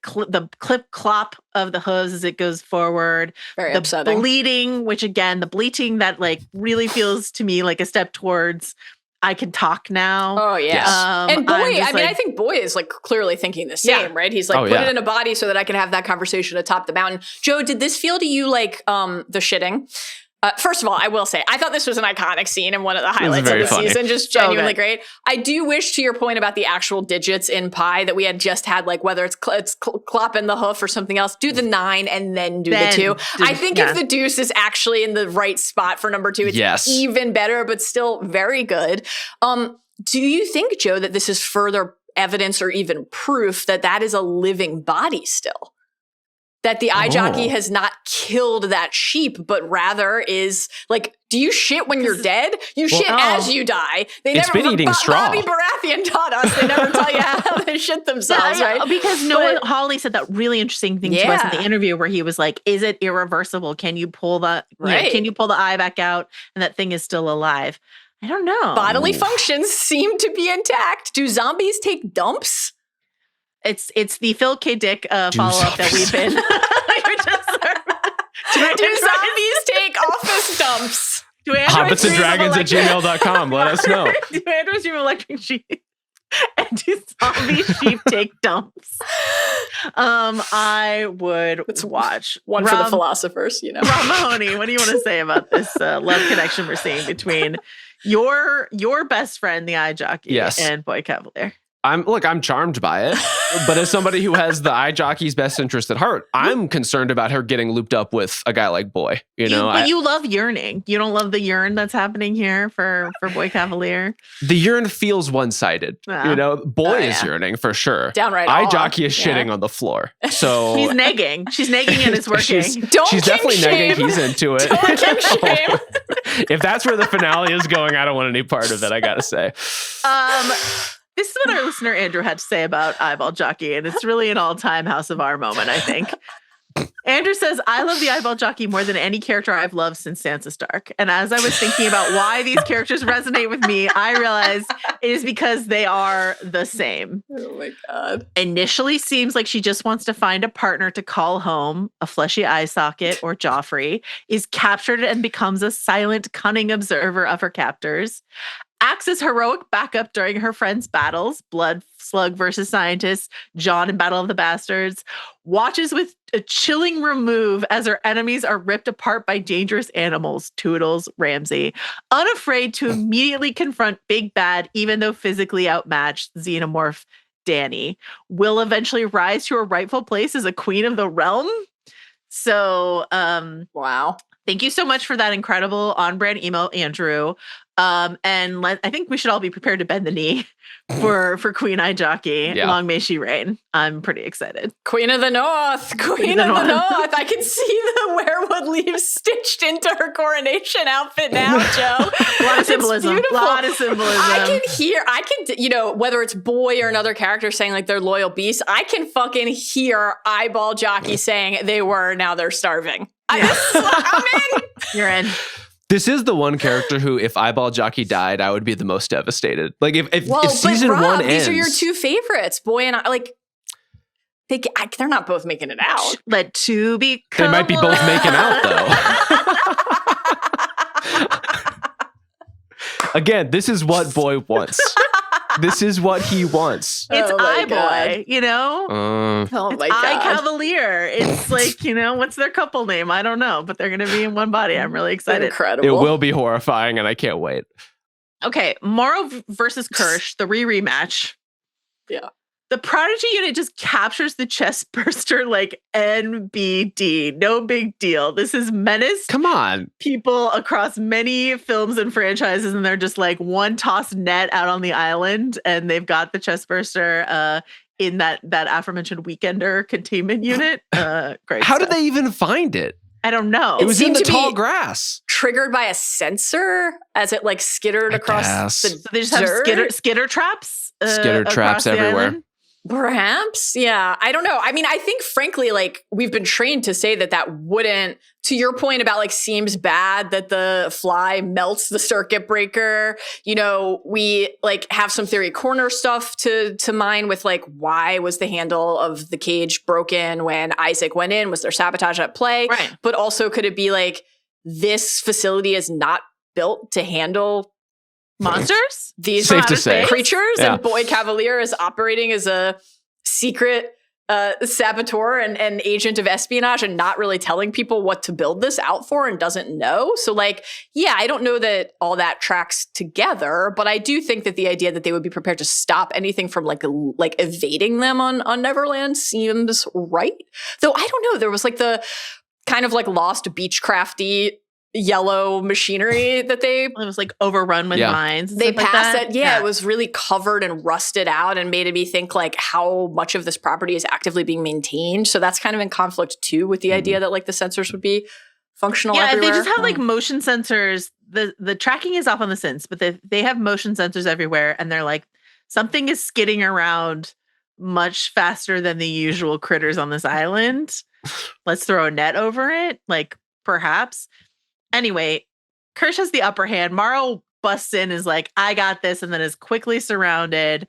clip clop of the hooves as it goes forward, Very the upsetting. bleeding, which again, the bleating that like really feels to me like a step towards I can talk now. Oh yeah. Yes. And Boy, I like, think Boy is like clearly thinking the same, right? He's like, put it in a body so that I can have that conversation atop the mountain. Joe, did this feel to you like the shitting? First of all, I will say, I thought this was an iconic scene and one of the highlights of the season, just genuinely great. I do wish, to your point about the actual digits in pi, that we had just had, like, whether it's clopping the hoof or something else, do the 9 and then do the 2. I think if the deuce is actually in the right spot for number 2, it's even better, but still very good. Do you think, Joe, that this is further evidence or even proof that that is a living body still? That the eye jockey has not killed that sheep, but rather is like, do you shit when you're dead? You shit as you die. They it's never been eating straw. Bobby Baratheon taught us. They never tell you how they shit themselves, right? Because Hawley said that really interesting thing to us in the interview where he was like, "Is it irreversible? Can you pull the can you pull the eye back out and that thing is still alive?" I don't know. Bodily functions seem to be intact. Do zombies take dumps? It's the Phil K. Dick follow-up that we've been. Do zombies take office dumps? hobbitsanddragons@gmail.com. Let us know. Do androids dream of electric sheep? And do zombie sheep take dumps? I would watch. One for the philosophers, you know. Rob Mahoney, what do you want to say about this love connection we're seeing between your best friend, the eye jockey, and Boy Cavalier? I'm charmed by it, but as somebody who has the eye jockey's best interest at heart, I'm concerned about her getting looped up with a guy like Boy. But you love yearning. You don't love the yearn that's happening here for Boy Cavalier. The yearn feels one-sided. Boy is yearning for sure. Downright eye jockey is shitting on the floor. So she's negging. She's negging and it's working. She's definitely negging. He's into it. Don't kink shame. If that's where the finale is going, I don't want any part of it. I gotta say. This is what our listener Andrew had to say about Eyeball Jockey, and it's really an all-time House of R moment, I think. Andrew says, "I love the Eyeball Jockey more than any character I've loved since Sansa Stark. And as I was thinking about why these characters resonate with me, I realized it is because they are the same." Oh my God. Initially seems like she just wants to find a partner to call home, a fleshy eye socket or Joffrey, is captured and becomes a silent, cunning observer of her captors. Acts as heroic backup during her friends' battles, Blood Slug versus Scientist, Jon in Battle of the Bastards, watches with a chilling remove as her enemies are ripped apart by dangerous animals, Toodles, Ramsay, unafraid to immediately confront Big Bad, even though physically outmatched, Xenomorph Dany, will eventually rise to her rightful place as a queen of the realm. So, wow. Thank you so much for that incredible on-brand email, Andrew. And I think we should all be prepared to bend the knee for Queen Eye Jockey. Yeah. Long may she reign. I'm pretty excited. Queen of the North. Queen of the North. I can see the werewood leaves stitched into her coronation outfit now, Joe. A lot of symbolism. I can, whether it's Boy or another character saying like they're loyal beasts, I can fucking hear Eyeball Jockey saying now they're starving. Yeah. I'm in. You're in. This is the one character who, if Eyeball Jockey died, I would be the most devastated. Like if season one ends, these are your two favorites, Boy and I. Like they're not both making it out. Let two be. They might be both making out though. Again, this is what Boy wants. This is what he wants. It's Eye Boy, oh my God. Eye Cavalier. It's like, what's their couple name? I don't know, but they're going to be in one body. I'm really excited. Incredible. It will be horrifying, and I can't wait. Okay, Morrow versus Kirsh, the rematch. Yeah. The Prodigy unit just captures the chest burster like NBD. No big deal. This is menace. Come on. People across many films and franchises, and they're just like one tossed net out on the island, and they've got the chest burster in that aforementioned Weekender containment unit. Great. How did they even find it? I don't know. It was in the tall grass. Triggered by a sensor as it like skittered across the So they just have skitter traps. Skitter traps everywhere. Island. Perhaps. Yeah. I don't know. I mean, I think frankly, like we've been trained to say that wouldn't, to your point about like seems bad that the fly melts the circuit breaker. You know, we like have some theory corner stuff to mine with like, why was the handle of the cage broken when Isaac went in? Was there sabotage at play? Right. But also could it be like this facility is not built to handle monsters? These Safe to say. creatures, Yeah. and Boy Cavalier is operating as a secret saboteur and agent of espionage and not really telling people what to build this out for and doesn't know. So like, yeah, I don't know that all that tracks together, but I do think that the idea that they would be prepared to stop anything from like evading them on Neverland seems right. Though I don't know, there was like the kind of like lost Beechcrafty yellow machinery that it was like overrun with mines. They passed like it. Yeah, it was really covered and rusted out and made me think like how much of this property is actively being maintained. So that's kind of in conflict too with the idea that like the sensors would be functional everywhere. If they just have like motion sensors, the tracking is off on the synths, but they have motion sensors everywhere, and they're like, something is skidding around much faster than the usual critters on this island. Let's throw a net over it, like perhaps. Anyway, Kirsh has the upper hand. Morrow busts in, is like, I got this, and then is quickly surrounded.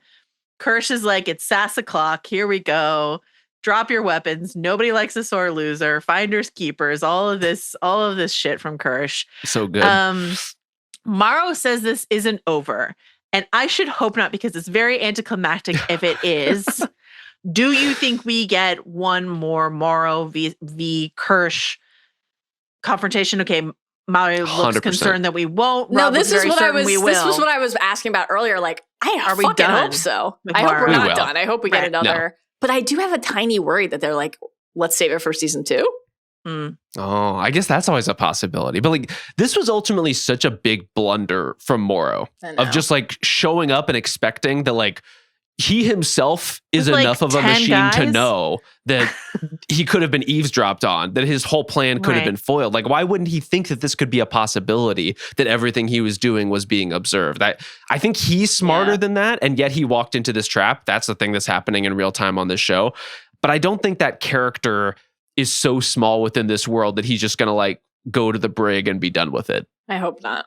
Kirsh is like, it's sass o'clock. Here we go. Drop your weapons. Nobody likes a sore loser. Finders keepers. All of this shit from Kirsh. So good. Morrow says this isn't over. And I should hope not, because it's very anticlimactic if it is. Do you think we get one more Morrow v. Kirsh confrontation? Okay, Mallory looks 100%. concerned that we won't. No, Rob this was is what I was. we will. This was what I was asking about earlier. Like, Are we fucking done hope so. with I hope Morrow? we're We not will. done. I hope we get Right. another. But I do have a tiny worry that they're like, let's save it for season 2. Mm. Oh, I guess that's always a possibility. But like, this was ultimately such a big blunder from Morrow I know. of just like showing up and expecting that like he himself is With, like, enough of a 10 machine to guys? know that he could have been eavesdropped on, that his whole plan could have Right. been foiled. Like, why wouldn't he think that this could be a possibility, that everything he was doing was being observed? I think he's smarter Yeah. than that, and yet he walked into this trap. That's the thing that's happening in real time on this show. But I don't think that character is so small within this world that he's just going to like go to the brig and be done with it. I hope not.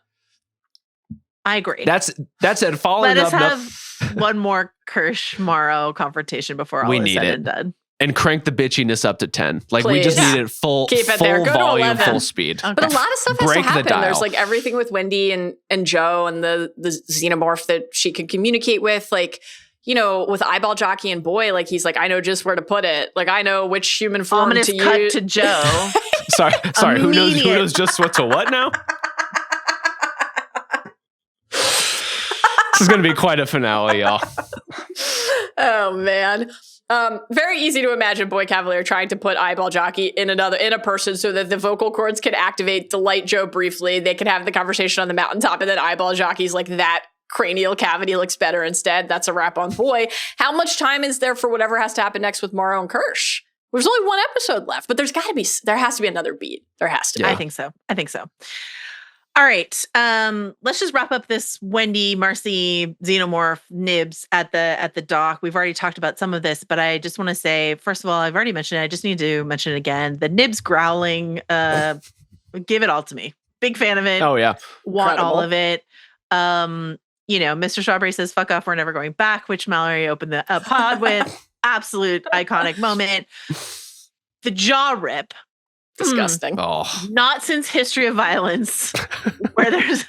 I agree. That's it. Following Let us up, have one more Kirsh Morrow confrontation before all We is need said it. and done. and crank the bitchiness up to 10. Like we just Please. need it full, Keep it full there. Go to volume, 11. full speed. Okay. But a lot of stuff has Break to the happen. dial. There's like everything with Wendy and Joe and the xenomorph that she could communicate with. Like, you know, with Eyeball Jockey and Boy, like he's like, I know just where to put it. Like I know which human form Ominous to cut use. to Joe. Sorry. Who Immediate. knows just what to what now? This is going to be quite a finale, y'all. Oh man. Very easy to imagine Boy Cavalier trying to put Eyeball Jockey in a person so that the vocal cords can activate, delight Joe briefly. They can have the conversation on the mountaintop, and then Eyeball Jockey's like, that cranial cavity looks better instead. That's a wrap on Boy. How much time is there for whatever has to happen next with Morrow and Kirsh? There's only one episode left, but there has to be another beat. There has to be. Yeah. I think so. All right. Let's just wrap up this Wendy, Marcy, Xenomorph, Nibs at the dock. We've already talked about some of this, but I just want to say, first of all, I've already mentioned it. I just need to mention it again. The Nibs growling, give it all to me. Big fan of it. Oh, yeah. Want all Incredible. of it. You know, Mr. Strawberry says, fuck off, we're never going back, which Mallory opened the pod with. Absolute iconic moment. The jaw rip. Disgusting. Oh, Not since History of Violence,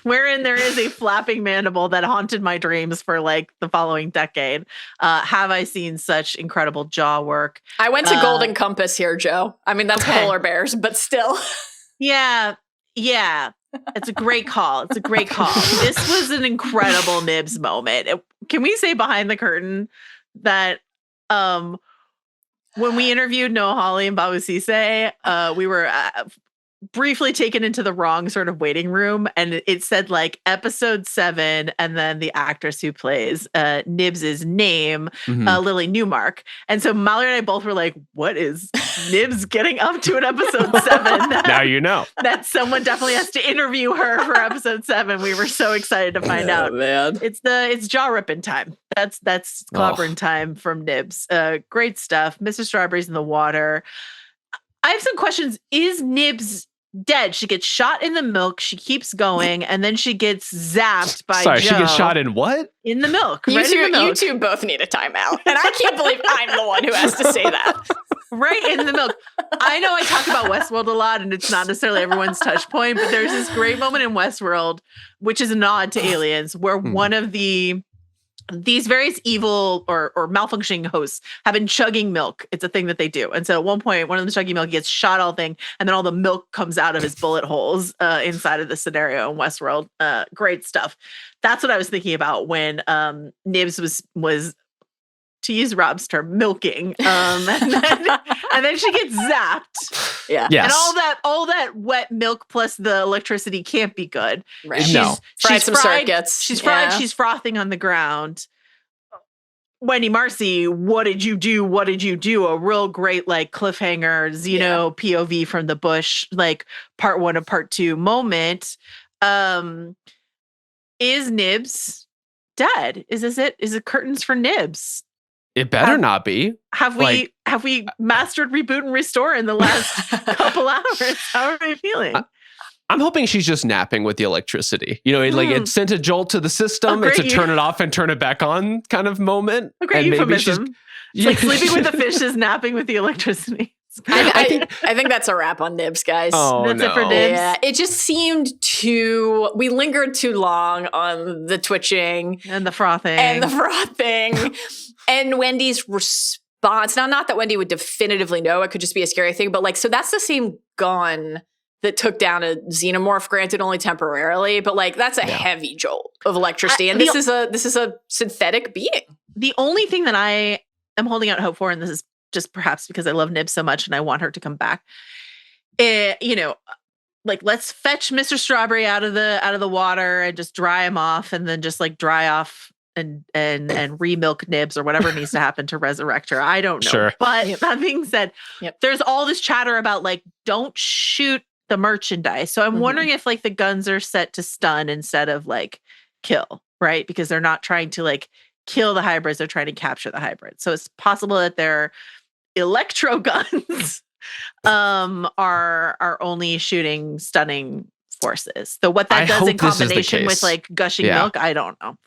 wherein there is a flapping mandible that haunted my dreams for like the following decade. Have I seen such incredible jaw work? I went to Golden Compass here, Joe. I mean, that's Okay. polar bears, but still. Yeah. It's a great call. This was an incredible Nibs moment. Can we say behind the curtain that when we interviewed Noah Hawley and Babu Sise, we were briefly taken into the wrong sort of waiting room, and it said like episode 7, and then the actress who plays Nibs's name, Lily Newmark. And so Mallory and I both were like, what is Nibs getting up to in episode 7? Now you know. That someone definitely has to interview her for episode 7. We were so excited to find out. Man. It's jaw ripping time. That's clobbering time from Nibs. Great stuff. Mr. Strawberry's in the water. I have some questions. Is Nibs dead? She gets shot in the milk. She keeps going, and then she gets zapped by Sorry, Joe. she gets shot in what? In the milk. You, Right two, in the milk. you two both need a timeout. And I can't believe I'm the one who has to say that. Right in the milk. I know I talk about Westworld a lot, and it's not necessarily everyone's touch point, but there's this great moment in Westworld, which is a nod to Aliens, where one of these various evil or malfunctioning hosts have been chugging milk. It's a thing that they do. And so at one point, one of them chugging milk gets shot all thing, and then all the milk comes out of his bullet holes inside of the scenario in Westworld. Great stuff. That's what I was thinking about when Nibs was, to use Rob's term, milking. And then she gets zapped. Yeah. Yes. And all that wet milk plus the electricity can't be good. Right. No. Fried some circuits. She's fried. Yeah. She's frothing on the ground. Wendy, Marcy, what did you do? What did you do? A real great like cliffhanger, Xeno POV from the bush, like part 1 of part 2 moment. Is Nibs dead? Is this it? Is it curtains for Nibs? It better not be. Have we mastered reboot and restore in the last couple hours? How are we feeling? I'm hoping she's just napping with the electricity. You know, it sent a jolt to the system. It's a turn it off and turn it back on kind of moment. A great and euphemism. It's like sleeping with the fish is napping with the electricity. I think that's a wrap on Nibs, guys. Oh, That's no. it for Nibs. Yeah, it just seemed we lingered too long on the twitching And the frothing. And Wendy's response. Now, not that Wendy would definitively know, it could just be a scary thing, but like, so that's the same gun that took down a xenomorph, granted only temporarily, but like that's a heavy jolt of electricity. And this is a synthetic being. The only thing that I am holding out hope for, and this is just perhaps because I love Nibs so much and I want her to come back, like let's fetch Mr. Strawberry out of the water and just dry him off, and then just like dry off and remilk Nibs or whatever needs to happen to resurrect her. I don't know. Sure. But that being said, there's all this chatter about like, don't shoot the merchandise. So I'm wondering if like the guns are set to stun instead of like kill, right? Because they're not trying to like kill the hybrids, they're trying to capture the hybrids. So it's possible that their electro guns are only shooting stunning forces. So what that does in combination with like gushing milk, I don't know.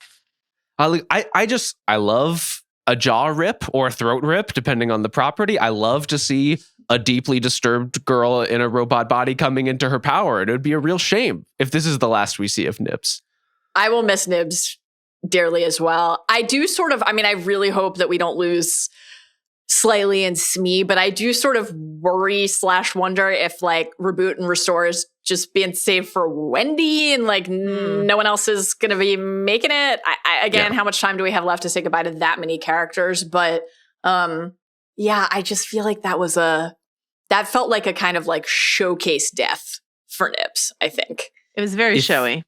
I love a jaw rip or a throat rip, depending on the property. I love to see a deeply disturbed girl in a robot body coming into her power. And it would be a real shame if this is the last we see of Nibs. I will miss Nibs dearly as well. I really hope that we don't lose Slightly and Smee, but I do sort of worry / wonder if like reboot and restore is just being saved for Wendy and like no one else is going to be making it. How much time do we have left to say goodbye to that many characters? But I just feel like that felt like a kind of like showcase death for Nibs, I think. It was very showy.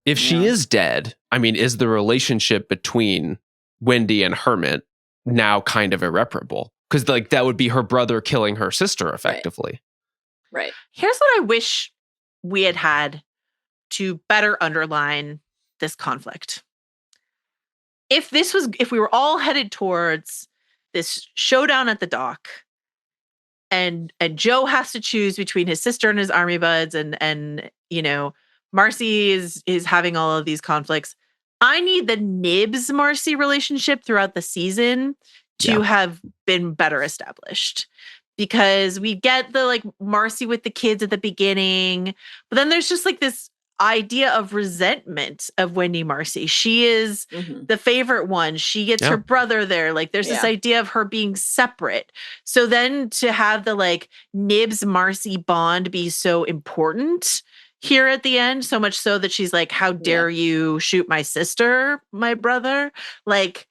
If she is dead, I mean, is the relationship between Wendy and Hermit now kind of irreparable? Because like that would be her brother killing her sister effectively. Right. Here's what I wish we had to better underline this conflict. If we were all headed towards this showdown at the dock, and Joe has to choose between his sister and his army buds, and Marcy is having all of these conflicts. I need the Nibs Marcy relationship throughout the season to have been better established, because we get the like Marcy with the kids at the beginning, but then there's just like this idea of resentment of Wendy Marcy. She is the favorite one. She gets her brother there. Like there's this idea of her being separate. So then to have the like Nibs Marcy bond be so important here at the end, so much so that she's like, how dare you shoot my sister, my brother? Like,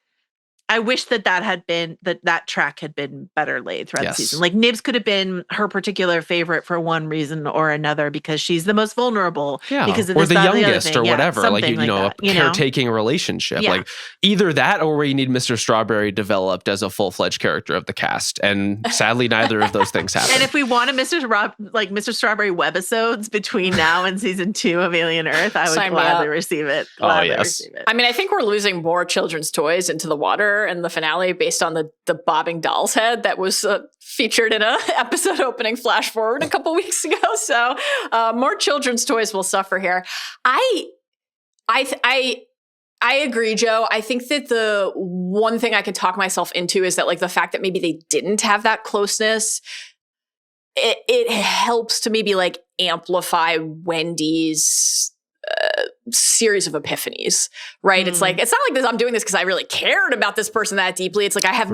I wish that that track had been better laid throughout the Yes. season. Like Nibs could have been her particular favorite for one reason or another because she's the most vulnerable. Yeah, because of or this, the that, and youngest, other or thing. whatever. Yeah, Like something you know, that, a caretaking relationship. Yeah. Like either that, or where you need Mr. Strawberry developed as a full-fledged character of the cast. And sadly, neither of those things happen. And if we want a Mr. Strawberry webisodes between now and season 2 of Alien Earth, I would gladly receive it. Receive it. I mean, I think we're losing more children's toys into the water in the finale based on the bobbing doll's head that was featured in a episode opening flash forward a couple weeks ago. So more children's toys will suffer here. I agree, Joe. I think that the one thing I could talk myself into is that like the fact that maybe they didn't have that closeness, it helps to maybe like amplify Wendy's series of epiphanies, right? It's like, it's not like this, I'm doing this because I really cared about this person that deeply. It's like I have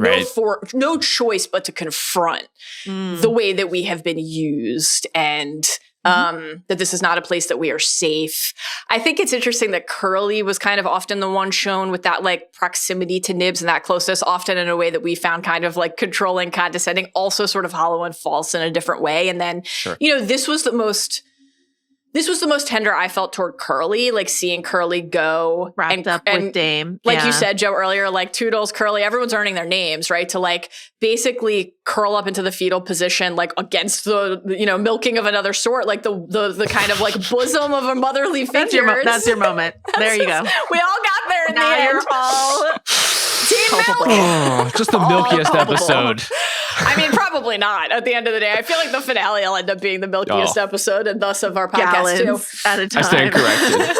no choice but to confront the way that we have been used and that this is not a place that we are safe. I think it's interesting that Curly was kind of often the one shown with that like proximity to Nibs and that closeness, often in a way that we found kind of like controlling, condescending, also sort of hollow and false in a different way. And then, you know, this was the most tender I felt toward Curly, like seeing Curly go wrapped up with Dame. Like you said, Joe, earlier, like Toodles, Curly, everyone's earning their names, right? To like basically curl up into the fetal position, like against the, you know, milking of another sort, like the kind of like bosom of a motherly figure. That's your moment. There you go. We all got there in the end. You're all Team Milk. Oh, just the milkiest episode. I mean, probably not. At the end of the day, I feel like the finale will end up being the milkiest episode, and thus of our podcast too. At a time. I stand corrected.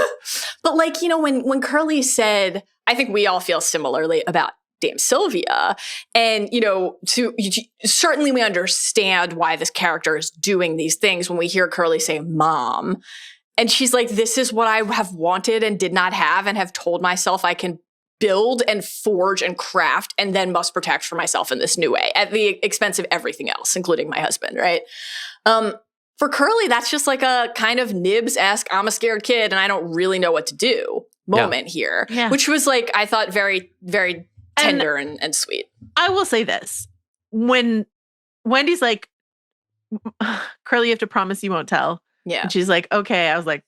But like, you know, when Curly said, I think we all feel similarly about Dame Sylvia, and you know, certainly we understand why this character is doing these things when we hear Curly say "mom," and she's like, "This is what I have wanted and did not have, and have told myself I can build and forge and craft and then must protect for myself in this new way at the expense of everything else, including my husband," right? For Curly, that's just like a kind of Nibs-esque, I'm a scared kid and I don't really know what to do moment here, which was like, I thought very, very tender and sweet. I will say this. When Wendy's like, Curly, you have to promise you won't tell. Yeah. And she's like, okay. I was like,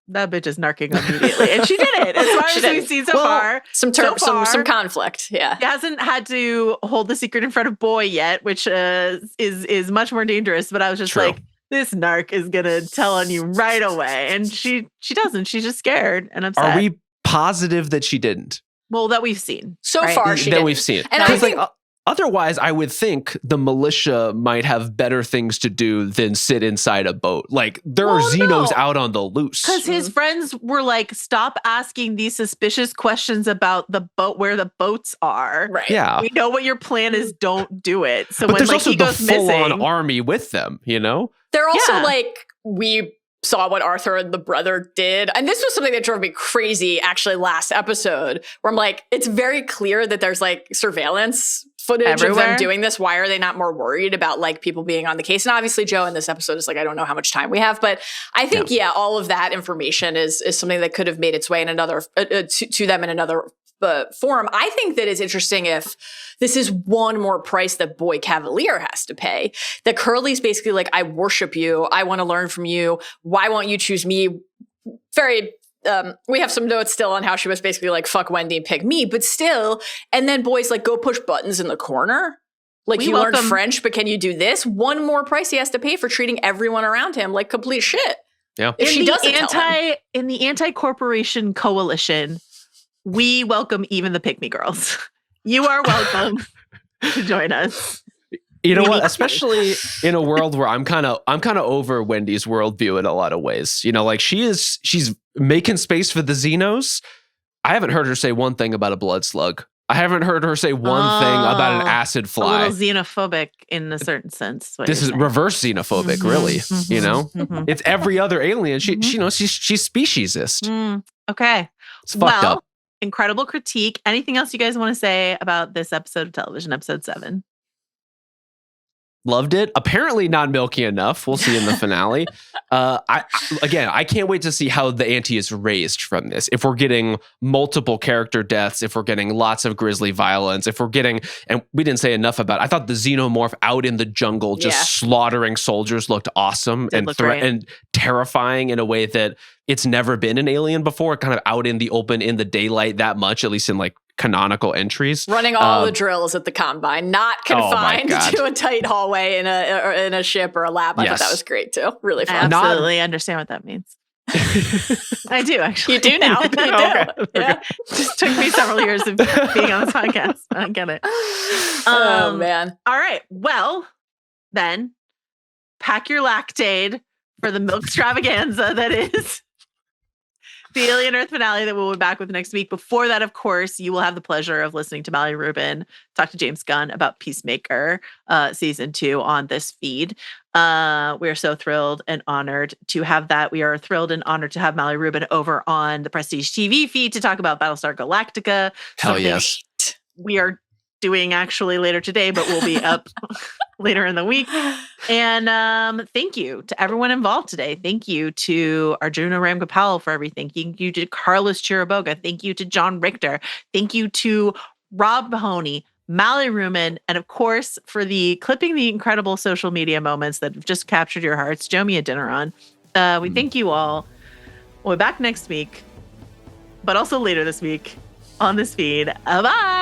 that bitch is narking immediately. And she did it. As far as we've seen so far. Some conflict. Yeah. She hasn't had to hold the secret in front of Boy yet, which is much more dangerous. But I was just like, this narc is going to tell on you right away. And she doesn't. She's just scared and upset. Are we positive that she didn't? Well, that we've seen. So far, she didn't. We've seen. And I think... Otherwise, I would think the militia might have better things to do than sit inside a boat. Like, there are Xenos out on the loose. Because his friends were like, stop asking these suspicious questions about the boat, where the boats are. Right. Yeah. We know what your plan is. Don't do it. So but when there's also he the goes full-on missing, army with them, you know? They're also like, we saw what Arthur and the brother did. And this was something that drove me crazy actually last episode, where I'm like, it's very clear that there's like surveillance footage everywhere of them doing this. Why are they not more worried about like people being on the case? And obviously Joe in this episode is like, I don't know how much time we have, but I think, all of that information is something that could have made its way in another, to them in another form. I think that it's interesting if this is one more price that Boy Cavalier has to pay. That Curly's basically like, I worship you. I want to learn from you. Why won't you choose me? Very, we have some notes still on how she was basically like, fuck Wendy and pick me, but still. And then Boy's like, go push buttons in the corner. Like, you learned French, but can you do this? One more price he has to pay for treating everyone around him like complete shit. Yeah. If she doesn't tell him. In the anti-corporation coalition, we welcome even the pick-me girls. You are welcome to join us. You know what? Especially in a world where I'm kind of over Wendy's worldview in a lot of ways. You know, like she's making space for the Xenos. I haven't heard her say one thing about a blood slug. I haven't heard her say one thing about an acid fly. A little xenophobic in a certain sense. This is reverse xenophobic, really. You know, it's every other alien. She's speciesist. Okay, it's fucked up. Incredible critique. Anything else you guys want to say about this episode of television, episode 7? Loved it. Apparently not milky enough. We'll see in the finale. I can't wait to see how the ante is raised from this. If we're getting multiple character deaths, if we're getting lots of grisly violence, if we're getting, and we didn't say enough about, I thought the xenomorph out in the jungle just slaughtering soldiers looked awesome and terrifying in a way that it's never been an Alien before, kind of out in the open, in the daylight that much, at least in like canonical entries. Running all the drills at the Combine, not confined to a tight hallway in a ship or a lab. I thought that was great too. Really fun. I absolutely understand what that means. I do, actually. You do now. You do. Okay. Yeah. Just took me several years of being on this podcast. I get it. Oh, man. All right. Well, then, pack your Lactaid for the milk extravaganza that is the Alien Earth finale that we'll be back with next week. Before that, of course, you will have the pleasure of listening to Mallory Rubin talk to James Gunn about Peacemaker season 2 on this feed. We're so thrilled and honored to have that. We are thrilled and honored to have Mallory Rubin over on the Prestige TV feed to talk about Battlestar Galactica. Hell yes. We are doing actually later today, but we'll be up later in the week. And thank you to everyone involved today. Thank you to Arjuna Ramgopowell for everything. Thank you to Carlos Chiriboga. Thank you to John Richter. Thank you to Rob Mahoney, Mallory Rubin, and of course, for the clipping the incredible social media moments that have just captured your hearts, Jomi Adeniran. We thank you all. We'll be back next week, but also later this week on this feed. Bye.